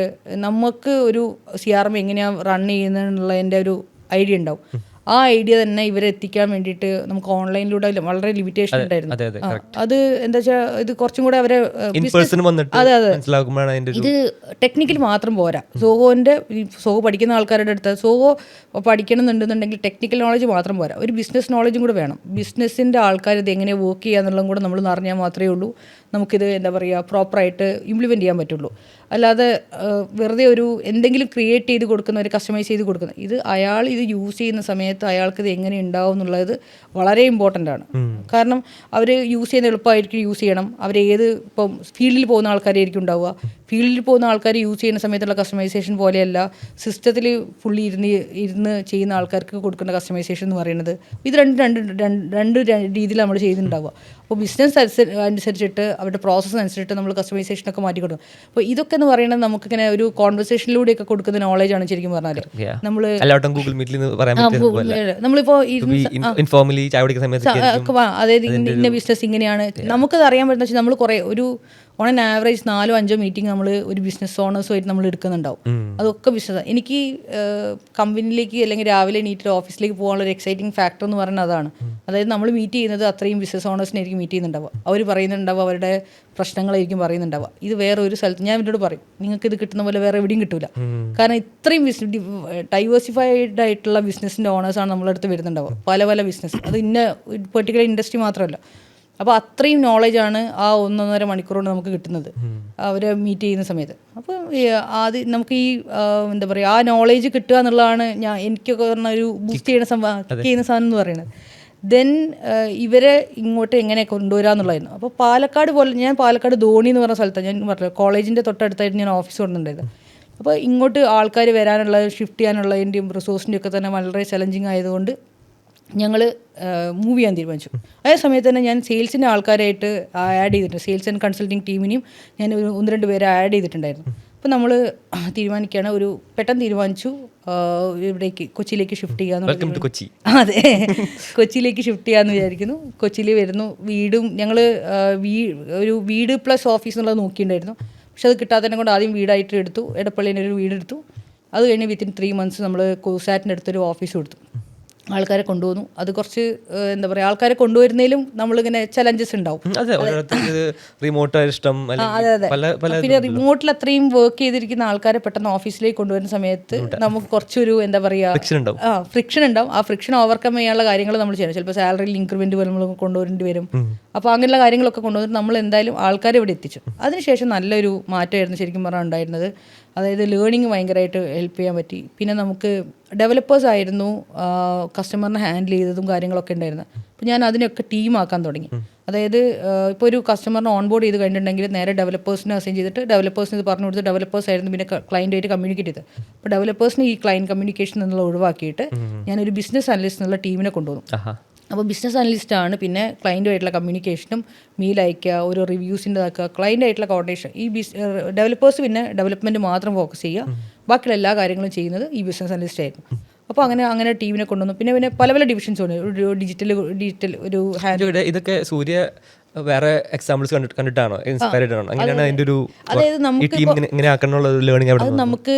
നമുക്ക് ഒരു CRM എങ്ങനെയാണ് റൺ ചെയ്യുന്നതെന്നുള്ളതിൻ്റെ ഒരു ഐഡിയ ഉണ്ടാവും. ആ ഐഡിയ തന്നെ ഇവരെ എത്തിക്കാൻ വേണ്ടിയിട്ട് നമുക്ക് ഓൺലൈനിലൂടെ വളരെ ലിമിറ്റേഷൻ ഉണ്ടായിരുന്നു. അത് എന്താ വെച്ചാൽ ഇത് കുറച്ചും കൂടെ അവരെ ഇത് ടെക്നിക്കൽ മാത്രം പോരാ. സോഹോ പഠിക്കുന്ന ആൾക്കാരുടെ അടുത്ത് സോഹോ പഠിക്കണമെന്നുണ്ടെന്നുണ്ടെങ്കിൽ ടെക്നിക്കൽ നോളജ് മാത്രം പോരാ, ഒരു ബിസിനസ് നോളജും കൂടെ വേണം. ബിസിനസ്സിൻ്റെ ആൾക്കാർ ഇത് എങ്ങനെ വർക്ക് ചെയ്യുക എന്നുള്ളതും കൂടെ നമ്മൾ അറിഞ്ഞാൽ മാത്രമേ ഉള്ളൂ നമുക്കിത് എന്താ പറയുക പ്രോപ്പറായിട്ട് ഇംപ്ലിമെൻറ്റ് ചെയ്യാൻ പറ്റുള്ളൂ. അല്ലാതെ വെറുതെ ഒരു എന്തെങ്കിലും ക്രിയേറ്റ് ചെയ്ത് കൊടുക്കുന്ന, ഒരു കസ്റ്റമൈസ് ചെയ്ത് കൊടുക്കുന്ന, ഇത് അയാൾ ഇത് യൂസ് ചെയ്യുന്ന സമയത്ത് അയാൾക്ക് ഇത് എങ്ങനെ ഉണ്ടാവും എന്നുള്ളത് വളരെ ഇമ്പോർട്ടൻ്റ് ആണ്. കാരണം അവർ യൂസ് ചെയ്യുന്ന എളുപ്പമായിരിക്കും യൂസ് ചെയ്യണം. ഇപ്പം ഫീൽഡിൽ പോകുന്ന ആൾക്കാരായിരിക്കും ഉണ്ടാവുക. ഫീൽഡിൽ പോകുന്ന ആൾക്കാർ യൂസ് ചെയ്യുന്ന സമയത്തുള്ള കസ്റ്റമൈസേഷൻ പോലെയല്ല സിസ്റ്റത്തിൽ ഫുള്ളി ഇരുന്ന് ചെയ്യുന്ന ആൾക്കാർക്ക് കൊടുക്കേണ്ട കസ്റ്റമൈസേഷൻ എന്ന് പറയുന്നത്. ഇത് രണ്ട് രീതിയിൽ നമ്മൾ ചെയ്യുന്നുണ്ടാവുക. അപ്പോൾ ബിസിനസ് അനുസരിച്ചിട്ട് അവരുടെ പ്രോസസ്സ് അനുസരിച്ചിട്ട് നമ്മൾ കസ്റ്റമൈസേഷനൊക്കെ മാറ്റി കൊടുക്കും. അപ്പോൾ ഇതൊക്കെ എന്ന് പറയുന്നത് നമുക്കിങ്ങനെ ഒരു കോൺവെർസേഷനിലൂടെയൊക്കെ കൊടുക്കുന്ന നോളജാണ് ശരിക്കും പറഞ്ഞാൽ. നമ്മളിപ്പോൾ അതായത് ഇന്ന ബിസിനസ് ഇങ്ങനെയാണ് നമുക്കത് അറിയാൻ പറ്റുന്ന വെച്ചാൽ നമ്മൾ കുറേ ഒരു ഓൺ ആൻ ആവറേജ് 4-5 മീറ്റിംഗ് നമ്മൾ ഒരു ബിസിനസ് ഓണേഴ്സുമായിട്ട് നമ്മൾ എടുക്കുന്നുണ്ടാവും. അതൊക്കെ ബിസിനസ്. എനിക്ക് കമ്പനിയിലേക്ക് അല്ലെങ്കിൽ രാവിലെ എണീറ്റ് ഓഫീസിലേക്ക് പോകാനുള്ള ഒരു എക്സൈറ്റിംഗ് ഫാക്ടർ എന്ന് പറയുന്നത് അതാണ്. അതായത് നമ്മൾ മീറ്റ് ചെയ്യുന്നത് അത്രയും ബിസിനസ് ഓണേഴ്സിനായിരിക്കും മീറ്റ് ചെയ്യുന്നുണ്ടാവുക. അവർ പറയുന്നുണ്ടാവുക, അവരുടെ പ്രശ്നങ്ങളായിരിക്കും പറയുന്നുണ്ടാവുക. ഇത് വേറെ ഒരു സ്ഥലത്ത് ഞാൻ ഇവരോട് പറയും, നിങ്ങൾക്ക് ഇത് കിട്ടുന്ന പോലെ വേറെ എവിടെയും കിട്ടില്ല. കാരണം ഇത്രയും ഡൈവേഴ്സിഫൈഡ് ആയിട്ടുള്ള ബിസിനസ്സിൻ്റെ ഓണേഴ്സാണ് നമ്മളടുത്ത് വരുന്നുണ്ടാവുക. പല ബിസിനസ്, അത് ഇന്ന പെർട്ടിക്കുലർ ഇൻഡസ്ട്രി മാത്രമല്ല. അപ്പോൾ അത്രയും നോളജാണ് ആ 1-1.5 മണിക്കൂർ കൊണ്ട് നമുക്ക് കിട്ടുന്നത് അവരെ മീറ്റ് ചെയ്യുന്ന സമയത്ത്. അപ്പോൾ ആദ്യം നമുക്ക് ഈ എന്താ പറയുക ആ നോളേജ് കിട്ടുക എന്നുള്ളതാണ് എനിക്കൊക്കെ പറഞ്ഞ ഒരു ബൂസ്റ്റ് ചെയ്യുന്ന സാധനം എന്ന് പറയുന്നത്. ദെൻ ഇവരെ ഇങ്ങോട്ട് എങ്ങനെ കൊണ്ടുവരിക എന്നുള്ളതായിരുന്നു. അപ്പോൾ പാലക്കാട് ധോണി എന്ന് പറഞ്ഞ സ്ഥലത്താണ് ഞാൻ പറഞ്ഞത്. കോളേജിൻ്റെ തൊട്ടടുത്തായിട്ട് ഞാൻ ഓഫീസ് കൊണ്ടുണ്ടായിരുന്നു. അപ്പോൾ ഇങ്ങോട്ട് ആൾക്കാർ വരാനുള്ള ഷിഫ്റ്റ് ചെയ്യാനുള്ളതിൻ്റെയും റിസോഴ്സിൻ്റെയും ഒക്കെ തന്നെ വളരെ ചലഞ്ചിങ് ആയതുകൊണ്ട് ഞങ്ങൾ മൂവ് ചെയ്യാൻ തീരുമാനിച്ചു. അതേ സമയത്ത് തന്നെ ഞാൻ സെയിൽസിൻ്റെ ആൾക്കാരായിട്ട് ആഡ് ചെയ്തിട്ടുണ്ട്. സെയിൽസ് ആൻഡ് കൺസൾട്ടിങ് ടീമിനെയും ഞാൻ 1-2 പേരെ ആഡ് ചെയ്തിട്ടുണ്ടായിരുന്നു. അപ്പോൾ അപ്പോൾ നമ്മൾ തീരുമാനിക്കുകയാണ്, പെട്ടെന്ന് തീരുമാനിച്ചു ഇവിടേക്ക് കൊച്ചിയിലേക്ക് ഷിഫ്റ്റ് ചെയ്യാന്ന്. കൊച്ചി. അതെ, കൊച്ചിയിലേക്ക് ഷിഫ്റ്റ് ചെയ്യാമെന്ന് വിചാരിക്കുന്നു. കൊച്ചിയിൽ വരുന്നു. ഞങ്ങൾ ഒരു വീട് പ്ലസ് ഓഫീസ് എന്നുള്ളത് നോക്കിയിട്ടുണ്ടായിരുന്നു. പക്ഷെ അത് കിട്ടാത്തതിനെ കൊണ്ട് ആദ്യം വീടായിട്ട് എടുത്തു. എടപ്പള്ളിയിൽ ഒരു വീടെടുത്തു. അത് കഴിഞ്ഞ് വിത്തിൻ 3 months നമ്മൾ കോസാറ്റിൻ്റെ അടുത്തൊരു ഓഫീസ് കൊടുത്തു. ആൾക്കാരെ കൊണ്ടുവന്നു. അത് കുറച്ച് എന്താ പറയുക, ആൾക്കാരെ കൊണ്ടുവരുന്നതിലും നമ്മളിങ്ങനെ ചലഞ്ചസ് ഉണ്ടാവും. റിമോട്ട് ഇഷ്ടം. പിന്നെ റിമോട്ടിൽ അത്രയും വർക്ക് ചെയ്തിരിക്കുന്ന ആൾക്കാരെ പെട്ടെന്ന് ഓഫീസിലേക്ക് കൊണ്ടുവരുന്ന സമയത്ത് നമുക്ക് കുറച്ചൊരു എന്താ പറയുക ഫ്രിക്ഷൻ ഉണ്ടാവും. ആ ഫ്രിക്ഷൻ ഓവർകം ചെയ്യാനുള്ള കാര്യങ്ങൾ നമ്മൾ ചെയ്യണം. ചിലപ്പോൾ സാലറിയിൽ ഇൻക്രിമെന്റ് പോലെ നമ്മൾ കൊണ്ടുവരേണ്ടി വരും. അപ്പോൾ അങ്ങനെയുള്ള കാര്യങ്ങളൊക്കെ കൊണ്ടുവന്നിട്ട് നമ്മൾ എന്തായാലും ആൾക്കാരെ ഇവിടെ എത്തിച്ചു. അതിനുശേഷം നല്ലൊരു മാറ്റമായിരുന്നു ശരിക്കും പറഞ്ഞാൽ ഉണ്ടായിരുന്നത്. അതായത് ലേണിംഗ് ഭയങ്കരമായിട്ട് ഹെൽപ്പ് ചെയ്യാൻ പറ്റി. പിന്നെ നമുക്ക് ഡെവലപ്പേഴ്സ് ആയിരുന്നു കസ്റ്റമറിനെ ഹാൻഡിൽ ചെയ്തതും കാര്യങ്ങളൊക്കെ ഉണ്ടായിരുന്നത്. അപ്പോൾ ഞാൻ അതിനൊക്കെ ടീമാക്കാൻ തുടങ്ങി. അതായത് ഇപ്പോൾ ഒരു കസ്റ്റമറിനെ ഓൺബോർഡ് ചെയ്ത് കഴിഞ്ഞിട്ടുണ്ടെങ്കിൽ നേരെ ഡെവലപ്പേഴ്സിനെ അസൈൻ ചെയ്തിട്ട് ഡെവലപ്പേഴ്സിന് ഇത് പറഞ്ഞു കൊടുത്ത് ഡെവലപ്പേഴ്സ് ആയിരുന്നു പിന്നെ ക്ലയൻറ്റുമായിട്ട് കമ്മ്യൂണിക്കേറ്റ് ചെയ്തത്. അപ്പോൾ ഡെവലപ്പേഴ്സിന് ഈ ക്ലയൻറ്റ് കമ്മ്യൂണിക്കേഷൻ എന്നുള്ള ഒഴിവാക്കിയിട്ട് ഞാനൊരു ബിസിനസ് അനലിസ്റ്റ് എന്നുള്ള ടീമിനെ കൊണ്ടുവന്നു. അപ്പോൾ ബിസിനസ് അനലിസ്റ്റാണ് പിന്നെ ക്ലയൻറ്റുമായിട്ടുള്ള കമ്മ്യൂണിക്കേഷനും മെയിൽ അയക്കുക, ഓരോ റിവ്യൂസിൻ്റെ ഇതാക്കുക, ക്ലയൻറ്റായിട്ടുള്ള കോർഡിനേഷൻ. ഈ ഡെവലപ്പേഴ്സ് പിന്നെ ഡെവലപ്മെൻറ്റ് മാത്രം ഫോക്കസ് ചെയ്യുക, ബാക്കിയുള്ള എല്ലാ കാര്യങ്ങളും ചെയ്യുന്നത് ഈ ബിസിനസ് അനലിസ്റ്റ് ആയിരുന്നു. അപ്പോൾ അങ്ങനെ ടീമിനെ കൊണ്ടുവന്നു. പിന്നെ പല ഡിവിഷൻസ് ഉണ്ട്. ഒരു ഡിജിറ്റൽ ഒരു ഹാൻഡ്. ഇതൊക്കെ സൂര്യ വേറെ എക്സാമ്പിൾസ് കണ്ടിട്ടാണോ ഇൻസ്പയർഡ് ആണോ? അങ്ങനെയാണ് അതിൻ്റെ ഒരു അത് നമുക്ക്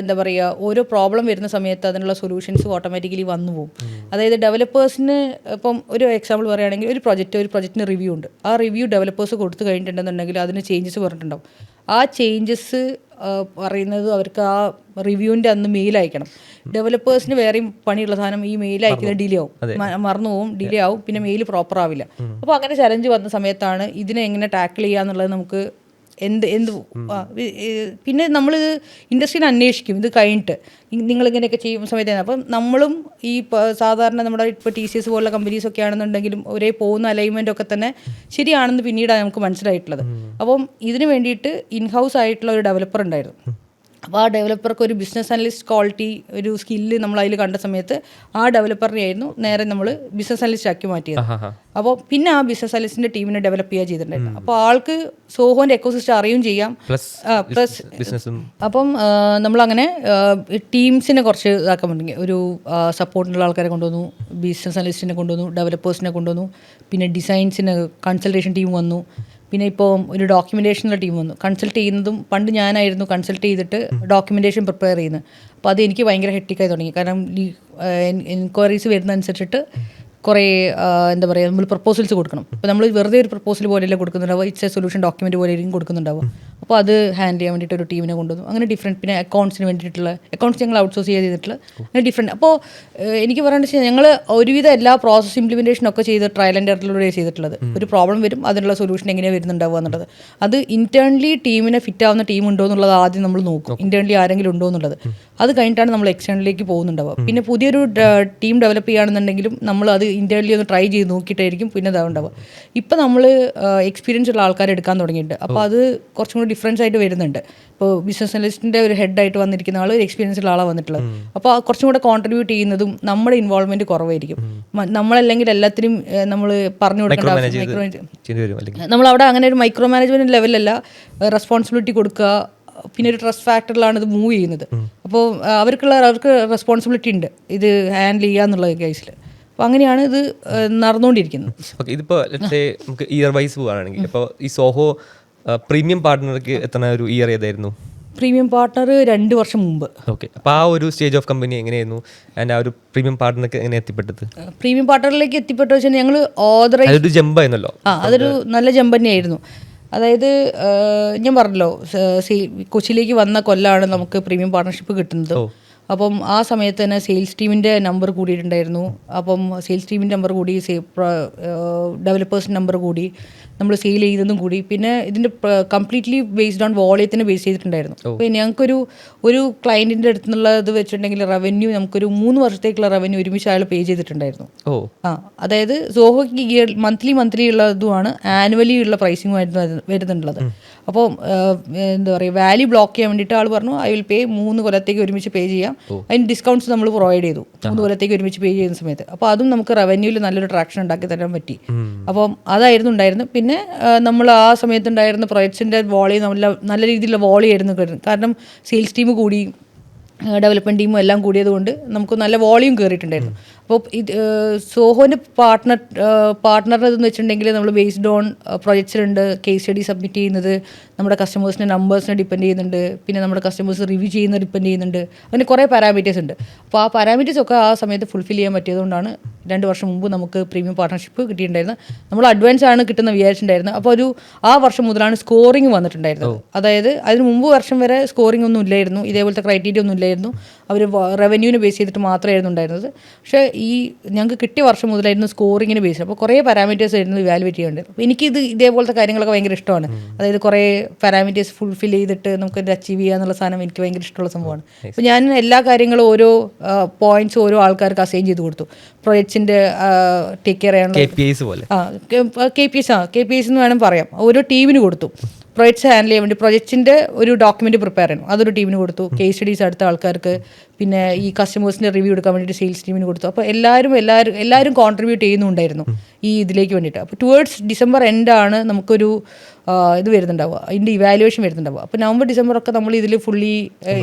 എന്താ പറയുക, ഓരോ പ്രോബ്ലം വരുന്ന സമയത്ത് അതിനുള്ള സൊല്യൂഷൻസ് ഓട്ടോമാറ്റിക്കലി വന്നു പോകും. അതായത് ഡെവലപ്പേഴ്സിന് ഇപ്പം ഒരു എക്സാമ്പിൾ പറയുകയാണെങ്കിൽ ഒരു പ്രൊജക്റ്റിന് റിവ്യൂ ഉണ്ട്. ആ റിവ്യൂ ഡെവലപ്പേഴ്സ് കൊടുത്തു കഴിഞ്ഞിട്ടുണ്ടെന്നുണ്ടെങ്കിൽ അതിന് ചേഞ്ചസ് പറഞ്ഞിട്ടുണ്ടാവും. ആ ചേഞ്ചസ് പറയുന്നത് അവർക്ക് ആ റിവ്യൂവിൻ്റെ അന്ന് മെയിൽ അയക്കണം. ഡെവലപ്പേഴ്സിന് വേറെയും പണിയുള്ള സാധനം ഈ മെയിൽ അയക്കുന്നത് ഡിലേ ആവും, മറന്നു പോവും, ഡിലേ ആവും, പിന്നെ മെയിൽ പ്രോപ്പർ ആവില്ല. അപ്പോൾ അങ്ങനെ ചലഞ്ച് വന്ന സമയത്താണ് ഇതിനെ എങ്ങനെ ടാക്കിൾ ചെയ്യാന്നുള്ളത് നമുക്ക് പിന്നെ നമ്മൾ ഇൻഡസ്ട്രീനെ അന്വേഷിക്കും. ഇത് കഴിഞ്ഞിട്ട് നിങ്ങളിങ്ങനെയൊക്കെ ചെയ്യുന്ന സമയത്താണ്. അപ്പം നമ്മളും ഈ സാധാരണ നമ്മുടെ ഇപ്പോൾ TCS പോലുള്ള കമ്പനീസൊക്കെ ആണെന്നുണ്ടെങ്കിലും ഒരേ പോകുന്ന അലൈൻമെൻ്റ് ഒക്കെ തന്നെ ശരിയാണെന്ന് പിന്നീടാണ് നമുക്ക് മനസ്സിലായിട്ടുള്ളത്. അപ്പം ഇതിന് വേണ്ടിയിട്ട് ഇൻഹൗസ് ആയിട്ടുള്ള ഒരു ഡെവലപ്പർ ഉണ്ടായിരുന്നു. അപ്പോൾ ആ ഡെവലപ്പർക്ക് ഒരു ബിസിനസ് അനലിസ്റ്റ് ക്വാളിറ്റി ഒരു സ്കില്ല് നമ്മൾ അതിൽ കണ്ട സമയത്ത് ആ ഡെവലപ്പറിനെ ആയിരുന്നു നേരെ നമ്മൾ ബിസിനസ് അനലിസ്റ്റ് ആക്കി മാറ്റിയത്. അപ്പോൾ പിന്നെ ആ ബിസിനസ് അനലിസ്റ്റിൻ്റെ ടീമിനെ ഡെവലപ്പ് ചെയ്യുക ചെയ്തിട്ടുണ്ടായിരുന്നു. അപ്പോൾ ആൾക്ക് സോഹോൻ്റെ എക്കോസിസ്റ്റം അറിയുകയും ചെയ്യാം, പ്ലസ് അപ്പം നമ്മളങ്ങനെ ടീംസിനെ കുറച്ച് ഇതാക്കാൻ തുടങ്ങി. ഒരു സപ്പോർട്ടിനുള്ള ആൾക്കാരെ കൊണ്ടുവന്നു, ബിസിനസ് അനലിസ്റ്റിനെ കൊണ്ടുവന്നു, ഡെവലപ്പേഴ്സിനെ കൊണ്ടുവന്നു, പിന്നെ ഡിസൈൻസിന് കൺസൾട്ടേഷൻ ടീം വന്നു, പിന്നെ ഇപ്പോൾ ഒരു ഡോക്യുമെൻറ്റേഷനുള്ള ടീം വന്നു. കൺസൾട്ട് ചെയ്യുന്നതും പണ്ട് ഞാനായിരുന്നു കൺസൾട്ട് ചെയ്തിട്ട് ഡോക്യുമെൻറ്റേഷൻ പ്രിപ്പയർ ചെയ്യുന്നത്. അപ്പോൾ അത് എനിക്ക് ഭയങ്കര ഹെക്ടിക്കായി തുടങ്ങി. കാരണം എൻക്വയറീസ് വരുന്ന അനുസരിച്ചിട്ട് കുറേ എന്താ പറയുക, നമ്മൾ പ്രപ്പോസൽസ് കൊടുക്കണം. അപ്പോൾ നമ്മൾ വെറുതെ ഒരു പ്രപ്പോസൽ പോലെയല്ല കൊടുക്കുന്നുണ്ടാവുക, ഇറ്റ്സ് എ സൊല്യൂഷൻ ഡോക്യുമെൻറ്റ് പോലെ ആയിരിക്കും കൊടുക്കുന്നുണ്ടാവുക. അപ്പോൾ അത് ഹാൻഡിൽ ചെയ്യാൻ വേണ്ടിയിട്ട് ഒരു ടീമിനെ കൊണ്ടുവന്നു. അങ്ങനെ ഡിഫറെൻറ്റ്. പിന്നെ അക്കൗണ്ട്സിന് വേണ്ടിയിട്ടുള്ള അക്കൗണ്ട്സ് ഞങ്ങൾ ഔട്ട്സോഴ്സ് ചെയ്തിട്ടുള്ള അങ്ങനെ ഡിഫറെൻറ്റ്. അപ്പോൾ എനിക്ക് പറയേണ്ടത് വെച്ചാൽ ഞങ്ങൾ ഒരുവിധം എല്ലാ പ്രോസസ് ഇംപ്ലിമെൻറ്റേഷൻ ഒക്കെ ചെയ്ത് ട്രയൽ ആൻഡ് എററിലൂടെ ചെയ്തിട്ടുള്ളത്. ഒരു പ്രോബ്ലം വരും, അതിനുള്ള സൊല്യൂഷൻ എങ്ങനെയാണ് വരുന്നുണ്ടാവുക എന്നുള്ളത്. അത് ഇൻറ്റേർണലി ടീമിനെ ഫിറ്റ് ആവുന്ന ടീം ഉണ്ടോ എന്നുള്ളത് ആദ്യം നമ്മൾ നോക്കും, ഇൻറ്റേർണലി ആരെങ്കിലും ഉണ്ടോ എന്നുള്ളത്. അത് കഴിഞ്ഞിട്ടാണ് നമ്മൾ എക്സ്റ്റേണലിലേക്ക് പോകുന്നുണ്ടാവുക. പിന്നെ പുതിയൊരു ടീം ഡെവലപ്പ് ചെയ്യുകയാണെന്നുണ്ടെങ്കിലും നമ്മൾ അത് ഇൻറ്റേർണലി ഒന്ന് ട്രൈ ചെയ്ത് നോക്കിയിട്ടായിരിക്കും പിന്നെ ഇതാവുണ്ടാവുക. ഇപ്പം നമ്മൾ എക്സ്പീരിയൻസ് ഉള്ള ആൾക്കാരെ എടുക്കാൻ തുടങ്ങിയിട്ടുണ്ട്. അപ്പോൾ അത് കുറച്ചും കൂടി ഡിഫറൻസ് ആയിട്ട് വരുന്നുണ്ട്. ഇപ്പോൾ ബിസിനസ് അനലിസ്റ്റിൻ്റെ ഒരു ഹെഡായിട്ട് വന്നിരിക്കുന്ന ആൾ ഒരു എക്സ്പീരിയൻസ് ഉള്ള ആളാണ് വന്നിട്ടുള്ളത്. അപ്പോൾ കുറച്ചും കൂടെ കോൺട്രിബ്യൂട്ട് ചെയ്യുന്നതും നമ്മുടെ ഇൻവോൾവ്മെൻറ്റ് കുറവായിരിക്കും. നമ്മളല്ലെങ്കിൽ എല്ലാത്തിനും നമ്മൾ പറഞ്ഞു കൊടുക്കേണ്ട നമ്മളവിടെ അങ്ങനെ ഒരു മൈക്രോ മാനേജ്മെൻറ്റ് ലെവലല്ല, റെസ്പോൺസിബിലിറ്റി കൊടുക്കുക. പിന്നെ ഒരു ട്രസ്റ്റ് ഫാക്ടറിലാണ് ഇത് മൂവ് ചെയ്യുന്നത്. അപ്പോൾ അവർക്ക് റെസ്പോൺസിബിലിറ്റി ഉണ്ട് ഇത് ഹാൻഡിൽ ചെയ്യുക എന്നുള്ള കേസിൽ. അപ്പോൾ അങ്ങനെയാണ് ഇത് നടന്നുകൊണ്ടിരിക്കുന്നത്. ഓക്കെ, ഇതിപ്പോൾ നമുക്ക് ഇയർ വൈസ് പോവുകയാണെങ്കിൽ ഇപ്പോൾ ഈ സോഹോ പ്രീമിയം പാർട്ട്ണർക്ക് എത്തുന്ന ഒരു ഇയർ ഏതായിരുന്നു? പ്രീമിയം പാർട്ട്ണർ 2 വർഷം മുമ്പ്. ഓക്കെ, അപ്പോൾ ആ ഒരു സ്റ്റേജ് ഓഫ് കമ്പനി എങ്ങനെയായിരുന്നു? ആൻഡ് ആ ഒരു പ്രീമിയം പാർട്ട്ണർക്ക് എങ്ങനെ എത്തിപ്പെട്ടത്? പ്രീമിയം പാർട്ട്ണറിലേക്ക് എത്തിപ്പെട്ട വെച്ചാൽ ഞങ്ങൾ ഓതറൈസ് ജമ്പായിരുന്നല്ലോ. അതൊരു നല്ല ജമ്പ് തന്നെയായിരുന്നു. അതായത് ഞാൻ പറഞ്ഞല്ലോ, കൊച്ചിയിലേക്ക് വന്ന കൊല്ലാണ് നമുക്ക് പ്രീമിയം പാർട്ട്ണർഷിപ്പ് കിട്ടുന്നത്. അപ്പം ആ സമയത്ത് തന്നെ സെയിൽസ് ടീമിൻ്റെ നമ്പർ കൂടിയിട്ടുണ്ടായിരുന്നു. അപ്പം സെയിൽസ് ടീമിൻ്റെ നമ്പർ കൂടി, ഡെവലപ്പേഴ്സിൻ്റെ നമ്പർ കൂടി, നമ്മൾ സെയിൽ ചെയ്യുന്നതും കൂടി. പിന്നെ ഇതിൻ്റെ കംപ്ലീറ്റ്ലി ബേസ്ഡ് ഓൺ വോളിയത്തിന് ബേസ് ചെയ്തിട്ടുണ്ടായിരുന്നു. അപ്പോൾ ഞങ്ങൾക്കൊരു ക്ലയൻറ്റിൻ്റെ അടുത്ത് നിന്നുള്ള ഇത് വെച്ചിട്ടുണ്ടെങ്കിൽ റവന്യൂ നമുക്കൊരു 3 വർഷത്തേക്കുള്ള റവന്യൂ ഒരുമിച്ച് അയാൾ പേ ചെയ്തിട്ടുണ്ടായിരുന്നു. അതായത് സോഹോയ്ക്ക് മന്ത്ലി ഉള്ള ഇതുമാണ്, ആനുവലി ഉള്ള പ്രൈസിങ്ങുമായിരുന്നു വരുന്നുള്ളത്. അപ്പോൾ എന്താ പറയുക, വാല്യൂ ബ്ലോക്ക് ചെയ്യാൻ വേണ്ടിയിട്ട് ആൾ പറഞ്ഞു ഐ വിൽ പേ 3 കൊല്ലത്തേക്ക് ഒരുമിച്ച് പേ ചെയ്യാം. അതിന് ഡിസ്കൗണ്ട്സ് നമ്മൾ പ്രൊവൈഡ് ചെയ്തു 3 കൊല്ലത്തേക്ക് ഒരുമിച്ച് പേ ചെയ്യുന്ന സമയത്ത്. അപ്പോൾ അതും നമുക്ക് റവന്യൂവിൽ നല്ലൊരു ട്രാക്ഷൻ ഉണ്ടാക്കി തരാൻ പറ്റി. അപ്പം അതായിരുന്നു ഉണ്ടായിരുന്നു. പിന്നെ പിന്നെ നമ്മൾ ആ സമയത്തുണ്ടായിരുന്ന പ്രൊജക്ട്സിൻ്റെ വോളി നല്ല രീതിയിലുള്ള വോളി ആയിരുന്നു. കാരണം സെയിൽസ് ടീം കൂടി, ഡെവലപ്മെൻറ്റ് ടീമും എല്ലാം കൂടിയതുകൊണ്ട് നമുക്ക് നല്ല വോളിയം കയറിയിട്ടുണ്ടായിരുന്നു. അപ്പോൾ ഇത് സോഹോൻ്റെ പാർട്ട്ണറിന് ഇതെന്ന് വെച്ചിട്ടുണ്ടെങ്കിൽ നമ്മൾ ബേസ്ഡ് ഓൺ പ്രൊജക്ട്സിലുണ്ട് കേസ് സ്റ്റഡി സബ്മിറ്റ് ചെയ്യുന്നത്, നമ്മുടെ കസ്റ്റമേഴ്സിൻ്റെ നമ്പേഴ്സിനെ ഡിപ്പെൻഡ് ചെയ്യുന്നുണ്ട്, പിന്നെ നമ്മുടെ കസ്റ്റമേഴ്സ് റിവ്യൂ ചെയ്യുന്നത് ഡിപ്പെൻഡ് ചെയ്യുന്നുണ്ട്. അങ്ങനെ കുറേ പാരാമീറ്റേഴ്സ് ഉണ്ട്. അപ്പോൾ ആ പാരാമീറ്റേഴ്സ് ഒക്കെ ആ സമയത്ത് ഫുൾഫിൽ ചെയ്യാൻ പറ്റിയതുകൊണ്ടാണ് 2 വർഷം മുമ്പ് നമുക്ക് പ്രീമിയം പാർട്ട്ണർഷിപ്പ് കിട്ടിയിട്ടുണ്ടായിരുന്നത്. നമ്മൾ അഡ്വാൻസ് ആണ് കിട്ടുന്ന വിചാരിച്ചിട്ടുണ്ടായിരുന്നത്. അപ്പോൾ ആ വർഷം മുതലാണ് സ്കോറിങ് വന്നിട്ടുണ്ടായിരുന്നത്. അതായത് അതിന് മുമ്പ് വർഷം വരെ സ്കോറിംഗ് ഒന്നും ഇല്ലായിരുന്നു, ഇതേപോലത്തെ ക്രൈറ്റീരിയ ഒന്നും ഇല്ലായിരുന്നു. അവർ റവന്യൂവിനെ ബേസ് ചെയ്തിട്ട് മാത്രമായിരുന്നു ഉണ്ടായിരുന്നത്. പക്ഷേ ഈ ഞങ്ങൾക്ക് കിട്ടിയ വർഷം മുതലായിരുന്നു സ്കോറിങ്ങിന് ബേസ്. അപ്പോൾ കുറേ പാരാമീറ്റേഴ്സ് ആയിരുന്നു ഇവാലുവേറ്റ് ചെയ്യേണ്ടത്. അപ്പോൾ എനിക്കിത് ഇതേപോലത്തെ കാര്യങ്ങളൊക്കെ ഭയങ്കര ഇഷ്ടമാണ്. അതായത് കുറേ പാരാമീറ്റേഴ്സ് ഫുൾഫിൽ ചെയ്തിട്ട് നമുക്കത് അച്ചീവ് ചെയ്യുക എന്നുള്ള സാധനം എനിക്ക് ഭയങ്കര ഇഷ്ടമുള്ള സംഭവമാണ്. അപ്പോൾ ഞാൻ എല്ലാ കാര്യങ്ങളും ഓരോ പോയിന്റ്സ് ഓരോ ആൾക്കാർക്ക് അസൈൻ ചെയ്ത് കൊടുത്തു. പ്രൊജക്ട്സിൻ്റെ ടേക്ക് കെയർ ചെയ്യാനുള്ള KPIs എന്ന് വേണം പറയാം. ഓരോ ടീമിന് കൊടുത്തു. പ്രൊജക്ട്സ് ഹാൻഡിൽ ചെയ്യാൻ വേണ്ടി പ്രൊജക്ട്സിൻ്റെ ഒരു ഡോക്യുമെൻറ്റ് പ്രിപ്പയർ ചെയ്യണം, അതൊരു ടീമിന് കൊടുത്തു. കേസ് സ്റ്റഡീസ് അടുത്ത ആൾക്കാർക്ക്, പിന്നെ ഈ കസ്റ്റമേഴ്സിൻ്റെ റിവ്യൂ എടുക്കാൻ വേണ്ടിയിട്ട് സെയിൽസ് ടീമിന് കൊടുത്തു. അപ്പോൾ എല്ലാവരും കോൺട്രിബ്യൂട്ട് ചെയ്യുന്നുണ്ടായിരുന്നു ഈ ഇതിലേക്ക് വേണ്ടിയിട്ട്. അപ്പോൾ ടുവേർഡ്സ് ഡിസംബർ എൻഡാണ് നമുക്കൊരു ഇത് വരുന്നുണ്ടാവുക, അതിൻ്റെ ഇവാലുവേഷൻ വരുന്നുണ്ടാവുക. അപ്പോൾ നവംബർ ഡിസംബർ ഒക്കെ നമ്മൾ ഇതിൽ ഫുള്ളി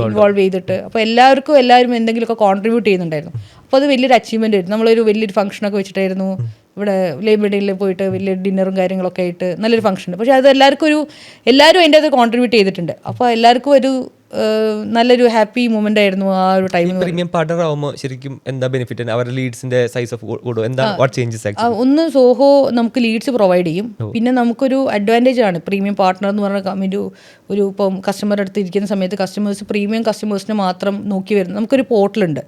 ഇൻവോൾവ് ചെയ്തിട്ട് അപ്പോൾ എല്ലാവരും എന്തെങ്കിലുമൊക്കെ കോൺട്രിബ്യൂട്ട് ചെയ്യുന്നുണ്ടായിരുന്നു. അപ്പോൾ അത് വലിയൊരു അച്ചീവ്മെൻ്റ് ആയിരുന്നു. നമ്മളൊരു വലിയൊരു ഫംഗ്ഷനൊക്കെ വെച്ചിട്ടായിരുന്നു ഇവിടെ ലേബർ ഡേയിൽ പോയിട്ട് വലിയ ഡിന്നറും കാര്യങ്ങളൊക്കെ ആയിട്ട് നല്ലൊരു ഫംഗ്ഷൻ. പക്ഷേ അത് എല്ലാവരും അതിൻ്റെ അത് കോൺട്രിബ്യൂട്ട് ചെയ്തിട്ടുണ്ട്. അപ്പോൾ എല്ലാവർക്കും ഒരു നല്ലൊരു ഹാപ്പി മൊമെന്റ് ആയിരുന്നു ആ ഒരു ടൈം. പ്രീമിയം പാർട്ണർ ആവുമ്പോൾ ശരിക്കും എന്താ ബെനിഫിറ്റ്? അവരുടെ ലീഡ്സിന്റെ സൈസ് ഓഫ് കൂടും, എന്താ വാട്ട് ചേഞ്ചസ്? ഒന്ന് സോഹോ നമുക്ക് ലീഡ്സ് പ്രൊവൈഡ് ചെയ്യും. പിന്നെ നമുക്കൊരു അഡ്വാൻറ്റേജ് ആണ് പ്രീമിയം പാർട്ണർ എന്ന് പറഞ്ഞ ഒരു ഇപ്പം കസ്റ്റമർ അടുത്ത് ഇരിക്കുന്ന സമയത്ത് കസ്റ്റമേഴ്സ് പ്രീമിയം കസ്റ്റമേഴ്സിനെ മാത്രം നോക്കി വരുന്നത്. നമുക്കൊരു പോർട്ടലുണ്ട്,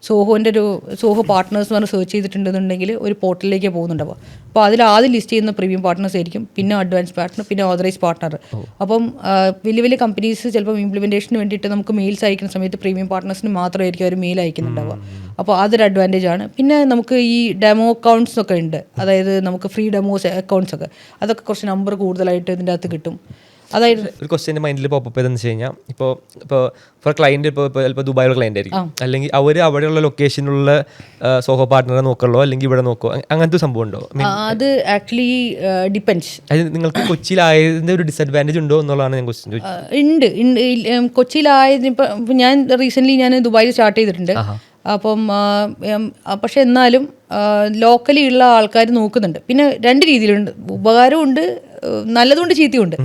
സോഹോ പാർട്ട്നേഴ്സ് എന്ന് പറഞ്ഞ് സെർച്ച് ചെയ്തിട്ടുണ്ടെന്നുണ്ടെങ്കിൽ ഒരു പോർട്ടലിലേക്ക് പോകുന്നുണ്ടാവുക. അപ്പോൾ അതിൽ ആദ്യം ലിസ്റ്റ് ചെയ്യുന്ന പ്രീമിയം പാർട്ട്നേഴ്സ് ആയിരിക്കും, പിന്നെ അഡ്വാൻസ് പാർട്ട്ണർ, പിന്നെ ഓതറൈസ് പാർട്ട്ണർ. അപ്പം വലിയ കമ്പനീസ് ചിലപ്പോൾ ഇംപ്ലിമെൻറ്റേഷന് വേണ്ടിയിട്ട് നമുക്ക് മെയിൽസ് അയക്കുന്ന സമയത്ത് പ്രീമിയം പാർട്ട്നേഴ്സിന് മാത്രമായിരിക്കും അവർ മെയിൽ അയക്കുന്നുണ്ടാവുക. അപ്പോൾ അതൊരു അഡ്വാൻറ്റേജ് ആണ്. പിന്നെ നമുക്ക് ഈ ഡെമോ അക്കൗണ്ട്സ് ഒക്കെ ഉണ്ട്, അതായത് നമുക്ക് ഫ്രീ ഡെമോസ് അക്കൗണ്ട്സ് ഒക്കെ, അതൊക്കെ കുറച്ച് നമ്പർ കൂടുതലായിട്ട് ഇതിൻ്റെ അകത്ത് കിട്ടും. അതായത് ഒരു ക്വസ്റ്റ്യൻ മൈൻഡിൽ പോപ്പ് ചെയ്തെന്ന് വെച്ച് കഴിഞ്ഞാൽ ഇപ്പോൾ ഫോർ ക്ലയൻറ്റ് ഇപ്പോൾ ദുബായിലുള്ള ക്ലയൻറ്റ് ആയിരിക്കും, അല്ലെങ്കിൽ അവർ അവിടെയുള്ള ലൊക്കേഷനിലുള്ള സോഹോ പാർട്ട്ണറെ നോക്കുള്ളൂ, അല്ലെങ്കിൽ ഇവിടെ നോക്കുമോ, അങ്ങനത്തെ സംഭവം ഉണ്ടോ? അത് ആക്ച്വലി ഡിപ്പെൻഡ്സ്. അതായത് നിങ്ങൾക്ക് കൊച്ചിയിലായതിൻ്റെ ഒരു ഡിസഡ്വാൻറ്റേജ് ഉണ്ടോ എന്നുള്ളതാണ് ഞാൻ ക്വസ്റ്റ്യൻ ചോദിച്ചത്. ഉണ്ട്. കൊച്ചിയിലായതിന് ഇപ്പം ഞാൻ റീസെൻ്റ്ലി ദുബായിൽ സ്റ്റാർട്ട് ചെയ്തിട്ടുണ്ട്. അപ്പം പക്ഷെ എന്നാലും ലോക്കലി ഉള്ള ആൾക്കാർ നോക്കുന്നുണ്ട്. പിന്നെ 2 രീതിയിലുണ്ട്, ഉപകാരമുണ്ട്, നല്ലതുകൊണ്ട് ചീത്തയുണ്ട്.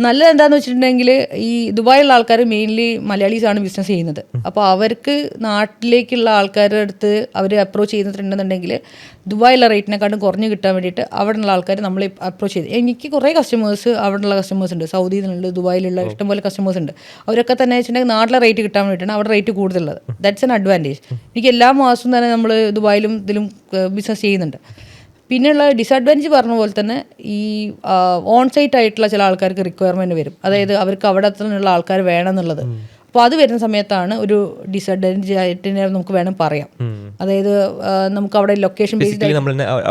നല്ലത് എന്താണെന്ന് വെച്ചിട്ടുണ്ടെങ്കിൽ ഈ ദുബായിലുള്ള ആൾക്കാർ മെയിൻലി മലയാളീസാണ് ബിസിനസ് ചെയ്യുന്നത്. അപ്പോൾ അവർക്ക് നാട്ടിലേക്കുള്ള ആൾക്കാരുടെ അടുത്ത് അവർ അപ്രോച്ച് ചെയ്യുന്നുണ്ടെന്നുണ്ടെങ്കിൽ ദുബായിലുള്ള റേറ്റിനെക്കാട്ടും കുറഞ്ഞ് കിട്ടാൻ വേണ്ടിയിട്ട് അവിടെയുള്ള ആൾക്കാർ നമ്മളെ അപ്രോച്ച് ചെയ്ത്, എനിക്ക് കുറേ കസ്റ്റമേഴ്സ് അവിടെയുള്ള കസ്റ്റമേഴ്സ് ഉണ്ട്, സൗദിയിലുണ്ട്, ദുബായിലുള്ള ഇഷ്ടംപോലെ കസ്റ്റമേഴ്സ് ഉണ്ട്. അവരൊക്കെ തന്നെ വെച്ചിട്ടുണ്ടെങ്കിൽ നാട്ടിലെ റേറ്റ് കിട്ടാൻ വേണ്ടിയിട്ടാണ് അവിടെ റേറ്റ് കൂടുതലുള്ളത്. That's an advantage. എനിക്ക് എല്ലാ മാസവും തന്നെ നമ്മൾ ദുബായിലും ഇതിലും ബിസിനസ് ചെയ്യുന്നുണ്ട്. പിന്നെയുള്ള ഡിസഡ്വാൻറ്റേജ് പറഞ്ഞ പോലെ തന്നെ ഈ ഓൺ സൈറ്റ് ആയിട്ടുള്ള ചില ആൾക്കാർക്ക് റിക്വയർമെൻറ്റ് വരും, അതായത് അവർക്ക് അവിടെ നിന്നുള്ള ആൾക്കാർ വേണം എന്നുള്ളത്. അപ്പോൾ അത് വരുന്ന സമയത്താണ് ഒരു ഡിസഡ്വാൻറ്റേജ് ആയിട്ട് നമുക്ക് വേണം പറയാം. അതായത് നമുക്ക് അവിടെ ലൊക്കേഷൻ ബേസ്ഡ്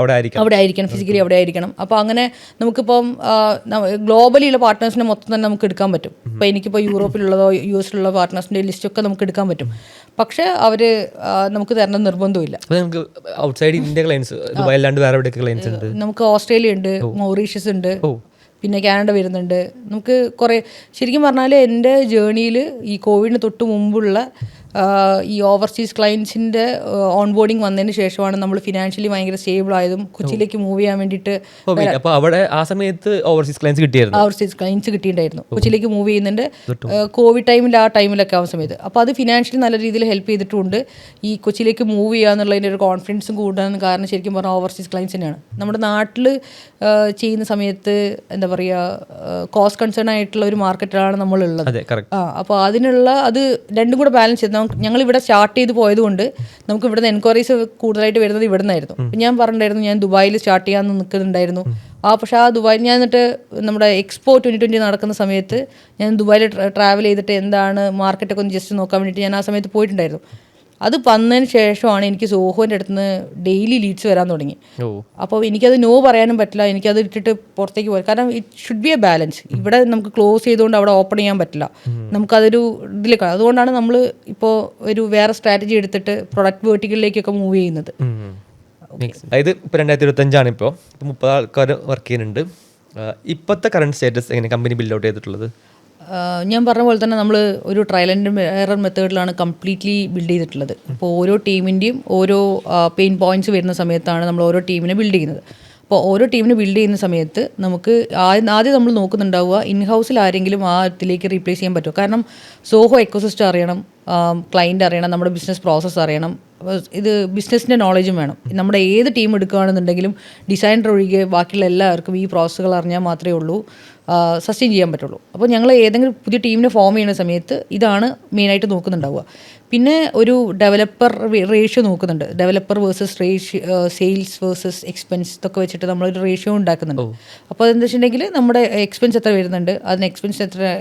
അവിടെ ആയിരിക്കണം, ഫിസിക്കലി അവിടെ ആയിരിക്കണം. അപ്പോൾ അങ്ങനെ നമുക്കിപ്പം ഗ്ലോബലിയുള്ള പാർട്ട്നേഴ്സിനെ മൊത്തം തന്നെ നമുക്ക് എടുക്കാൻ പറ്റും. ഇപ്പോൾ എനിക്കിപ്പോൾ യൂറോപ്പിലുള്ളതോ US-ലുള്ള പാർട്ട്നേഴ്സിൻ്റെ ലിസ്റ്റൊക്കെ നമുക്ക് എടുക്കാൻ പറ്റും. പക്ഷേ അവർ നമുക്ക് തരണം നിർബന്ധമില്ല. ഔട്ട്സൈഡ് ഇന്ത്യ ക്ലയൻസ് ദുബായിലാണ്ട് വേറെ എവിടെയൊക്കെ ക്ലയൻസ് ഉണ്ട്? നമുക്ക് ഓസ്ട്രേലിയ ഉണ്ട്, മൗറീഷ്യസ് ഉണ്ട്, പിന്നെ കാനഡ വരുന്നുണ്ട്. നമുക്ക് കുറേ ശരിക്കും പറഞ്ഞാൽ എൻ്റെ ജേണിയിൽ ഈ കോവിഡിന് തൊട്ട് മുമ്പുള്ള ഈ ഓവർസീസ് ക്ലയൻസിൻ്റെ ഓൺബോർഡിങ് വന്നതിന് ശേഷമാണ് നമ്മൾ ഫിനാൻഷ്യലി ഭയങ്കര സ്റ്റേബിൾ ആയതും കൊച്ചിയിലേക്ക് മൂവ് ചെയ്യാൻ വേണ്ടിയിട്ട്. അപ്പോൾ അവിടെ ആ സമയത്ത് ഓവർസീസ് ക്ലയൻസ് കിട്ടിയിട്ടുണ്ടായിരുന്നു, കൊച്ചിയിലേക്ക് മൂവ് ചെയ്യുന്നുണ്ട് കോവിഡ് ടൈമിൽ, ആ ടൈമിലൊക്കെ ആവുന്ന സമയത്ത്. അപ്പോൾ അത് ഫിനാൻഷ്യലി നല്ല രീതിയിൽ ഹെൽപ്പ് ചെയ്തിട്ടുണ്ട്. ഈ കൊച്ചിയിലേക്ക് മൂവ് ചെയ്യുക എന്നുള്ളതിൻ്റെ ഒരു കോൺഫിഡൻസും കൂടാൻ കാരണം ശരിക്കും പറഞ്ഞാൽ ഓവർസീസ് ക്ലയൻസ് തന്നെയാണ്. നമ്മുടെ നാട്ടിൽ ചെയ്യുന്ന സമയത്ത് എന്താ പറയുക, കോസ്റ്റ് കൺസേൺ ആയിട്ടുള്ള ഒരു മാർക്കറ്റിലാണ് നമ്മളുള്ളത്. അപ്പോൾ അതിനുള്ള അത് രണ്ടും കൂടെ ബാലൻസ് ചെയ്ത് ഞങ്ങളിവിടെ സ്റ്റാർട്ട് ചെയ്ത് പോയതുകൊണ്ട് നമുക്ക് ഇവിടുന്ന് എൻക്വയറീസ് കൂടുതലായിട്ട് വരുന്നത് ഇവിടെ നിന്നായിരുന്നു. ഞാൻ പറഞ്ഞിട്ടുണ്ടായിരുന്നു ഞാൻ ദുബായിൽ സ്റ്റാർട്ട് ചെയ്യാമെന്ന് നിൽക്കുന്നുണ്ടായിരുന്നു. പക്ഷേ ആ ദുബായിൽ ഞാൻ എന്നിട്ട് നമ്മുടെ എക്സ്പോ 2020 നടക്കുന്ന സമയത്ത് ഞാൻ ദുബായിൽ ട്രാവൽ ചെയ്തിട്ട് എന്താണ് മാർക്കറ്റൊക്കെ ഒന്ന് ജസ്റ്റ് നോക്കാൻ വേണ്ടിയിട്ട് ഞാൻ ആ സമയത്ത് പോയിട്ടുണ്ടായിരുന്നു. അത് വന്നതിന് ശേഷമാണ് എനിക്ക് സോഹോൻ്റെ അടുത്ത് നിന്ന് ഡെയിലി ലീഡ്സ് വരാൻ തുടങ്ങി. അപ്പോൾ എനിക്കത് നോ പറയാനും പറ്റില്ല, എനിക്കത് ഇട്ടിട്ട് പുറത്തേക്ക് പോയി. കാരണം it should be A balance. ഇവിടെ നമുക്ക് ക്ലോസ് ചെയ്തുകൊണ്ട് അവിടെ ഓപ്പൺ ചെയ്യാൻ പറ്റില്ല, നമുക്കതൊരു ഇതിൽ. അതുകൊണ്ടാണ് നമ്മൾ ഇപ്പോൾ ഒരു വേറെ സ്ട്രാറ്റജി എടുത്തിട്ട് പ്രൊഡക്റ്റ് വേർട്ടിക്കലിലേക്കൊക്കെ മൂവ് ചെയ്യുന്നത്. അതായത് ഇപ്പോൾ 2025 ഇപ്പോൾ 30 ആൾക്കാർ വർക്ക് ചെയ്യുന്നുണ്ട്. ഇപ്പോഴത്തെ കറണ്ട് സ്റ്റാറ്റസ് എങ്ങനെ കമ്പനി ബിൽഡ് ഔട്ട് ചെയ്തിട്ടുള്ളത്? ഞാൻ പറഞ്ഞ പോലെ തന്നെ നമ്മൾ ഒരു ട്രയൽ ആൻഡ് എറർ മെത്തേഡിലാണ് കംപ്ലീറ്റ്ലി ബിൽഡ് ചെയ്തിട്ടുള്ളത്. അപ്പോൾ ഓരോ ടീമിൻ്റെയും ഓരോ പെയിൻ പോയിന്റ്സ് വരുന്ന സമയത്താണ് നമ്മൾ ഓരോ ടീമിനെ ബിൽഡ് ചെയ്യുന്നത്. അപ്പോൾ ഓരോ ടീമിനെ ബിൽഡ് ചെയ്യുന്ന സമയത്ത് നമുക്ക് ആദ്യം നമ്മൾ നോക്കുന്നുണ്ടാവുക ഇൻഹൗസിൽ ആരെങ്കിലും ആ ഇതിലേക്ക് റീപ്ലേസ് ചെയ്യാൻ പറ്റുമോ. കാരണം സോഹോ എക്കോസിസ്റ്റം അറിയണം, ക്ലയൻറ്റ് അറിയണം, നമ്മുടെ ബിസിനസ് പ്രോസസ്സ് അറിയണം, ഇത് ബിസിനസ്സിൻ്റെ നോളജും വേണം. നമ്മുടെ ഏത് ടീം എടുക്കുകയാണെന്നുണ്ടെങ്കിലും ഡിസൈനർ ഒഴികെ ബാക്കിയുള്ള എല്ലാവർക്കും ഈ പ്രോസസ്സുകൾ അറിഞ്ഞാൽ മാത്രമേ ഉള്ളൂ സസ്റ്റെയിൻ ചെയ്യാൻ പറ്റുള്ളൂ. അപ്പോൾ ഞങ്ങൾ ഏതെങ്കിലും പുതിയ ടീമിനെ ഫോം ചെയ്യുന്ന സമയത്ത് ഇതാണ് മെയിനായിട്ട് നോക്കുന്നുണ്ടാവുക. പിന്നെ ഒരു ഡെവലപ്പർ റേഷ്യോ നോക്കുന്നുണ്ട്. Developer versus sales versus expense ഇതൊക്കെ വെച്ചിട്ട് നമ്മളൊരു റേഷ്യോ ഉണ്ടാക്കുന്നുണ്ട്. അപ്പോൾ അതെന്താ വെച്ചിട്ടുണ്ടെങ്കിൽ നമ്മുടെ എക്സ്പെൻസ് എത്ര വരുന്നുണ്ട്, അതിന് എക്സ്പെൻസ് എത്ര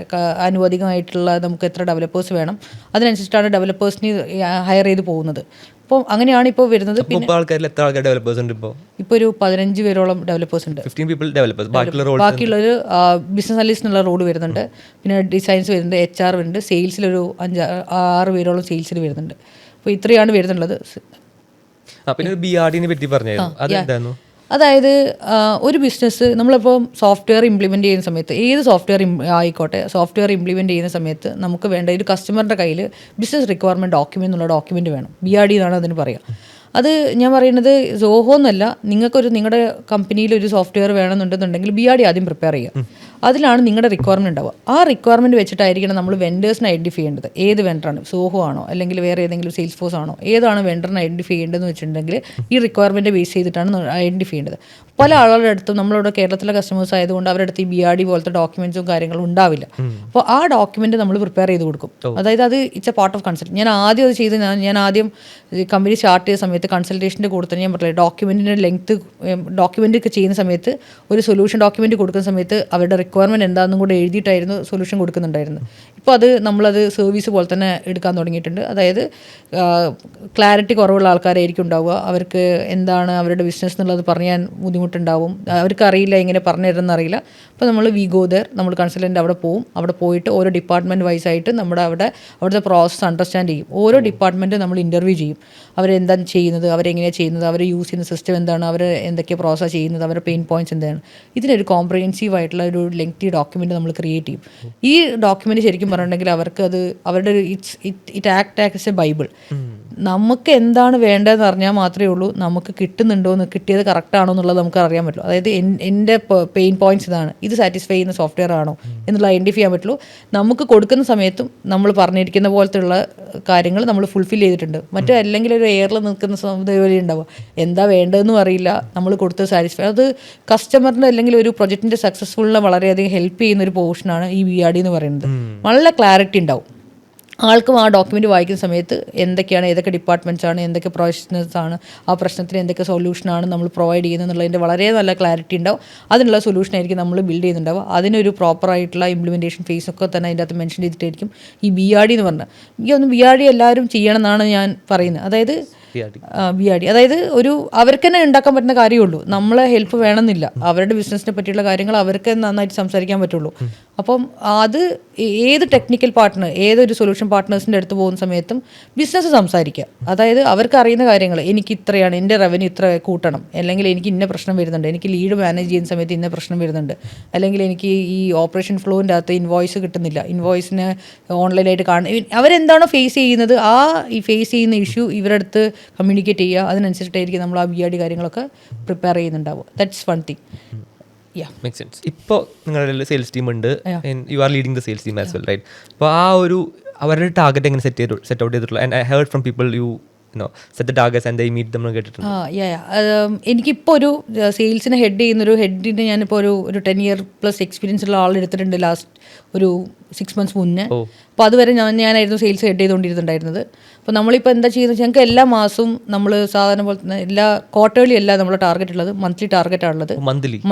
അനുവദികമായിട്ടുള്ള നമുക്ക് എത്ര ഡെവലപ്പേഴ്സ് വേണം, അതിനനുസരിച്ചിട്ടാണ് ഡെവലപ്പേഴ്സിന് ഹയർ ചെയ്ത് പോകുന്നത്. അപ്പോൾ അങ്ങനെയാണ് ഇപ്പോൾ വരുന്നത്. പിന്നെ ആൾക്കാരിൽ എത്ര ആൾക്കാർ ഡെവലപ്പേഴ്സ് ഉണ്ട്? ഇപ്പോൾ ഒരു 15 പേരോളം ഡെവലപ്പേഴ്സ് ഉണ്ട്. 15 people ഡെവലപ്പേഴ്സ്. ബാക്കിയുള്ളൊരു ബിസിനസ് അനലിസ്റ്റിനുള്ള റോൾ വരുന്നുണ്ട്, പിന്നെ ഡിസൈൻസ് വരുന്നുണ്ട്, HR വരുന്നുണ്ട്, സെയിൽസിലൊരു 5-6 പേരോളം സെയിൽസിൽ വരുന്നുണ്ട്. അപ്പോൾ ഇത്രയാണ് വരുന്നുള്ളത്. പിന്നെ BRD പറ്റി പറഞ്ഞായിരുന്നു, അതെന്തായിരുന്നു? അതായത് ഒരു ബിസിനസ് നമ്മളിപ്പോൾ സോഫ്റ്റ്വെയർ ഇംപ്ലിമെൻറ്റ് ചെയ്യുന്ന സമയത്ത് ഏത് സോഫ്റ്റ്വെയർ ആയിക്കോട്ടെ, സോഫ്റ്റ്വെയർ ഇംപ്ലിമെൻറ്റ് ചെയ്യുന്ന സമയത്ത് നമുക്ക് വേണ്ട ഒരു കസ്റ്റമറിൻ്റെ കയ്യിൽ ബിസിനസ് റിക്വയർമെൻറ്റ് ഡോക്യുമെൻ്റ് എന്നുള്ള ഡോക്യുമെൻറ്റ് വേണം. BRD എന്നാണ് അതിന് പറയുക. അത് ഞാൻ പറയുന്നത് സോഹോ എന്നല്ല, നിങ്ങളുടെ കമ്പനിയിൽ ഒരു സോഫ്റ്റ്വെയർ വേണമെന്നുണ്ടെന്നുണ്ടെങ്കിൽ BRD ആദ്യം പ്രിപ്പയർ ചെയ്യുക. അതിലാണ് നിങ്ങളുടെ റിക്വയർമെൻറ്റ് ഉണ്ടാവുക. ആ റിക്വയർമെൻറ്റ് വെച്ചിട്ടായിരിക്കണം നമ്മൾ വെൻഡേഴ്സിനെ ഐഡൻറ്റിഫൈ ചെയ്യേണ്ടത്. ഏത് വെൻഡറാണ്, സോഹോ ആണോ അല്ലെങ്കിൽ വേറെ ഏതെങ്കിലും സെയിൽസ് ഫോഴ്സ് ആണോ, ഏതാണ് വെൻഡറിനെ ഐഡൻറ്റിഫൈ ചെയ്യേണ്ടതെന്ന് വെച്ചിട്ടുണ്ടെങ്കിൽ ഈ റിക്വയർമെൻറ്റ് ബേസ് ചെയ്തിട്ടാണ് ഐഡൻറ്റിഫൈ ചെയ്യേണ്ടത്. പല ആളുകളുടെ അടുത്തും നമ്മളിവിടെ കേരളത്തിലെ കസ്റ്റമേഴ്സ് ആയതുകൊണ്ട് അവരുടെ അടുത്ത് ഈ BRD പോലത്തെ ഡോക്യുമെൻറ്റ്സും കാര്യങ്ങളും ഉണ്ടാവില്ല. അപ്പോൾ ആ ഡോക്യുമെൻറ്റ് നമ്മൾ പ്രിപ്പയർ ചെയ്ത് കൊടുക്കും. അതായത് അത് it's A part of consult. ഞാൻ ആദ്യം അത് ചെയ്ത് ഞാൻ ആദ്യം കമ്പനി സ്റ്റാർട്ട് ചെയ്ത സമയത്ത് കൺസൾട്ടേഷൻ്റെ കൂടെ തന്നെ ഞാൻ പറഞ്ഞില്ല, ഡോക്യുമെൻറ്റിൻ്റെ ലെങ്ത്ത് ഡോക്യുമെൻ്റ് ഒക്കെ ചെയ്യുന്ന സമയത്ത് ഒരു സൊല്യൂഷൻ ഡോക്യുമെൻറ്റ് കൊടുക്കുന്ന സമയത്ത് അവരുടെ റിക്വയർമെൻറ്റ് എന്താണെന്നും കൂടെ എഴുതിയിട്ടായിരുന്നു സൊല്യൂഷൻ കൊടുക്കുന്നുണ്ടായിരുന്നത്. ഇപ്പോൾ അത് നമ്മളത് സർവീസ് പോലെ തന്നെ എടുക്കാൻ തുടങ്ങിയിട്ടുണ്ട്. അതായത് ക്ലാരിറ്റി കുറവുള്ള ആൾക്കാരായിരിക്കും ഉണ്ടാവുക, അവർക്ക് എന്താണ് അവരുടെ ബിസിനസ് എന്നുള്ളത് പറയാൻ ബുദ്ധിമുട്ടുണ്ടാവും, അവർക്ക് അറിയില്ല എങ്ങനെ പറഞ്ഞു തരുമെന്ന് അറിയില്ല. അപ്പോൾ നമ്മൾ വി ഗോ ദർ, നമ്മൾ കൺസൾട്ടൻ്റ് അവിടെ പോവും. അവിടെ പോയിട്ട് ഓരോ ഡിപ്പാർട്ട്മെൻറ്റ് വൈസ് ആയിട്ട് അവിടുത്തെ പ്രോസസ്സ് അണ്ടർസ്റ്റാൻഡ് ചെയ്യും. ഓരോ ഡിപ്പാർട്ട്മെൻറ്റും നമ്മൾ ഇൻ്റർവ്യൂ ചെയ്യും. അവരെന്താണ് ചെയ്യുന്നത്, അവരെങ്ങനെയാണ് ചെയ്യുന്നത്, അവർ യൂസ് ചെയ്യുന്ന സിസ്റ്റം എന്താണ്, അവർ എന്തൊക്കെ പ്രോസസ്സ് ചെയ്യുന്നത്, അവരുടെ പെയിൻ പോയിൻറ്റ്സ് എന്താണ്. ഇതിനൊരു കോംപ്രഹെൻസീവ് ആയിട്ടുള്ള ഒരു ലെങ്തി ഡോക്യുമെൻറ്റ് നമ്മൾ ക്രിയേറ്റ് ചെയ്യും. ഈ ഡോക്യുമെൻറ്റ് ശരിക്കും പറഞ്ഞിട്ടുണ്ടെങ്കിൽ അവർക്ക് അവരുടെ ഒരു it act as A Bible. നമുക്ക് എന്താണ് വേണ്ടതെന്ന് അറിഞ്ഞാൽ മാത്രമേ ഉള്ളൂ നമുക്ക് കിട്ടിയത് കറക്റ്റ് ആണോ എന്നുള്ളത് നമുക്ക് അറിയാൻ പറ്റുള്ളൂ. അതായത് എൻ്റെ പെയിൻ പോയിന്റ്സ് ഇതാണ്, ഇത് സാറ്റിസ്ഫൈ ചെയ്യുന്ന സോഫ്റ്റ്വെയർ ആണോ എന്നുള്ള ഐഡൻറ്റിഫൈ ചെയ്യാൻ പറ്റുള്ളൂ. നമുക്ക് കൊടുക്കുന്ന സമയത്തും നമ്മൾ പറഞ്ഞിരിക്കുന്ന പോലത്തെയുള്ള കാര്യങ്ങൾ നമ്മൾ ഫുൾഫിൽ ചെയ്തിട്ടുണ്ട്. അല്ലെങ്കിൽ ഒരു എയറിൽ നിൽക്കുന്ന ഇതുപോലെ ഉണ്ടാവുക, എന്താ വേണ്ടതെന്നും അറിയില്ല, നമ്മൾ കൊടുത്ത് സാറ്റിസ്ഫൈ. അത് കസ്റ്റമറിൻ്റെ അല്ലെങ്കിൽ ഒരു പ്രൊജക്റ്റിൻ്റെ സക്സസ്ഫുള്ളിനെ വളരെയധികം ഹെൽപ്പ് ചെയ്യുന്ന ഒരു പോർഷനാണ് ഈ BRD എന്ന് പറയുന്നത്. നല്ല ക്ലാരിറ്റി ഉണ്ടാവും ആൾക്കും ആ ഡോക്യുമെൻറ്റ് വായിക്കുന്ന സമയത്ത് ഏതൊക്കെ ഡിപ്പാർട്ട്മെൻറ്റ്സ് ആണ്, എന്തൊക്കെ പ്രൊഫഷണൽസ് ആണ്, ആ പ്രശ്നത്തിന് എന്തൊക്കെ സൊല്യൂഷനാണ് നമ്മൾ പ്രൊവൈഡ് ചെയ്യുന്നത് എന്നുള്ളതിൻ്റെ വളരെ നല്ല ക്ലാരിറ്റി ഉണ്ടാവും. അതിനുള്ള സൊല്യൂഷനായിരിക്കും നമ്മൾ ബിൽഡ് ചെയ്യുന്നുണ്ടാവുക. അതിനൊരു പ്രോപ്പറായിട്ടുള്ള ഇംപ്ലിമെൻറ്റേഷൻ ഫേസ് ഒക്കെ തന്നെ അതിൻ്റെ അകത്ത് മെൻഷൻ ചെയ്തിട്ടായിരിക്കും ഈ BRD എന്ന് പറഞ്ഞാൽ. BRD എല്ലാവരും ചെയ്യണം എന്നാണ് ഞാൻ പറയുന്നത്. അതായത് BRD അതായത് അവർക്ക് തന്നെ ഉണ്ടാക്കാൻ പറ്റുന്ന കാര്യമുള്ളൂ, നമ്മളെ ഹെൽപ്പ് വേണമെന്നില്ല. അവരുടെ ബിസിനസ്സിനെ പറ്റിയുള്ള കാര്യങ്ങൾ അവർക്ക് നന്നായിട്ട് സംസാരിക്കാൻ പറ്റുള്ളൂ. അപ്പം അത് ഏത് ടെക്നിക്കൽ പാർട്ട്ണർ, ഏതൊരു സൊല്യൂഷൻ പാർട്ട്നേഴ്സിൻ്റെ അടുത്ത് പോകുന്ന സമയത്തും ബിസിനസ് സംസാരിക്കുക. അതായത് അവർക്ക് അറിയുന്ന കാര്യങ്ങൾ, എനിക്ക് ഇത്രയാണ്, എൻ്റെ റവന്യൂ ഇത്ര കൂട്ടണം, അല്ലെങ്കിൽ എനിക്ക് ഇന്ന പ്രശ്നം വരുന്നുണ്ട്, എനിക്ക് ലീഡ് മാനേജ് ചെയ്യുന്ന സമയത്ത് ഇന്ന പ്രശ്നം വരുന്നുണ്ട്, അല്ലെങ്കിൽ എനിക്ക് ഈ ഓപ്പറേഷൻ ഫ്ലോൻ്റെ അകത്ത് ഇൻവോയ്സ് കിട്ടുന്നില്ല, ഇൻവോയ്സിന് ഓൺലൈനായിട്ട് അവരെന്താണോ ഫേസ് ചെയ്യുന്നത് ഈ ഫേസ് ചെയ്യുന്ന ഇഷ്യൂ ഇവരുടെ അടുത്ത് കമ്മ്യൂണിക്കേറ്റ് ചെയ്യുക. അതിനനുസരിച്ചിട്ടായിരിക്കും നമ്മൾ ആ BRD കാര്യങ്ങളൊക്കെ പ്രിപ്പയർ ചെയ്യുന്നുണ്ടാവുക. That's one thing. Make sense. ഇപ്പോൾ നിങ്ങളുടെ സെയിൽസ് ടീം ഉണ്ട്, you are leading the sales team as well, right? അപ്പോൾ അവരുടെ ടാർഗറ്റ് എങ്ങനെ സെറ്റ് ഔട്ട് ചെയ്തിട്ടുള്ള? And I heard from people you set the targets and they meet them എന്ന് കേട്ടിട്ടുണ്ട്. എനിക്കിപ്പോൾ ഒരു സെയിൽസിനെ ഹെഡ് ചെയ്യുന്നൊരു ഹെഡിന് ഞാനിപ്പോൾ ഒരു 10 year plus എക്സ്പീരിയൻസ് ഉള്ള ആളെടുത്തിട്ടുണ്ട് ലാസ്റ്റ് ഒരു 6 months മുന്നേ. അപ്പോൾ അതുവരെ ഞാനായിരുന്നു സെയിൽസ് ഹെഡ് ചെയ്തുകൊണ്ടിരുന്നുണ്ടായിരുന്നത്. അപ്പോൾ നമ്മളിപ്പോൾ എന്താ ചെയ്യുന്നത്, ഞങ്ങൾക്ക് എല്ലാ മാസവും നമ്മൾ സാധാരണ പോലെ തന്നെ എല്ലാ ക്വാർട്ടേർലി അല്ല നമ്മൾ ടാർഗറ്റ് ഉള്ളത്, മന്ത്ലി ടാർഗറ്റാണുള്ളത്.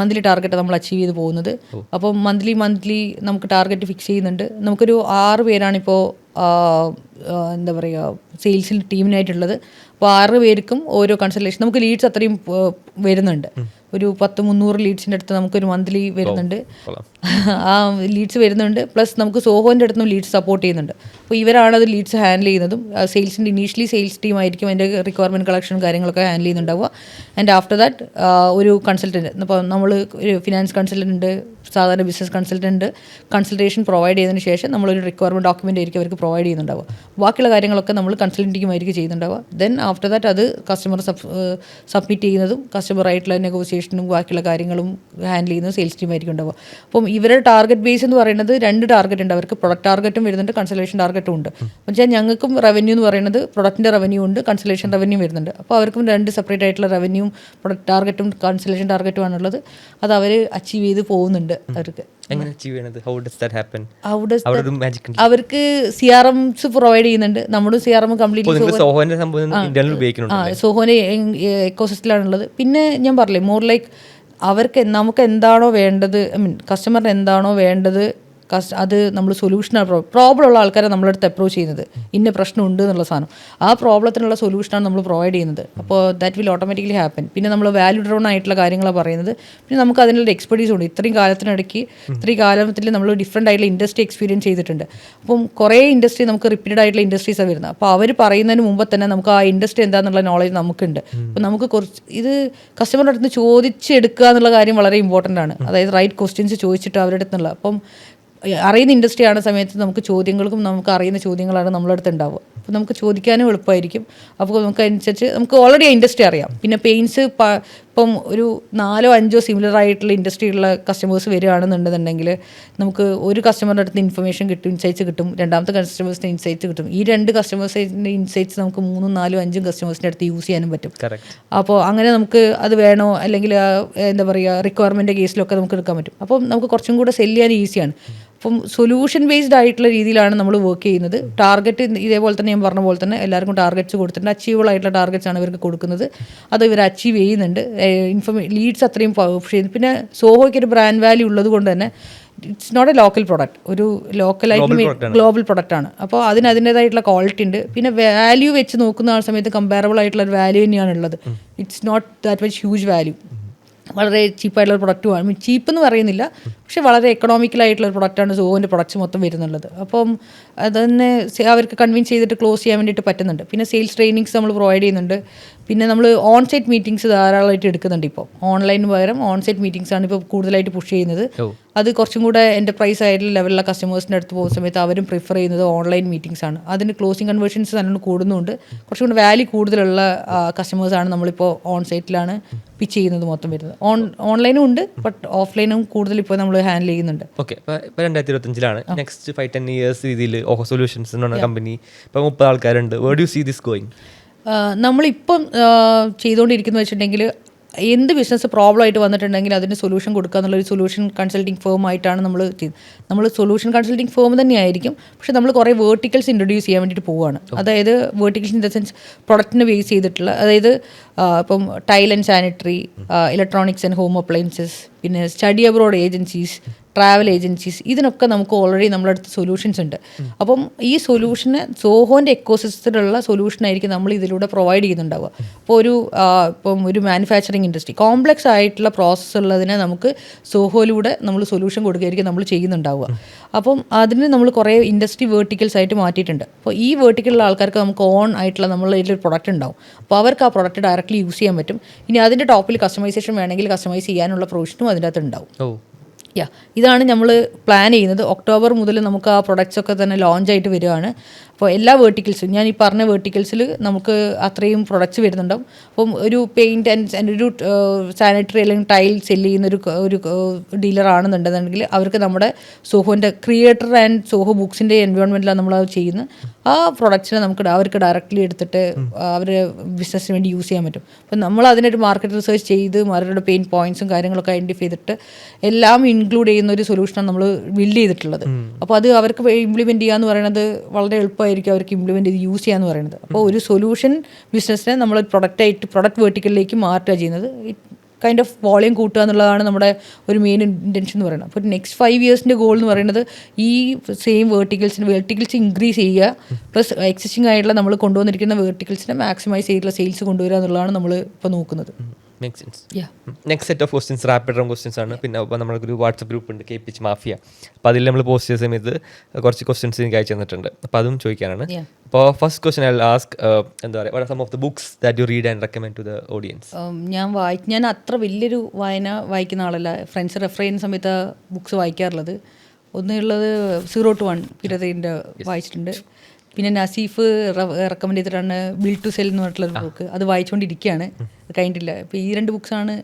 മന്ത്ലി ടാർഗറ്റ് നമ്മൾ അച്ചീവ് ചെയ്ത് പോകുന്നത്. അപ്പോൾ മന്ത്ലി നമുക്ക് ടാർഗറ്റ് ഫിക്സ് ചെയ്യുന്നുണ്ട്. നമുക്കൊരു 6 പേരാണിപ്പോൾ എന്താ പറയുക സെയിൽസിൽ ടീമിനായിട്ടുള്ളത്. അപ്പോൾ 6 പേർക്കും ഓരോ കൺസൾട്ടേഷൻ നമുക്ക് ലീഡ്സ് അത്രയും വരുന്നുണ്ട്. ഒരു 100-300 ലീഡ്സിൻ്റെ അടുത്ത് നമുക്കൊരു മന്ത്ലി വരുന്നുണ്ട്. ആ ലീഡ്സ് വരുന്നുണ്ട്, പ്ലസ് നമുക്ക് സോഹോൻ്റെ അടുത്തും ലീഡ്സ് സപ്പോർട്ട് ചെയ്യുന്നുണ്ട്. അപ്പോൾ ഇവരാണ് അത് ലീഡ്സ് ഹാൻഡിൽ ചെയ്യുന്നതും. സെയിൽസിൻ്റെ ഇനീഷ്യലി സെയിൽസ് ടീം ആയിരിക്കും അതിൻ്റെ റിക്വയർമെൻറ്റ് കളക്ഷനും കാര്യങ്ങളൊക്കെ ഹാൻഡിൽ ചെയ്യുന്നുണ്ടാവുക. ആൻഡ് ആഫ്റ്റർ ദാറ്റ് ഒരു കൺസൾട്ടൻറ്റ്, അപ്പോൾ നമ്മൾ ഒരു ഫിനാൻസ് കൺസൾട്ടൻ്റ് ഉണ്ട്, സാധാരണ ബിസിനസ് കൺസൾട്ടൻ്റ് കൺസൾട്ടേഷൻ പ്രൊവൈഡ് ചെയ്തതിന് ശേഷം നമ്മളൊരു റിക്വയർമെൻറ്റ് ഡോക്യുമെൻ്റ് ആയിരിക്കും അവർക്ക് പ്രൊവൈഡ് ചെയ്യുന്നുണ്ടാവുക. ബാക്കിയുള്ള കാര്യങ്ങളൊക്കെ നമ്മൾ കൺസൾട്ടൻ്റ് ടീമായിരിക്കും ചെയ്യുന്നുണ്ടാവുക. ദെൻ ആഫ്റ്റർ ദാറ്റ് അത് കസ്റ്റമർ സബ്മിറ്റ് ചെയ്യുന്നതും കസ്റ്റമറായിട്ടുള്ള നെഗോസിയേഷനും ബാക്കിയുള്ള കാര്യങ്ങളും ഹാൻഡിൽ ചെയ്യുന്നത് സെയിൽസ് ടീമായിരിക്കും ഉണ്ടാവുക. അപ്പം ഇവരുടെ ടാർഗറ്റ് ബേസ് എന്ന് പറയുന്നത് 2 ടാർഗറ്റ് ഉണ്ട്. അവർക്ക് പ്രൊഡക്റ്റ് ടാർഗറ്റും വരുന്നുണ്ട്, കൺസലേഷൻ ടാർഗറ്റും ഉണ്ട്. പക്ഷേ ഞങ്ങൾക്കും റവന്യൂ എന്ന് പറയുന്നത് പ്രൊഡക്റ്റിൻ്റെ റവന്യൂ ഉണ്ട്, കൺസലേഷൻ റവന്യൂ വരുന്നുണ്ട്. അപ്പോൾ അവർക്കും 2 സെപ്പറേറ്റ് ആയിട്ടുള്ള റവന്യൂ, പ്രൊഡക്റ്റ് ടാർഗറ്റും കൺസലേഷൻ ടാർഗറ്റും ആണുള്ളത്. അത് അവർ അച്ചീവ് ചെയ്ത് പോകുന്നുണ്ട്. അവർക്ക് അവർക്ക് CRMs പ്രൊവൈഡ് ചെയ്യുന്നുണ്ട്. നമ്മുടെ CRM കംപ്ലീറ്റ്ലി സോഹോന്റെ എക്കോസിസ്റ്റത്തിലാണുള്ളത്. പിന്നെ ഞാൻ പറഞ്ഞില്ലേ, മോർ ലൈക്ക് നമുക്ക് എന്താണോ വേണ്ടത്, കസ്റ്റമറിന് എന്താണോ വേണ്ടത്, അത് നമ്മൾ സൊല്യൂഷനാണ്. പ്രോബ്ലം ഉള്ള ആൾക്കാരെ നമ്മളടുത്ത് അപ്രോച്ച് ചെയ്യുന്നത്, ഇന്ന പ്രശ്നമുണ്ട് എന്നുള്ള സാധനം, ആ പ്രോബ്ലത്തിനുള്ള സൊല്യൂഷനാണ് നമ്മൾ പ്രൊവൈഡ് ചെയ്യുന്നത്. അപ്പോൾ ദാറ്റ് വിൽ ഓട്ടോമാറ്റിക്കലി ഹാപ്പൻ. പിന്നെ നമ്മൾ വാല്യൂ ഡ്രോൺ ആയിട്ടുള്ള കാര്യങ്ങളാണ് പറയുന്നത്. പിന്നെ നമുക്ക് അതിനുള്ള എക്സ്പെർട്ടീസ് ഉണ്ട്. ഇത്രയും കാലത്തിൽ നമ്മൾ ഡിഫറെൻ്റ് ആയിട്ടുള്ള ഇൻഡസ്ട്രി എക്സ്പീരിയൻസ് ചെയ്തിട്ടുണ്ട്. അപ്പം കുറേ ഇൻഡസ്ട്രി നമുക്ക് റിപ്പീറ്റഡ് ആയിട്ടുള്ള ഇൻഡസ്ട്രീസാണ് വരുന്നത്. അപ്പോൾ അവർ പറയുന്നതിന് മുമ്പ് തന്നെ നമുക്ക് ആ ഇൻഡസ്ട്രി എന്താണെന്നുള്ള നോളേജ് നമുക്കുണ്ട്. അപ്പോൾ നമുക്ക് ഇത് കസ്റ്റമറുടെ അടുത്ത് ചോദിച്ചെടുക്കുക എന്നുള്ള കാര്യം വളരെ ഇമ്പോർട്ടൻ്റ് ആണ്. അതായത് റൈറ്റ് ക്വസ്റ്റ്യൻസ് ചോദിച്ചിട്ട് അവരുടെ അടുത്തുള്ള, അപ്പം അറിയുന്ന ഇൻഡസ്ട്രി ആണ് സമയത്ത് നമുക്ക് ചോദ്യങ്ങൾക്കും നമുക്ക് അറിയുന്ന ചോദ്യങ്ങളാണ് നമ്മളെ അടുത്ത് ഉണ്ടാവുക. അപ്പോൾ നമുക്ക് ചോദിക്കാനും എളുപ്പമായിരിക്കും. അപ്പോൾ നമുക്ക് അനുസരിച്ച് നമുക്ക് ഓൾറെഡി ആ ഇൻഡസ്ട്രി അറിയാം. പിന്നെ പെയിൻസ് ഇപ്പം ഒരു 4-5 സിമിലർ ആയിട്ടുള്ള ഇൻഡസ്ട്രിയുള്ള കസ്റ്റമേഴ്സ് വരികയാണെന്നുണ്ടെന്നുണ്ടെങ്കിൽ നമുക്ക് ഒരു കസ്റ്റമറുടെ അടുത്ത് ഇൻഫർമേഷൻ കിട്ടും, ഇൻസൈറ്റ്സ് കിട്ടും. രണ്ടാമത്തെ കസ്റ്റമേഴ്സിൻ്റെ ഇൻസൈറ്റ്സ് കിട്ടും. ഈ 2 കസ്റ്റമേഴ്സിൻ്റെ ഇൻസൈറ്റ്സ് നമുക്ക് 3-4-5 കസ്റ്റമേഴ്സിൻ്റെ അടുത്ത് യൂസ് ചെയ്യാനും പറ്റും. അപ്പോൾ അങ്ങനെ നമുക്ക് അത് വേണോ, അല്ലെങ്കിൽ എന്താ പറയുക, റിക്വയർമെൻറ്റ് കേസിലൊക്കെ നമുക്ക് എടുക്കാൻ പറ്റും. അപ്പം നമുക്ക് കുറച്ചും കൂടെ സെല് ചെയ്യാൻ ഈസിയാണ്. അപ്പം സൊല്യൂഷൻ ബേസ്ഡ് ആയിട്ടുള്ള രീതിയിലാണ് നമ്മൾ വർക്ക് ചെയ്യുന്നത്. ടാർഗറ്റ് ഇതേപോലെ തന്നെ ഞാൻ പറഞ്ഞ പോലെ തന്നെ എല്ലാവർക്കും ടാർഗറ്റ്സ് കൊടുത്തിട്ടുണ്ട്. അച്ചീവബിൾ ആയിട്ടുള്ള ടാർഗറ്റ്സ് ആണ് ഇവർക്ക് കൊടുക്കുന്നത്. അത് ഇവർ അച്ചീവ് ചെയ്യുന്നുണ്ട്. ലീഡ്സ് അത്രയും പുഷ് ചെയ്യുന്നു. പിന്നെ സോഹോയ്ക്ക് ഒരു ബ്രാൻഡ് വാല്യൂ ഉള്ളത് കൊണ്ട് തന്നെ it's not a local product, ഒരു ലോക്കലായിട്ട് ഗ്ലോബൽ പ്രൊഡക്റ്റ് ആണ്. അപ്പോൾ അതിൻ്റേതായിട്ടുള്ള ക്വാളിറ്റി ഉണ്ട്. പിന്നെ വാല്യൂ വെച്ച് നോക്കുന്ന ആ സമയത്ത് കമ്പാരബിൾ ആയിട്ടുള്ള ഒരു വാല്യൂ തന്നെയാണ് ഉള്ളത്. It's not that much huge value. വളരെ ചീപ്പായിട്ടുള്ള പ്രൊഡക്റ്റുമാണ്. ചീപ്പ് എന്ന് പറയുന്നില്ല, പക്ഷെ വളരെ എക്കണോമിക്കലായിട്ടുള്ള ഒരു പ്രൊഡക്റ്റാണ് സോഹോൻ്റെ പ്രൊഡക്ട്സ് മൊത്തം വരുന്നുള്ളത്. അപ്പം അത് തന്നെ അവർക്ക് കൺവിൻസ് ചെയ്തിട്ട് ക്ലോസ് ചെയ്യാൻ വേണ്ടിയിട്ട് പറ്റുന്നുണ്ട്. പിന്നെ സെയിൽസ് ട്രെയിനിങ്സ് നമ്മൾ പ്രൊവൈഡ് ചെയ്യുന്നുണ്ട്. പിന്നെ നമ്മൾ ഓൺസൈറ്റ് മീറ്റിംഗ്സ് ധാരാളമായിട്ട് എടുക്കുന്നുണ്ട്. ഇപ്പോൾ ഓൺലൈന് പകരം ഓൺസൈറ്റ് മീറ്റിംഗ്സ് ആണ് ഇപ്പോൾ കൂടുതലായിട്ട് പുഷ് ചെയ്യുന്നത്. അത് കുറച്ചും കൂടെ എൻ്റർപ്രൈസ് ആയിട്ടുള്ള ലെവലിലുള്ള കസ്റ്റമേഴ്സിൻ്റെ അടുത്ത് പോകുന്ന സമയത്ത് അവരും പ്രിഫർ ചെയ്യുന്നത് ഓൺലൈൻ മീറ്റിംഗ്സ് ആണ്. അതിന് ക്ലോസിംഗ് കൺവേർഷൻസ് നല്ലോണം കൂടുന്നുണ്ട്. കുറച്ചും കൂടെ വാല്യൂ കൂടുതലുള്ള കസ്റ്റമേഴ്സാണ് നമ്മളിപ്പോൾ ഓൺസൈറ്റിലാണ് പിച്ച് ചെയ്യുന്നത് മൊത്തം വരുന്നത്. ഓൺലൈനും ഉണ്ട്, ബട്ട് ഓഫ്ലൈനും കൂടുതൽ ഇപ്പോൾ നമ്മൾ ഹാൻഡിൽ ചെയ്യുന്നുണ്ട്. ഓക്കെ, ഇപ്പോൾ 2025 നെക്സ്റ്റ് 5-10 ഇയേഴ്സ് രീതിയിൽ ഓഹോ സൊല്യൂഷൻസ് എന്ന് പറഞ്ഞ കമ്പനി ഇപ്പോൾ 30 ആൾക്കാരുണ്ട്. Where do you see this going? നമ്മളിപ്പം ചെയ്തുകൊണ്ടിരിക്കുന്നത് വെച്ചിട്ടുണ്ടെങ്കിൽ എന്ത് ബിസിനസ് പ്രോബ്ലം ആയിട്ട് വന്നിട്ടുണ്ടെങ്കിൽ അതിന് സൊല്യൂഷൻ കൊടുക്കുക എന്നുള്ളൊരു സൊല്യൂഷൻ കൺസൾട്ടിങ് ഫേം ആയിട്ടാണ് നമ്മൾ സൊല്യൂഷൻ കൺസൾട്ടിങ് ഫേം തന്നെയായിരിക്കും. പക്ഷേ നമ്മൾ കുറേ വേർട്ടിക്കൽസ് ഇൻട്രൊഡ്യൂസ് ചെയ്യാൻ വേണ്ടിയിട്ട് പോവുകയാണ്. അതായത് വേർട്ടിക്കൽസ് ഇൻ ദ സെൻസ് പ്രൊഡക്റ്റിനെ ബേസ് ചെയ്തിട്ടുള്ള, അതായത് ഇപ്പം tile and sanitary, electronics and home appliances, പിന്നെ study abroad agencies, travel agencies, ഇതിനൊക്കെ നമുക്ക് ഓൾറെഡി നമ്മുടെ അടുത്ത് സൊല്യൂഷൻസ് ഉണ്ട്. അപ്പം ഈ സൊല്യൂഷന് സോഹോൻ്റെ എക്കോസിസ്റ്റത്തിലുള്ള സൊല്യൂഷനായിരിക്കും നമ്മൾ ഇതിലൂടെ പ്രൊവൈഡ് ചെയ്യുന്നുണ്ടാവുക. അപ്പോൾ ഇപ്പം ഒരു മാനുഫാക്ചറിങ് ഇൻഡസ്ട്രി കോംപ്ലക്സ് ആയിട്ടുള്ള പ്രോസസ്സ് ഉള്ളതിനെ നമുക്ക് സോഹോയിലൂടെ നമ്മൾ സൊല്യൂഷൻ കൊടുക്കുകയായിരിക്കും നമ്മൾ ചെയ്യുന്നുണ്ടാവുക. അപ്പം അതിന് നമ്മൾ കുറേ ഇൻഡസ്ട്രി വേർട്ടിക്കൽസ് ആയിട്ട് മാറ്റിയിട്ടുണ്ട്. അപ്പോൾ ഈ വേർട്ടിക്കലുള്ള ആൾക്കാർക്ക് നമുക്ക് ഓൺ ആയിട്ടുള്ള നമ്മളെ ഇതിലൊരു പ്രൊഡക്റ്റ് ഉണ്ടാവും. അപ്പോൾ അവർക്ക് ആ പ്രൊഡക്റ്റ് ഡയറക്റ്റ്ലി യൂസ് ചെയ്യാൻ പറ്റും. ഇനി അതിൻ്റെ ടോപ്പിൽ കസ്റ്റമൈസേഷൻ വേണമെങ്കിൽ കസ്റ്റമൈസ് ചെയ്യാനുള്ള പ്രൊവിഷനും അതിൻ്റെ അകത്ത് ഉണ്ടാവും. ഇതാണ് നമ്മൾ പ്ലാൻ ചെയ്യുന്നത്. ഒക്ടോബർ മുതൽ നമുക്ക് ആ പ്രൊഡക്ട്സ് ഒക്കെ തന്നെ ലോഞ്ച് ആയിട്ട് വരികയാണ്. അപ്പോൾ എല്ലാ വേർട്ടിക്കൽസും, ഞാൻ ഈ പറഞ്ഞ വേർട്ടിക്കൽസിൽ നമുക്ക് അത്രയും പ്രൊഡക്ട്സ് വരുന്നുണ്ടാവും. അപ്പം ഒരു പെയിൻറ്റ് ആൻഡ് ഒരു സാനിറ്ററി അല്ലെങ്കിൽ ടൈൽ സെല്ല് ചെയ്യുന്ന ഒരു ഡീലറാണെന്നുണ്ടെന്നുണ്ടെങ്കിൽ അവർക്ക് നമ്മുടെ സോഹോൻ്റെ ക്രിയേറ്റർ ആൻഡ് സോഹോ ബുക്സിൻ്റെ എൻവയോൺമെൻറ്റിലാണ് നമ്മളത് ചെയ്യുന്നത്. ആ പ്രൊഡക്ട്സിനെ അവർക്ക് ഡയറക്റ്റ്ലി എടുത്തിട്ട് അവരുടെ ബിസിനസ്സിന് വേണ്ടി യൂസ് ചെയ്യാൻ പറ്റും. അപ്പം നമ്മൾ അതിനൊരു മാർക്കറ്റ് റിസർച്ച് ചെയ്ത് അവരുടെ പെയിൻ പോയിൻറ്റ്സും കാര്യങ്ങളൊക്കെ ഐഡൻറ്റിഫൈ ചെയ്തിട്ട് എല്ലാം ഇൻക്ലൂഡ് ചെയ്യുന്ന ഒരു സൊല്യൂഷനാണ് നമ്മൾ ബിൽഡ് ചെയ്തിട്ടുള്ളത്. അപ്പോൾ അത് അവർക്ക് ഇംപ്ലിമെൻറ്റ് ചെയ്യുക എന്ന് പറയുന്നത് വളരെ എളുപ്പമായിരിക്കും അവർക്ക് ഇംപ്ലിമെൻറ്റ് ചെയ്ത് യൂസ് ചെയ്യാന്ന് പറയുന്നത്. അപ്പോൾ ഒരു സൊല്യൂഷൻ ബിസിനസ്സിനെ നമ്മൾ പ്രൊഡക്റ്റ് വേർട്ടിക്കലിലേക്ക് മാറ്റുക ചെയ്യുന്നത്. കൈൻഡ് ഓഫ് വോളിയം കൂട്ടുക എന്നുള്ളതാണ് നമ്മുടെ ഒരു മെയിൻ ഇൻറ്റൻഷൻ എന്ന് പറയുന്നത്. അപ്പോൾ നെക്സ്റ്റ് 5 ഇയേഴ്സിൻ്റെ ഗോൾ എന്ന് പറയുന്നത് ഈ സെയിം വേർട്ടിക്കൽസ് ഇൻക്രീസ് ചെയ്യുക, പ്ലസ് എക്സിസ്റ്റിംഗ് ആയിട്ടുള്ള നമ്മൾ കൊണ്ടുവന്നിരിക്കുന്ന വേർട്ടിക്കൽസിനെ മാക്സിമൈസ് ചെയ്തിട്ടുള്ള സെയിൽസ് കൊണ്ടുവരിക എന്നുള്ളതാണ് നമ്മൾ ഇപ്പോൾ നോക്കുന്നത്. Make sense. Yeah next set of questions rapid round questions ആണ്. പിന്നെ അപ്പോൾ നമ്മുടെ ഒരു വാട്സപ്പ് ഗ്രൂപ്പ് ഉണ്ട് KPH മാഫിയ. അപ്പോൾ അതിൽ നമ്മൾ പോസ്റ്റ് ചെയ്ത സമയത്ത് കുറച്ച് ക്വസ്റ്റ്യൻസ് എനിക്ക് അയച്ചു തന്നിട്ടുണ്ട്. അപ്പോൾ അതും ചോദിക്കാനാണ്. Yeah. അപ്പോൾ ഫസ്റ്റ് ക്വസ്റ്റ്യൻ ഐ ആസ്ക് എന്താ പറയുക, what are some of the books that you read and recommend to the audience? ഞാൻ അത്ര വലിയൊരു വായിക്കുന്ന ആളല്ല. ഫ്രണ്ട്സ് റെഫർ ചെയ്യുന്ന സമയത്ത് ബുക്സ് വായിക്കാറുള്ളത്. ഒന്നുള്ളത് 0 to 1 പീരതീൻ്റെ വായിച്ചിട്ടുണ്ട്. പിന്നെ നസീഫ് റെക്കമെൻഡ് ചെയ്തിട്ടാണ് ബിൽഡ് ടു സെൽ എന്ന് പറഞ്ഞിട്ടുള്ളൊരു ബുക്ക്, അത് വായിച്ചുകൊണ്ടിരിക്കുകയാണ്, കഴിഞ്ഞിട്ടില്ല. ഇപ്പോൾ ഈ 2 ബുക്സാണ്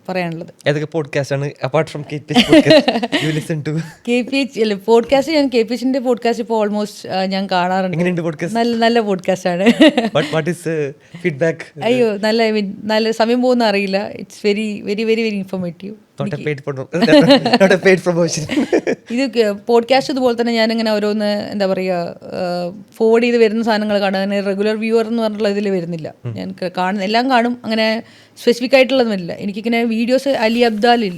പറയാനുള്ളത്. ഏതൊക്കെ പോഡ്കാസ്റ്റ് ആണ് apart from KPH you listen to? KPH അല്ല പോഡ്കാസ്റ്റ്, ഞാൻ KPHന്റെ പോഡ്കാസ്റ്റ് ഇപ്പോൾ ഓൾമോസ്റ്റ് ഞാൻ കാണാറുണ്ട്. എങ്ങനെയുണ്ട് പോഡ്കാസ്റ്റ്? നല്ല പോഡ്കാസ്റ്റ് ആണ്. What is feedback? അയ്യോ നല്ല സമയം പോകുന്ന അറിയില്ല. It's very very very very informative. Not a paid promotion. ഇത് പോഡ്കാസ്റ്റ് ഇതുപോലെ തന്നെ ഞാനിങ്ങനെ ഓരോന്ന് എന്താ പറയുക ഫോർവേഡ് ചെയ്ത് വരുന്ന സാധനങ്ങൾ കാണുക. അങ്ങനെ റെഗുലർ വ്യൂവർ എന്ന് പറഞ്ഞിട്ടുള്ള ഇതിൽ വരുന്നില്ല. ഞാൻ കാണുന്ന എല്ലാം കാണും, അങ്ങനെ സ്പെസിഫിക് ആയിട്ടുള്ളതൊന്നും വരില്ല. എനിക്കിങ്ങനെ വീഡിയോസ് അലി അബ്ദാലിൽ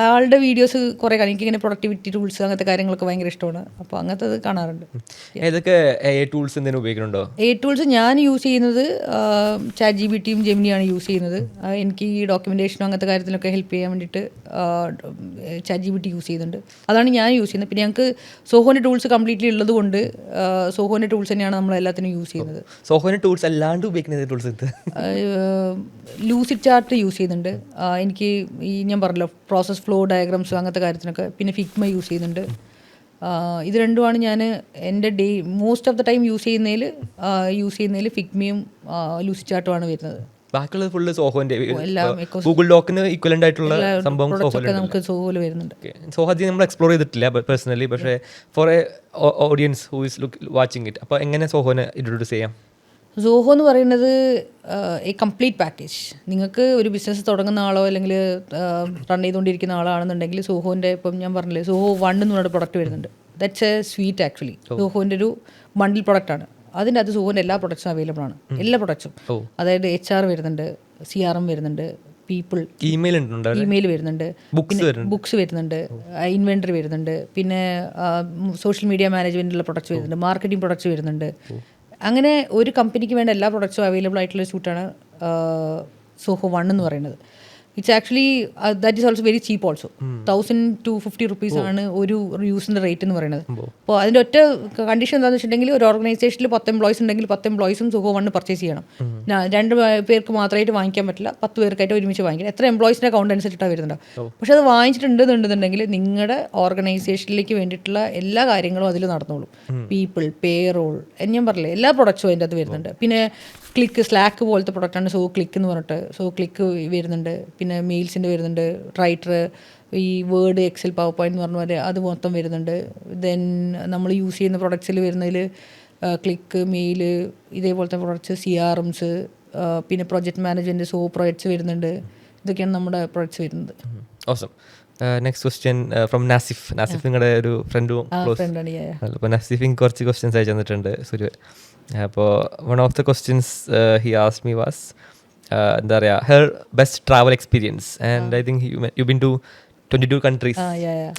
ആളുടെ വീഡിയോസ് കുറേ കാണും. എനിക്കിങ്ങനെ പ്രൊഡക്ടിവിറ്റി ടൂൾസ് അങ്ങനത്തെ കാര്യങ്ങളൊക്കെ ഭയങ്കര ഇഷ്ടമാണ്. അപ്പോൾ അങ്ങനത്തെ അത് കാണാറുണ്ട്. ഏതൊക്കെ ടൂൾസ് എന്തെങ്കിലും ഉപയോഗിക്കുന്നുണ്ടോ? ടൂൾസ് ഞാൻ യൂസ് ചെയ്യുന്നത് ChatGPT യും ജെമിനിയാണ് യൂസ് ചെയ്യുന്നത്. എനിക്ക് ഈ ഡോക്യുമെൻറ്റേഷനോ അങ്ങനത്തെ കാര്യത്തിലൊക്കെ ഹെൽപ്പ് ചെയ്യാൻ വേണ്ടിയിട്ട് ChatGPT യൂസ് ചെയ്യുന്നുണ്ട്. അതാണ് ഞാൻ യൂസ് ചെയ്യുന്നത്. പിന്നെ ഞങ്ങൾക്ക് സോഹോൻ്റെ ടൂൾസ് കംപ്ലീറ്റ്ലി ഉള്ളത് കൊണ്ട് സോഹോൻ്റെ ടൂൾസ് തന്നെയാണ് നമ്മൾ എല്ലാത്തിനും യൂസ് ചെയ്യുന്നത്. സോഹോൻ്റെ ടൂൾസ് അല്ലാണ്ട് ഉപയോഗിക്കുന്ന ടൂൾസ് ലൂസിഡ് ചാർട്ട് യൂസ് ചെയ്യുന്നുണ്ട്. എനിക്ക് ഈ ഞാൻ പറഞ്ഞല്ലോ പ്രോസസ് ഫ്ലോ ഡയഗ്രാംസ് അങ്ങനത്തെ കാര്യത്തിനൊക്കെ. പിന്നെ ഫിഗ്മ യൂസ് ചെയ്യുന്നുണ്ട്. ഇത് രണ്ടുമാണ് ഞാൻ എൻ്റെ most of the time use ചെയ്യുന്നതിൽ ഫിഗ്മയും ലൂസിഡ് ചാർട്ടുമാണ് വരുന്നത്. ബാക്കിയുള്ളത് ഫുള്ള് സോഹോന്റെ ഗൂഗിൾ ഡോക്കിന് ഈക്വലന്റ് ആയിട്ടുള്ള സംഭവം നമുക്ക് സോഹോയിൽ വരുന്നുണ്ട്. സോഹോ അധികം നമ്മൾ എക്സ്പ്ലോർ ചെയ്തിട്ടില്ല പേഴ്സണലി, പക്ഷേ for a audience who is watching it, അപ്പോൾ എങ്ങനെ സോഹോനെ ഇൻട്രൊഡ്യൂസ് ചെയ്യാം? സോഹോ എന്ന് പറയുന്നത് എ കംപ്ലീറ്റ് പാക്കേജ്. നിങ്ങൾക്ക് ഒരു ബിസിനസ് തുടങ്ങുന്ന ആളോ അല്ലെങ്കിൽ റൺ ചെയ്തുകൊണ്ടിരിക്കുന്ന ആളാണെന്നുണ്ടെങ്കിൽ സോഹോൻ്റെ ഇപ്പം ഞാൻ പറഞ്ഞില്ലേ സോഹോ 1 എന്ന് പറഞ്ഞ പ്രൊഡക്റ്റ് വരുന്നുണ്ട്. That's a suite actually. സോഹോൻ്റെ ഒരു ബണ്ടിൽ പ്രൊഡക്റ്റാണ്. അതിൻ്റെ അത് സോഹോൻ്റെ എല്ലാ പ്രൊഡക്ട്സും അവൈലബിൾ ആണ്. എല്ലാ പ്രൊഡക്ട്സും, അതായത് HR വരുന്നുണ്ട്, CRM വരുന്നുണ്ട്, പീപ്പിൾ ഇമെയിൽ വരുന്നുണ്ട്, ബുക്സ് വരുന്നുണ്ട്, ഇൻവെന്ററി വരുന്നുണ്ട്, പിന്നെ സോഷ്യൽ മീഡിയ മാനേജ്മെൻറ്റിലുള്ള പ്രൊഡക്ട്സ് വരുന്നുണ്ട്, മാർക്കറ്റിംഗ് പ്രൊഡക്ട്സ് വരുന്നുണ്ട്. അങ്ങനെ ഒരു കമ്പനിക്ക് വേണ്ട എല്ലാ പ്രൊഡക്ട്സും അവൈലബിൾ ആയിട്ടുള്ള സൂട്ടാണ് സോഹോ 1 എന്ന് പറയുന്നത്. It's actually that is also very cheap also. 1,000 to 50 ആണ് ഒരു യൂസിൻ്റെ റേറ്റ് എന്ന് പറയുന്നത്. അപ്പോൾ അതിൻ്റെ ഒറ്റ കണ്ടീഷൻ എന്താണെന്ന് വെച്ചിട്ടുണ്ടെങ്കിൽ ഒരു ഓർഗനൈസേഷനിൽ 10 എംപ്ലോയീസ് ഉണ്ടെങ്കിൽ 10 എംപ്ലോയീസും സോഹോ 1 പർച്ചേസ് ചെയ്യണം. 2 പേർക്ക് മാത്രമായിട്ട് വാങ്ങിക്കാൻ പറ്റില്ല, 10 പേർക്കായിട്ട് ഒരുമിച്ച് വാങ്ങിക്കണം. എത്ര എംപ്ലോയീസിൻ്റെ അക്കൗണ്ട് അനുസരിച്ചിട്ടാണ് വരുന്നുണ്ടാവും. പക്ഷെ അത് വാങ്ങിച്ചിട്ടുണ്ടെന്നുണ്ടെങ്കിൽ നിങ്ങളുടെ ഓർഗനൈസേഷനിലേക്ക് വേണ്ടിയിട്ടുള്ള എല്ലാ കാര്യങ്ങളും അതിൽ നടന്നോളും. പീപ്പിൾ, പേറോൾ, ഞാൻ പറഞ്ഞില്ലേ എല്ലാ പ്രൊഡക്ട്സും അതിൻ്റെ അത് വരുന്നുണ്ട്. പിന്നെ സ്ലാക്ക് പോലത്തെ പ്രൊഡക്റ്റാണ് ക്ലിക്ക് എന്ന് പറഞ്ഞിട്ട് ക്ലിക്ക് വരുന്നുണ്ട്. പിന്നെ മെയിൽസിൻ്റെ വരുന്നുണ്ട്, റൈറ്റർ, ഈ വേർഡ്, എക്സൽ, പവർ പോയിന്റ് എന്ന് പറഞ്ഞ പോലെ അത് മൊത്തം വരുന്നുണ്ട്. ദെൻ നമ്മൾ യൂസ് ചെയ്യുന്ന പ്രൊഡക്ട്സിൽ വരുന്നതിൽ ക്ലിക്ക്, മെയിൽ, ഇതേപോലത്തെ പ്രൊഡക്ട്സ്, CRMs, പിന്നെ പ്രൊജക്ട് മാനേജ്മെൻറ്റ്, പ്രൊജക്ട്സ് വരുന്നുണ്ട്. ഇതൊക്കെയാണ് നമ്മുടെ പ്രൊഡക്ട്സ് വരുന്നത്. Awesome. Next question from Nasif. നിങ്ങളുടെ ഒരു ഫ്രണ്ടാണ്. അപ്പോൾ നാസിഫ് കുറച്ച് ക്വസ്റ്റ്യൻസ് അയച്ചു തന്നിട്ടുണ്ട് സൂര്യ. അപ്പോൾ one of the questions he asked me was എന്താ പറയുക her best travel experience, and I think you been to 22 countries.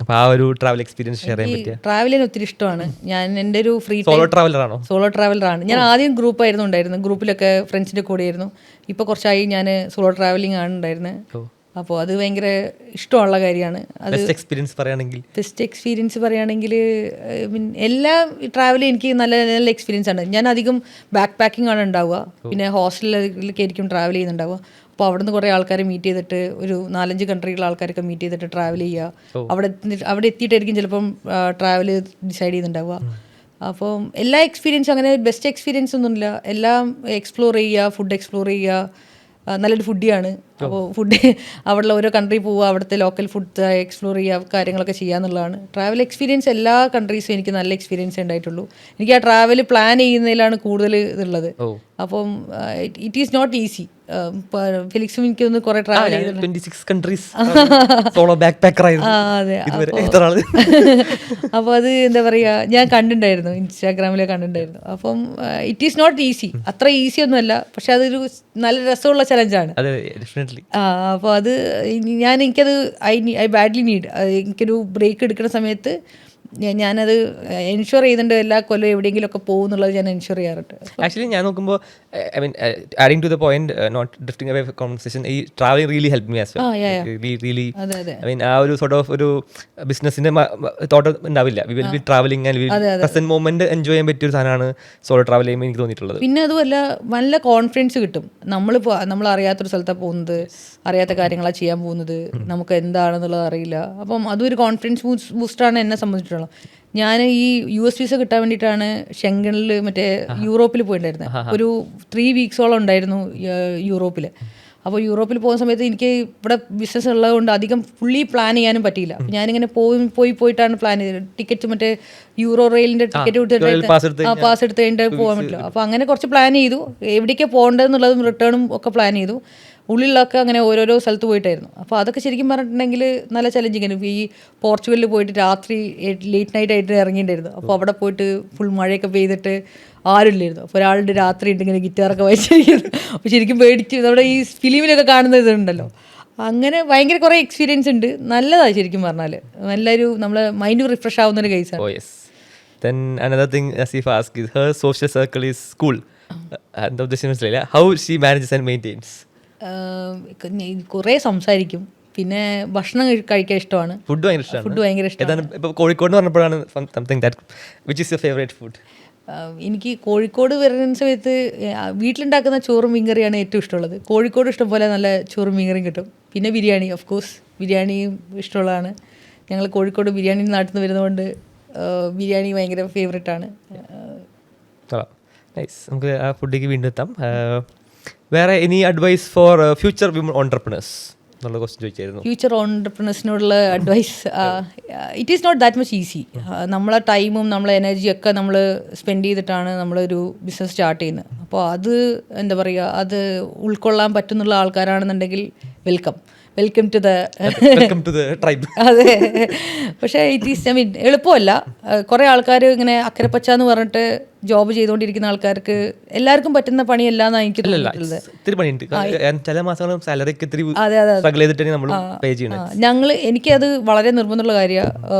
അപ്പോൾ ആ ഒരു ട്രാവൽ എക്സ്പീരിയൻസ് ഷെയർ ചെയ്യാൻ പറ്റിയ? ട്രാവൽ ചെയ്യാൻ ഒത്തിരി ഇഷ്ടമാണ്. ഞാൻ എൻ്റെ ഒരു ഫ്രീ സോളോ ട്രാവലറാണോ? സോളോ ട്രാവലറാണ്. ഞാൻ ആദ്യം ഗ്രൂപ്പായിരുന്നു ഉണ്ടായിരുന്നത്, ഗ്രൂപ്പിലൊക്കെ ഫ്രണ്ട്സിൻ്റെ കൂടെയായിരുന്നു. ഇപ്പോൾ കുറച്ചായി ഞാൻ സോളോ ട്രാവലിംഗ് ആണ് ഉണ്ടായിരുന്നത്. അപ്പോൾ അത് ഭയങ്കര ഇഷ്ടമുള്ള കാര്യമാണ്. അത് ബെസ്റ്റ് എക്സ്പീരിയൻസ് പറയുകയാണെങ്കിൽ എല്ലാ ട്രാവലും എനിക്ക് നല്ല നല്ല എക്സ്പീരിയൻസ് ആണ്. ഞാൻ അധികം ബാക്ക് പാക്കിംഗ് ആണ് ഉണ്ടാവുക, പിന്നെ ഹോസ്റ്റലിലേക്ക് ആയിരിക്കും ട്രാവൽ ചെയ്യുന്നുണ്ടാവുക. അപ്പോൾ അവിടെ നിന്ന് കുറേ ആൾക്കാരെ മീറ്റ് ചെയ്തിട്ട് ഒരു 4-5 കൺട്രിയിലുള്ള ആൾക്കാരൊക്കെ മീറ്റ് ചെയ്തിട്ട് ട്രാവൽ ചെയ്യുക. അവിടെ എത്തിയിട്ടായിരിക്കും ചിലപ്പം ട്രാവൽ ഡിസൈഡ് ചെയ്യുന്നുണ്ടാവുക. അപ്പം എല്ലാ എക്സ്പീരിയൻസും അങ്ങനെ ബെസ്റ്റ് എക്സ്പീരിയൻസ് ഒന്നുമില്ല. എല്ലാം എക്സ്പ്ലോർ ചെയ്യുക, ഫുഡ് എക്സ്പ്ലോർ ചെയ്യുക. നല്ലൊരു ഫുഡിയാണ്. അപ്പോൾ ഫുഡ് അവിടെയുള്ള ഓരോ കൺട്രി പോവുക, അവിടുത്തെ ലോക്കൽ ഫുഡ് എക്സ്പ്ലോർ ചെയ്യുക, കാര്യങ്ങളൊക്കെ ചെയ്യുക എന്നുള്ളതാണ് ട്രാവൽ എക്സ്പീരിയൻസ്. എല്ലാ കൺട്രീസും എനിക്ക് നല്ല എക്സ്പീരിയൻസ് ഉണ്ടായിട്ടുള്ളൂ. എനിക്ക് ആ ട്രാവൽ പ്ലാൻ ചെയ്യുന്നതിലാണ് കൂടുതൽ ഇതുള്ളത്. അപ്പം ഇറ്റ് ഈസ് നോട്ട് ഈസി. ഫെലിക്സും എനിക്കൊന്ന് കുറെ ട്രാവൽ ചെയ്തിട്ടുണ്ട്. 26 countries സോളോ ബാക്ക്പാക്കർ ആയിരുന്നു. അതെ. അപ്പോൾ അത് എന്താ പറയുക, ഞാൻ കണ്ടിട്ടുണ്ടായിരുന്നു, ഇൻസ്റ്റാഗ്രാമിൽ കണ്ടിട്ടുണ്ടായിരുന്നു. അപ്പം ഇറ്റ് ഈസ് നോട്ട് ഈസി, അത്ര ഈസി ഒന്നുമല്ല, പക്ഷെ അതൊരു നല്ല രസമുള്ള ചലഞ്ചാണ്. അപ്പോൾ അത് എനിക്കത് ഐ ബാഡ്ലി നീഡ്. എനിക്കൊരു ബ്രേക്ക് എടുക്കുന്ന സമയത്ത് ഞാനത് എൻഷുർ ചെയ്തിട്ടുണ്ട് എല്ലാ കൊല്ലം എവിടെയെങ്കിലുമൊക്കെ പോകും എന്നുള്ളത് ഞാൻ എൻഷുർ ചെയ്യാറുണ്ട്. ആക്ച്വലി ഞാൻ നോക്കുമ്പോൾ I mean adding to the point not drifting away conversation, ഈ travelling really help me as really. I mean ആ ഒരു സോർട്ട് ഓഫ് ഒരു ബിസിനസിന്റെ തോട്ട് ഉണ്ടാവില്ല. We will be travelling and present moment enjoy ചെയ്യാൻ പറ്റിയ ഒരു സാധനമാണ് സോളോ ട്രാവൽ ചെയ്യുമ്പോൾ എനിക്ക് തോന്നിയിട്ടുള്ളത്. പിന്നെ അതുമല്ല നല്ല കോൺഫിഡൻസ് കിട്ടും. നമ്മൾ അറിയാത്തൊരു സ്ഥലത്താണ് പോകുന്നത്, അറിയാത്ത കാര്യങ്ങളാണ് ചെയ്യാൻ പോകുന്നത്, നമുക്ക് എന്താണെന്നുള്ളത് അറിയില്ല. അപ്പം അതൊരു കോൺഫിഡൻസ് ബൂസ്റ്ററാണ് എന്നെ സംബന്ധിച്ചിട്ടുള്ളത്. ഞാൻ ഈ US വിസ കിട്ടാൻ വേണ്ടിയിട്ടാണ് ഷെങ്കനിൽ മറ്റേ യൂറോപ്പിൽ പോയിട്ടുണ്ടായിരുന്നത്. ഒരു 3 വീക്സോളം ഉണ്ടായിരുന്നു യൂറോപ്പിൽ. അപ്പോൾ യൂറോപ്പിൽ പോകുന്ന സമയത്ത് എനിക്ക് ഇവിടെ ബിസിനസ് ഉള്ളതുകൊണ്ട് അധികം ഫുള്ളി പ്ലാൻ ചെയ്യാനും പറ്റിയില്ല. അപ്പോൾ ഞാനിങ്ങനെ പോയിട്ടാണ് പ്ലാൻ ചെയ്തത്. ടിക്കറ്റ് മറ്റേ യൂറോ റെയിലിൻ്റെ ടിക്കറ്റ് കൊടുത്തിട്ട് പാസ് എടുത്ത് കഴിഞ്ഞിട്ട് പോകാൻ പറ്റില്ല. അപ്പോൾ അങ്ങനെ കുറച്ച് പ്ലാൻ ചെയ്തു, എവിടേക്കാണ് പോകേണ്ടതെന്നുള്ളതും റിട്ടേണും ഒക്കെ പ്ലാൻ ചെയ്തു. ഉള്ളിലൊക്കെ അങ്ങനെ ഓരോരോ സ്ഥലത്ത് പോയിട്ടായിരുന്നു. അപ്പോൾ അതൊക്കെ ശരിക്കും പറഞ്ഞിട്ടുണ്ടെങ്കിൽ നല്ല ചലഞ്ചിങ് ആണ്. ഈ പോർച്ചുഗലിൽ പോയിട്ട് രാത്രി ലേറ്റ് നൈറ്റ് ആയിട്ട് ഇറങ്ങിയിട്ടുണ്ടായിരുന്നു. അപ്പോൾ അവിടെ പോയിട്ട് ഫുൾ മഴയൊക്കെ പെയ്തിട്ട് ആരുമില്ലായിരുന്നു. അപ്പോൾ ഒരാളുടെ രാത്രി ഉണ്ട് ഇങ്ങനെ ഗിറ്റാറൊക്കെ വായിച്ചിരിക്കുന്നു. അപ്പോൾ ശരിക്കും പേടിച്ച് നമ്മുടെ ഈ ഫിലിമിലൊക്കെ കാണുന്ന ഇതുണ്ടല്ലോ, അങ്ങനെ ഭയങ്കര കുറേ എക്സ്പീരിയൻസ് ഉണ്ട്. നല്ലതാണ് ശരിക്കും പറഞ്ഞാൽ, നല്ലൊരു നമ്മളെ മൈൻഡ് റിഫ്രഷ് ആവുന്നൊരു കേസാണ്. Then another thing Asifa asked is her social circle is school. How she manages and maintains? കുറേ സംസാരിക്കും, പിന്നെ ഭക്ഷണം കഴിക്കാൻ ഇഷ്ടമാണ്. ഫുഡ് ഭയങ്കര ഇഷ്ടമാണ്. ഇപ്പോൾ കോഴിക്കോട് പറഞ്ഞപ്പോഴാണ് something that which is your favourite food? എനിക്ക് കോഴിക്കോട് വരുന്ന സമയത്ത് വീട്ടിലുണ്ടാക്കുന്ന ചോറും മീൻകറിയാണ് ഏറ്റവും ഇഷ്ടമുള്ളത്. കോഴിക്കോട് ഇഷ്ടം പോലെ നല്ല ചോറും മീൻകറിയും കിട്ടും. പിന്നെ ബിരിയാണി, ഓഫ് കോഴ്സ് ബിരിയാണിയും ഇഷ്ടമുള്ളതാണ്. ഞങ്ങൾ കോഴിക്കോട് ബിരിയാണി നാട്ടിൽ നിന്ന് വരുന്നതുകൊണ്ട് ബിരിയാണി ഭയങ്കര ഫേവറേറ്റ് ആണ്. നൈസ്. നമുക്ക് ആ ഫുഡിലേക്ക് വീണ്ടും എത്താം. വേറെ any advice for future women entrepreneurs എന്നുള്ള ക്വസ്റ്റ്യൻ ചോദിച്ചായിരുന്നു. ഫ്യൂച്ചർ ഓൺട്രപ്രണേഴ്സിനോടുള്ള advice, it is not that much easy. നമ്മളെ ടൈമും നമ്മളെ എനർജിയൊക്കെ നമ്മൾ സ്പെൻഡ് ചെയ്തിട്ടാണ് നമ്മളൊരു ബിസിനസ് സ്റ്റാർട്ട് ചെയ്യുന്നത്. അപ്പോൾ അത് എന്താ പറയുക, അത് ഉൾക്കൊള്ളാൻ പറ്റുന്നുള്ള ആൾക്കാരാണെന്നുണ്ടെങ്കിൽ വെൽക്കം ടു ദ ട്രൈബ്. അതെ, പക്ഷേ ഇറ്റ് ഈസ് എളുപ്പമല്ല. കുറേ ആൾക്കാർ ഇങ്ങനെ അക്കരപ്പച്ച എന്ന് പറഞ്ഞിട്ട് ജോബ് ചെയ്തുകൊണ്ടിരിക്കുന്ന ആൾക്കാർക്ക് എല്ലാവർക്കും പറ്റുന്ന പണിയല്ല എന്നാണ് എനിക്ക് തോന്നുന്നത്. എനിക്കത് വളരെ നിർബന്ധമുള്ള കാര്യമാണ്.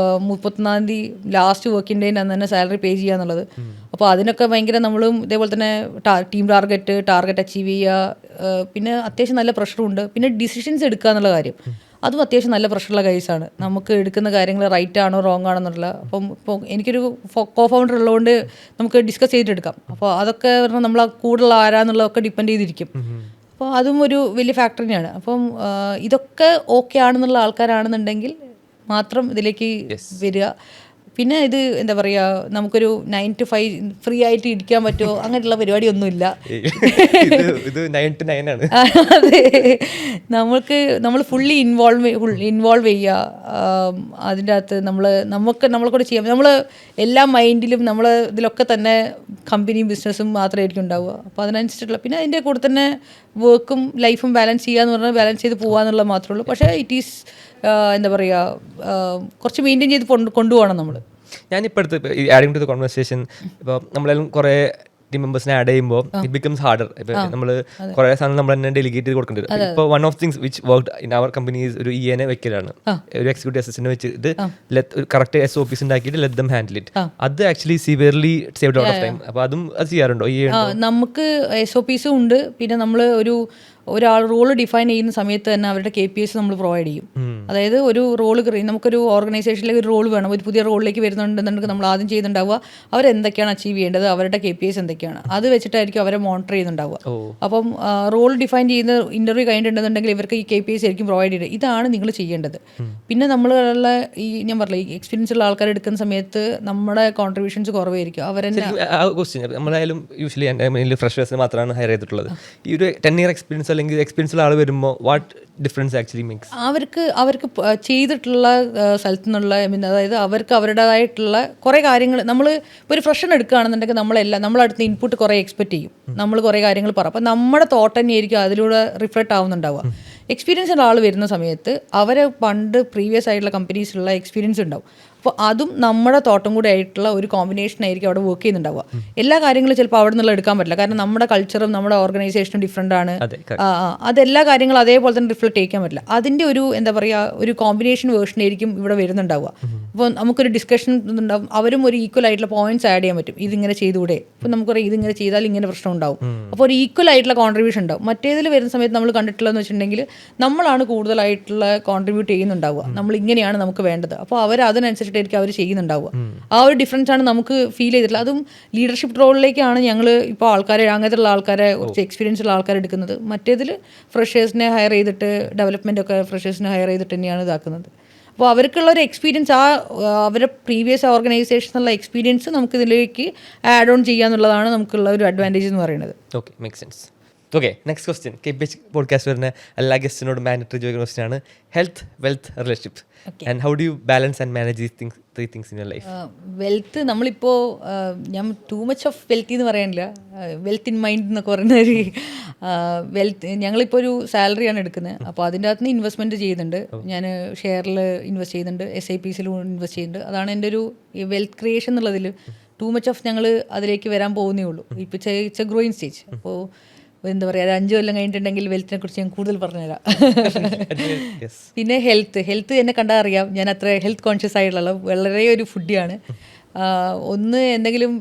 31-ാം തീയതി ലാസ്റ്റ് വർക്കിംഗ് ഡേ അന്ന് തന്നെ സാലറി പേ ചെയ്യുക എന്നുള്ളത്. അപ്പോൾ അതിനൊക്കെ ഭയങ്കര നമ്മളും ഇതേപോലെ തന്നെ ടീം ടാർഗറ്റ് അച്ചീവ് ചെയ്യുക, പിന്നെ അത്യാവശ്യം നല്ല പ്രഷറുണ്ട്. പിന്നെ ഡിസിഷൻസ് എടുക്കുക എന്നുള്ള കാര്യം, അതും അത്യാവശ്യം നല്ല പ്രഷറുള്ള കേസാണ്. നമുക്ക് എടുക്കുന്ന കാര്യങ്ങൾ റൈറ്റ് ആണോ റോങ് ആണോ എന്നുള്ള. അപ്പം ഇപ്പോൾ എനിക്കൊരു കോ ഫൗണ്ടർ ഉള്ളതുകൊണ്ട് നമുക്ക് ഡിസ്കസ് ചെയ്തിട്ടെടുക്കാം. അപ്പോൾ അതൊക്കെ പറഞ്ഞാൽ നമ്മൾ കൂടുതൽ ആരാന്നുള്ളതൊക്കെ ഡിപ്പെൻഡ് ചെയ്തിരിക്കും. അപ്പോൾ അതും ഒരു വലിയ ഫാക്ടർ തന്നെയാണ്. അപ്പം ഇതൊക്കെ ഓക്കെ ആണെന്നുള്ള ആൾക്കാരാണെന്നുണ്ടെങ്കിൽ മാത്രം ഇതിലേക്ക് വരിക. പിന്നെ ഇത് എന്താ പറയുക, നമുക്കൊരു 9 to 5 ഫ്രീ ആയിട്ട് ഇരിക്കാൻ പറ്റുമോ അങ്ങനെയുള്ള പരിപാടിയൊന്നുമില്ല. അതെ, നമ്മൾ ഫുള്ളി ഇൻവോൾവ് ചെയ്യുക അതിൻ്റെ അകത്ത്. നമ്മളെ കൂടെ ചെയ്യാം. നമ്മൾ എല്ലാ മൈൻഡിലും നമ്മൾ ഇതിലൊക്കെ തന്നെ കമ്പനിയും ബിസിനസ്സും മാത്രമായിരിക്കും ഉണ്ടാവുക. അപ്പോൾ അതിനനുസരിച്ചിട്ടുള്ള, പിന്നെ അതിൻ്റെ കൂടെ തന്നെ വർക്കും ലൈഫും ബാലൻസ് ചെയ്യുക എന്ന് പറഞ്ഞാൽ ബാലൻസ് ചെയ്ത് പോകുക എന്നുള്ളത് മാത്രമേ ഉള്ളൂ. പക്ഷേ ഇറ്റ് ഈസ് എന്താ പറയുക, കുറച്ച് മെയിൻറ്റെയിൻ ചെയ്ത് കൊണ്ടുപോകണം നമ്മൾ. ഞാനിപ്പോൾ അടുത്ത് ആഡിങ് ടു ദ കോൺവെർസേഷൻ, ഇപ്പോൾ നമ്മളെല്ലാം കുറേ ടീം മെമ്പേഴ്സിനെ ആഡ് ചെയ്യുമ്പോൾ ഇറ്റ് ബിക്കംസ് ഹാർഡർ. ഇപ്പോൾ നമ്മൾ കുറേ സാധനം നമ്മൾ തന്നെ ഡെലിഗേറ്റ് ചെയ്ത് കൊടുക്കേണ്ടി വരും. ഇപ്പോൾ one of things which worked in our companies ഒരു EA വെക്കലാണ്. ഒരു എക്സിക്യൂട്ടീവ് അസിസ്റ്റന്റ് വെച്ചിട്ട് കറക്റ്റ് SOPs ഉണ്ടാക്കിയിട്ട് ലെറ്റ് ദം ഹാൻഡിൽ ഇറ്റ്. അത് actually severely saved out of time. അപ്പോൾ അതും അത് ചെയ്യാറുണ്ടോ? നമുക്ക് SOPs ഉണ്ട്. പിന്നെ നമ്മൾ ഒരാൾ റോള് ഡിഫൈൻ ചെയ്യുന്ന സമയത്ത് തന്നെ അവരുടെ KPIs നമ്മൾ പ്രൊവൈഡ് ചെയ്യും. അതായത് ഒരു റോള് നമുക്കൊരു ഓർഗനൈസേഷനിലേക്ക് ഒരു റോൾ വേണം, ഒരു പുതിയ റോളിലേക്ക് വരുന്നുണ്ടെന്നുണ്ടെങ്കിൽ നമ്മൾ ആദ്യം ചെയ്യുന്നുണ്ടാവുക അവരെന്തൊക്കെയാണ് അച്ചീവ് ചെയ്യേണ്ടത്, അവരുടെ KPIs എന്തൊക്കെയാണ്, അത് വെച്ചിട്ടായിരിക്കും അവരെ മോണിറ്റർ ചെയ്യുന്നുണ്ടാവുക. അപ്പം റോൾ ഡിഫൈൻ ചെയ്യുന്ന ഇൻ്റർവ്യൂ കഴിഞ്ഞിട്ടുണ്ടെന്നുണ്ടെങ്കിൽ ഇവർക്ക് ഈ KPIs ആയിരിക്കും പ്രൊവൈഡ് ചെയ്യുന്നത്. ഇതാണ് നിങ്ങൾ ചെയ്യേണ്ടത്. പിന്നെ നമ്മളുള്ള ഈ ഞാൻ പറഞ്ഞില്ല, ഈ എക്സ്പീരിയൻസ് ഉള്ള ആൾക്കാർ എടുക്കുന്ന സമയത്ത് നമ്മുടെ കോൺട്രിബ്യൂഷൻസ് കുറവായിരിക്കും. നമ്മളായാലും യൂഷ്വലി ഫ്രഷേഴ്സിന് മാത്രമാണ് ഹയർ ചെയ്തിട്ടുള്ളത്. ഈ ഒരു 10 year എക്സ്പീരിയൻസ് അല്ലെങ്കിൽ എക്സ്പീരിയൻസ് ഉള്ള ആൾ വരുമ്പോൾ വാട്ട് ഡിഫറൻസ് ആക്ച്വലി മേക്സ്? അവർക്ക് ചെയ്തിട്ടുള്ള സ്ഥലത്തു നിന്നുള്ള അതായത് അവർക്ക് അവരുടേതായിട്ടുള്ള കുറേ കാര്യങ്ങൾ, നമ്മൾ ഇപ്പോൾ ഒരു ഫ്രഷൻ എടുക്കുകയാണെന്നുണ്ടെങ്കിൽ നമ്മളടുത്ത് ഇൻപുട്ട് കുറേ എക്സ്പെക്ട് ചെയ്യും, നമ്മൾ കുറേ കാര്യങ്ങൾ പറയും. അപ്പോൾ നമ്മുടെ തോട്ട് തന്നെയായിരിക്കും അതിലൂടെ റിഫ്ലക്റ്റ് ആവുന്നുണ്ടാവുക. എക്സ്പീരിയൻസ് ഉള്ള ആൾ വരുന്ന സമയത്ത് അവരെ പണ്ട് പ്രീവിയസ് ആയിട്ടുള്ള കമ്പനീസിലുള്ള എക്സ്പീരിയൻസ് ഉണ്ടാവും. അപ്പോൾ അതും നമ്മുടെ തോട്ടം കൂടെ ആയിട്ടുള്ള ഒരു കോമ്പിനേഷൻ ആയിരിക്കും അവിടെ വർക്ക് ചെയ്യുന്നുണ്ടാവുക. എല്ലാ കാര്യങ്ങളും ചിലപ്പോൾ അവിടെ നിന്നുള്ള എടുക്കാൻ പറ്റില്ല, കാരണം നമ്മുടെ കൾച്ചറും നമ്മുടെ ഓർഗനൈസേഷനും ഡിഫറെൻ്റ് ആണ്. അതെല്ലാ കാര്യങ്ങളും അതേപോലെ തന്നെ റിഫ്ലക്ട് ചെയ്യിക്കാൻ പറ്റില്ല. അതിൻ്റെ ഒരു എന്താ പറയുക, ഒരു കോമ്പിനേഷൻ വേർഷൻ ആയിരിക്കും ഇവിടെ വരുന്നുണ്ടാവുക. അപ്പോൾ നമുക്കൊരു ഡിസ്കഷൻ ഉണ്ടാവും, അവരും ഒരു ഈക്വൽ ആയിട്ടുള്ള പോയിന്റ്സ് ആഡ് ചെയ്യാൻ പറ്റും. ഇതിങ്ങനെ ചെയ്തുകൂടെ, അപ്പോൾ നമുക്കറിയാം ഇതിങ്ങനെ ചെയ്താൽ ഇങ്ങനെ പ്രശ്നം ഉണ്ടാവും. അപ്പോൾ ഒരു ഈക്വൽ ആയിട്ടുള്ള കോൺട്രിബ്യൂഷൻ ഉണ്ടാവും. മറ്റേതിൽ വരുന്ന സമയത്ത് നമ്മൾ കണ്ടിട്ടുള്ളതെന്ന് വെച്ചിട്ടുണ്ടെങ്കിൽ നമ്മളാണ് കൂടുതലായിട്ടുള്ള കോൺട്രിബ്യൂട്ട് ചെയ്യുന്നുണ്ടാവുക, നമ്മൾ ഇങ്ങനെയാണ് നമുക്ക് വേണ്ടത്. അപ്പോൾ അവർ അതിനനുസരിച്ചിട്ടായിരിക്കും അവർ ചെയ്യുന്നുണ്ടാവുക. ആ ഒരു ഡിഫറൻസ് ആണ് നമുക്ക് ഫീൽ ചെയ്തിട്ടുള്ളത്. അതും ലീഡർഷിപ്പ് റോളിലേക്കാണ് ഞങ്ങൾ ഇപ്പോൾ ആൾക്കാരെ, അങ്ങനത്തെയുള്ള ആൾക്കാരെ, കുറച്ച് എക്സ്പീരിയൻസ് ഉള്ള ആൾക്കാരെ എടുക്കുന്നത്. മറ്റേതിൽ ഫ്രഷേഴ്സിനെ ഹയർ ചെയ്തിട്ട്, ഡെവലപ്മെൻ്റ് ഒക്കെ ഫ്രഷേഴ്സിനെ ഹയർ ചെയ്തിട്ട് തന്നെയാണ് ഇതാക്കുന്നത്. അപ്പോൾ അവർക്കുള്ളൊരു എക്സ്പീരിയൻസ്, അവരുടെ പ്രീവിയസ് ഓർഗനൈസേഷനുള്ള എക്സ്പീരിയൻസ് നമുക്കിതിലേക്ക് ആഡ് ഓൺ ചെയ്യാന്നുള്ളതാണ് നമുക്കുള്ള ഒരു അഡ്വാൻറ്റേജ് എന്ന് പറയുന്നത്. Okay, make sense. Okay, next question. KPH podcast വരുന്ന എല്ലാ ഗസ്റ്റിനോട് മാൻഡറ്ററി ചോദിക്കുന്ന ക്വസ്റ്റ്യൻ ആണ് health, wealth, relationship. And how do you balance and manage these things, 3 things in your life? Wealth, നമ്മളിപ്പോൾ ഞാൻ ടൂ മച്ച് ഓഫ് വെൽത്തി എന്ന് പറയാനില്ല, wealth in mind എന്നൊക്കെ പറയുന്ന ഒരു വെൽത്ത്. ഞങ്ങളിപ്പോൾ ഒരു സാലറിയാണ് എടുക്കുന്നത്. അപ്പോൾ അതിൻ്റെ അകത്ത് നിന്ന് ഇൻവെസ്റ്റ്മെൻറ്റ് ചെയ്യുന്നുണ്ട്. ഞാൻ ഷെയറിൽ ഇൻവെസ്റ്റ് ചെയ്യുന്നുണ്ട്, SIPസിലും ഇൻവെസ്റ്റ് ചെയ്യുന്നുണ്ട്. അതാണ് എൻ്റെ ഒരു വെൽത്ത് ക്രിയേഷൻ എന്നുള്ളതിൽ. ടൂ മച്ച് ഓഫ് ഞങ്ങൾ അതിലേക്ക് വരാൻ പോകുന്നേ ഉള്ളൂ. ഇപ്പോൾ ഇറ്റ്സ് എ ഗ്രോയിങ് സ്റ്റേജ്. അപ്പോൾ എന്താ പറയുക, 5 കൊല്ലം കഴിഞ്ഞിട്ടുണ്ടെങ്കിൽ വെൽത്തിനെ കുറിച്ച് ഞാൻ കൂടുതൽ പറഞ്ഞുതരാം. പിന്നെ ഹെൽത്ത് എന്നെ കണ്ടാൽ അറിയാം, ഞാൻ അത്ര ഹെൽത്ത് കോൺഷ്യസ് ആയിട്ടുള്ള വളരെ ഒരു ഫുഡിയാണ്. ഒന്ന് എന്തെങ്കിലും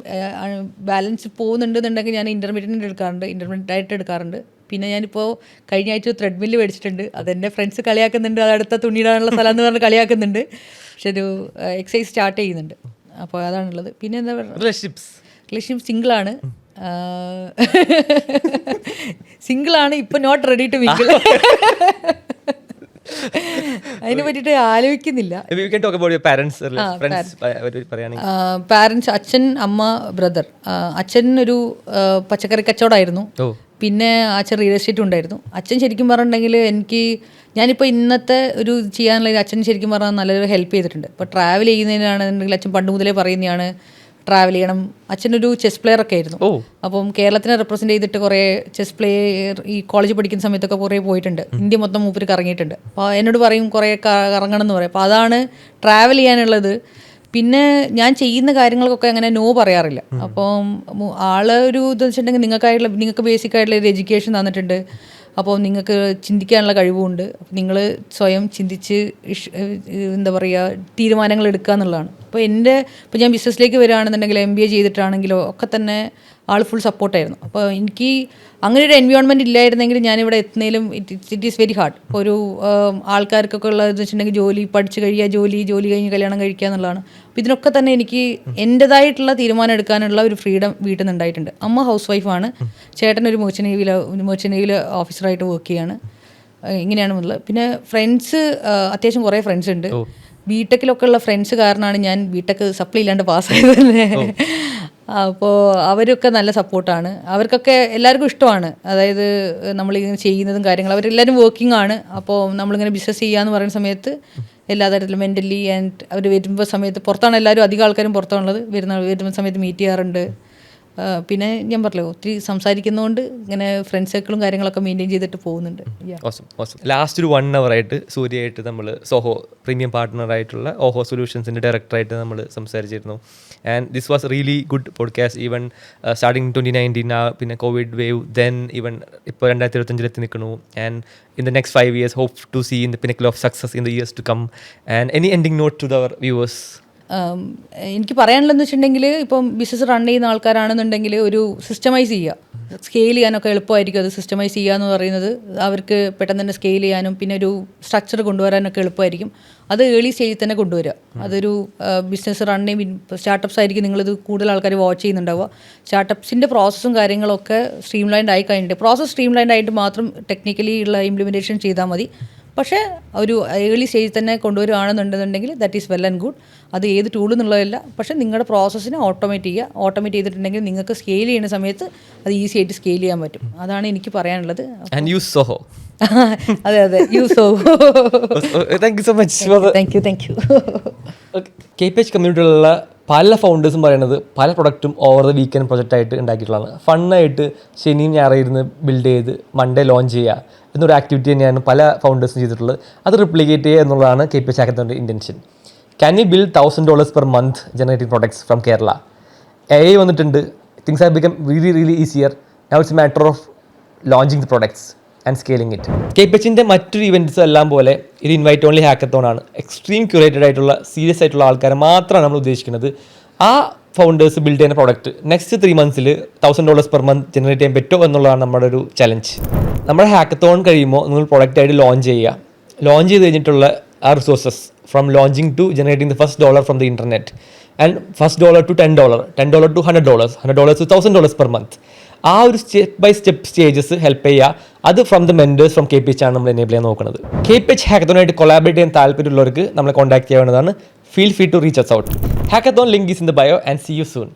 ബാലൻസ് പോകുന്നുണ്ടെന്നുണ്ടെങ്കിൽ ഞാൻ ഇൻ്റർമീഡിയറ്റ് ഡയറ്റ് എടുക്കാറുണ്ട്. പിന്നെ ഞാനിപ്പോൾ കഴിഞ്ഞ ആഴ്ച ത്രെഡ്മില്ല് മേടിച്ചിട്ടുണ്ട്. അതെൻ്റെ ഫ്രണ്ട്സ് കളിയാക്കുന്നുണ്ട്, അതടുത്ത തുണിയിടാനുള്ള സ്ഥലം എന്ന് പറഞ്ഞ് കളിയാക്കുന്നുണ്ട്. പക്ഷെ ഒരു എക്സസൈസ് സ്റ്റാർട്ട് ചെയ്യുന്നുണ്ട്. അപ്പോൾ അതാണുള്ളത്. പിന്നെ എന്താ പറയുക, റിലേഷൻഷിപ്പ് സിംഗിളാണ് ഇപ്പം, നോട്ട് റെഡി ടു മിങ്കിൾ. അതിനെ പറ്റിയിട്ട് ആലോചിക്കുന്നില്ല. പാരൻസ്, അച്ഛൻ, അമ്മ, ബ്രദർ. അച്ഛൻ ഒരു പച്ചക്കറി കച്ചവടമായിരുന്നു. പിന്നെ അച്ഛൻ റിയൽ എസ്റ്റേറ്റ് ഉണ്ടായിരുന്നു. അച്ഛൻ ശരിക്കും പറഞ്ഞിട്ടുണ്ടെങ്കിൽ ഞാനിപ്പോൾ ഇന്നത്തെ ഒരു ചെയ്യാനുള്ള അച്ഛൻ ശരിക്കും പറഞ്ഞാൽ നല്ലൊരു ഹെൽപ്പ് ചെയ്തിട്ടുണ്ട്. ഇപ്പോൾ ട്രാവൽ ചെയ്യുന്നതിനാണെന്നുണ്ടെങ്കിൽ അച്ഛൻ പണ്ട് മുതലേ പറയുന്നതാണ് ട്രാവൽ ചെയ്യണം. അച്ഛനൊരു ചെസ് പ്ലെയർ ഒക്കെ ആയിരുന്നു. അപ്പം കേരളത്തിനെ റെപ്രസെൻ്റ് ചെയ്തിട്ട് കുറേ ചെസ് പ്ലെയർ ഈ കോളേജിൽ പഠിക്കുന്ന സമയത്തൊക്കെ കുറേ പോയിട്ടുണ്ട്. ഇന്ത്യ മൊത്തം മൂപ്പര് കറങ്ങിയിട്ടുണ്ട്. അപ്പോൾ എന്നോട് പറയും കുറേ കറങ്ങണം എന്ന് പറയും. അപ്പോൾ അതാണ് ട്രാവൽ ചെയ്യാനുള്ളത്. പിന്നെ ഞാൻ ചെയ്യുന്ന കാര്യങ്ങൾക്കൊക്കെ അങ്ങനെ നോ പറയാറില്ല. അപ്പം ഒരു ഇതെന്ന് വെച്ചിട്ടുണ്ടെങ്കിൽ നിങ്ങൾക്ക് ബേസിക് ആയിട്ടുള്ള ഒരു എഡ്യൂക്കേഷൻ തന്നിട്ടുണ്ട്. അപ്പോൾ നിങ്ങൾക്ക് ചിന്തിക്കാനുള്ള കഴിവുമുണ്ട്. അപ്പോൾ നിങ്ങൾ സ്വയം ചിന്തിച്ച് എന്താ പറയുക, തീരുമാനങ്ങൾ എടുക്കുക എന്നുള്ളതാണ്. ഇപ്പോൾ ഞാൻ ബിസിനസ്സിലേക്ക് വരികയാണെന്നുണ്ടെങ്കിൽ MBA ചെയ്തിട്ടാണെങ്കിലോ ഒക്കെ തന്നെ ആൾ ഫുൾ സപ്പോർട്ടായിരുന്നു. അപ്പോൾ എനിക്ക് അങ്ങനെ ഒരു എൻവയോൺമെൻറ്റ് ഇല്ലായിരുന്നെങ്കിൽ ഞാനിവിടെ എത്തുന്നതിലും ഇറ്റ് ഈസ് വെരി ഹാർഡ്. ഇപ്പോൾ ഒരു ആൾക്കാർക്കൊക്കെ ഉള്ളതെന്ന് വെച്ചിട്ടുണ്ടെങ്കിൽ പഠിച്ച് കഴിയുക, ജോലി കഴിഞ്ഞ് കല്യാണം കഴിക്കുക എന്നുള്ളതാണ്. അപ്പോൾ ഇതിനൊക്കെ തന്നെ എനിക്ക് എൻ്റെതായിട്ടുള്ള തീരുമാനം എടുക്കാനുള്ള ഒരു ഫ്രീഡം വീട്ടിൽ നിന്ന് ഉണ്ടായിട്ടുണ്ട്. അമ്മ ഹൗസ് വൈഫാണ്, ചേട്ടൻ ഒരു മെർച്ചൻ്റ് നേവിയിൽ ഓഫീസറായിട്ട് വർക്ക് ചെയ്യാണ്. ഇങ്ങനെയാണെന്നുള്ളത്. പിന്നെ ഫ്രണ്ട്സ്, അത്യാവശ്യം കുറേ ഫ്രണ്ട്സ് ഉണ്ട്. ബിടെക്കിലൊക്കെ ഉള്ള ഫ്രണ്ട്സ് കാരണമാണ് ഞാൻ ബിടെക് സപ്ലി ഇല്ലാണ്ട് പാസ്സായത് തന്നെ. അപ്പോൾ അവരൊക്കെ നല്ല സപ്പോർട്ടാണ്. അവർക്കൊക്കെ എല്ലാവർക്കും ഇഷ്ടമാണ്. അതായത് നമ്മളിങ്ങനെ ചെയ്യുന്നതും കാര്യങ്ങളും, അവരെല്ലാവരും വർക്കിംഗ് ആണ്. അപ്പോൾ നമ്മളിങ്ങനെ ബിസിനസ് ചെയ്യാന്ന് പറയുന്ന സമയത്ത് എല്ലാ തരത്തിലും മെൻ്റലി അവർ വരുമ്പോൾ സമയത്ത് പുറത്താണ്, എല്ലാവരും അധികം ആൾക്കാരും പുറത്താണുള്ളത്. വരുന്ന സമയത്ത് മീറ്റ് ചെയ്യാറുണ്ട്. പിന്നെ ഞാൻ പറഞ്ഞല്ലോ, ഒത്തിരി സംസാരിക്കുന്നതുകൊണ്ട് ഇങ്ങനെ ഫ്രണ്ട് സർക്കിളും കാര്യങ്ങളൊക്കെ മെയിൻറ്റെയിൻ ചെയ്തിട്ട് പോകുന്നുണ്ട്. ലാസ്റ്റ് ഒരു 1 hour ആയിട്ട് സൂര്യയായിട്ട് നമ്മൾ സോഹോ പ്രീമിയം പാർട്ട്ണറായിട്ടുള്ള ഓഹോ സൊല്യൂഷൻസിൻ്റെ ഡയറക്ടറായിട്ട് നമ്മൾ സംസാരിച്ചിരുന്നു. And this was really good podcast. Even starting 2019 പിന്നെ കോവിഡ് വേവ്, ദെൻ ഈവൻ ഇപ്പോൾ 2025 നിൽക്കുന്നു. And in the next 5 years hope to see in the pinnacle of success in the years to come. And any ending note to our viewers? എനിക്ക് പറയാനുള്ളതെന്ന് വെച്ചിട്ടുണ്ടെങ്കിൽ, ഇപ്പം business run ചെയ്യുന്ന ആൾക്കാരാണെന്നുണ്ടെങ്കിൽ ഒരു systemise ചെയ്യുക. Scale ചെയ്യാനൊക്കെ എളുപ്പമായിരിക്കും. അത് സിസ്റ്റമൈസ് ചെയ്യുക എന്ന് പറയുന്നത് അവർക്ക് പെട്ടെന്ന് തന്നെ സ്കെയിൽ ചെയ്യാനും പിന്നെ ഒരു സ്ട്രക്ചർ കൊണ്ടുവരാനൊക്കെ എളുപ്പമായിരിക്കും. അത് ഏർലി സ്റ്റേജിൽ തന്നെ കൊണ്ടുവരിക. അതൊരു ബിസിനസ് റൺ സ്റ്റാർട്ടപ്സ് ആയിരിക്കും നിങ്ങളിത് കൂടുതൽ ആൾക്കാർ വാച്ച് ചെയ്യുന്നുണ്ടാവുക. സ്റ്റാർട്ടപ്സിൻ്റെ പ്രോസസ്സും കാര്യങ്ങളൊക്കെ സ്ട്രീംലൈൻഡ് ആയി കഴിഞ്ഞിട്ട്, പ്രോസസ്സ് സ്ട്രീംലൈൻഡ് ആയിട്ട് മാത്രം ടെക്നിക്കലി ഉള്ള ഇംപ്ലിമെൻറ്റേഷൻ ചെയ്താൽ മതി. പക്ഷേ ഒരു ഏർലി സ്റ്റേജിൽ തന്നെ കൊണ്ടുവരികയാണെന്നുണ്ടെന്നുണ്ടെങ്കിൽ that is well and good. അത് ഏത് ടൂൾ എന്നുള്ളതല്ല, പക്ഷേ നിങ്ങളുടെ പ്രോസസ്സിനെ ഓട്ടോമേറ്റ് ചെയ്തിട്ടുണ്ടെങ്കിൽ നിങ്ങൾക്ക് സ്കെയിൽ ചെയ്യുന്ന സമയത്ത് അത് ഈസി ആയിട്ട് സ്കെയിൽ ചെയ്യാൻ പറ്റും. അതാണ് എനിക്ക് പറയാനുള്ളത്. അതെ, use Zoho. Thank you so much. Thank you. KPH കമ്മ്യൂണിറ്റിയിലുള്ള പല ഫൗണ്ടേഴ്സും പറയുന്നത് പല പ്രൊഡക്റ്റും ഓവർ ദ വീക്കെൻഡ് പ്രൊജക്റ്റായിട്ട് ഉണ്ടാക്കിയിട്ടുള്ളതാണ്. ഫണ്ണായിട്ട് ശനിയും ഞായറായിരുന്നു ബിൽഡ് ചെയ്ത് മൺഡേ ലോഞ്ച് ചെയ്യുക എന്നൊരു ആക്ടിവിറ്റി തന്നെയാണ് പല ഫൗണ്ടേഴ്സും ചെയ്തിട്ടുള്ളത്. അത് റിപ്ലിക്കേറ്റ് ചെയ്യുക എന്നുള്ളതാണ് KPH ഹാക്കത്തോണിൻ്റെ intention. Can you build $1,000 per month generating products from Kerala? AI വന്നിട്ടുണ്ട്. Things have become really easier. Now it's matter of launching the products and scaling it. KPHന്റെ മറ്റൊരു ഇവൻറ്റ്സ് എല്ലാം പോലെ ഇത് ഇൻവൈറ്റ് ഓൺലി ഹാക്കത്തോൺ ആണ്. എക്സ്ട്രീം ക്യൂറേറ്റഡ് ആയിട്ടുള്ള serious ആയിട്ടുള്ള ആൾക്കാരെ മാത്രമാണ് നമ്മൾ ഉദ്ദേശിക്കുന്നത്. ആ ഫൗണ്ടേഴ്സ് ബിൽഡ് ചെയ്യുന്ന പ്രോഡക്റ്റ് നെക്സ്റ്റ് 3 മന്ത്സിൽ $1,000 പെർ മന്ത് ജനറേറ്റ് ചെയ്യാൻ പറ്റുമോ എന്നുള്ളതാണ് നമ്മുടെ ഒരു ചലഞ്ച്. നമ്മുടെ ഹാക്കത്തോൺ കഴിയുമ്പോൾ നിങ്ങൾ പ്രൊഡക്റ്റായിട്ട് ലോഞ്ച് ചെയ്യുക. ലോഞ്ച് ചെയ്ത് കഴിഞ്ഞിട്ടുള്ള ആ resources from launching to generating the first dollar from the internet and first $1 to $10, $10 to $100, $100 to $1,000 per month. ആ ഒരു step by step stages help ചെയ്യുക. അത് from the mentors from KPH ആണ് നമ്മൾ എനേബിൾ ചെയ്യാൻ നോക്കുന്നത്. KPH ഹാക്കത്തോണായിട്ട് കൊളാബറേറ്റ് ചെയ്യാൻ താല്പര്യമുള്ളവർക്ക് നമ്മളെ കോൺടാക്ട് ചെയ്യാവുന്നതാണ്. Feel free to reach us out. Hackathon link is in the bio and see you soon.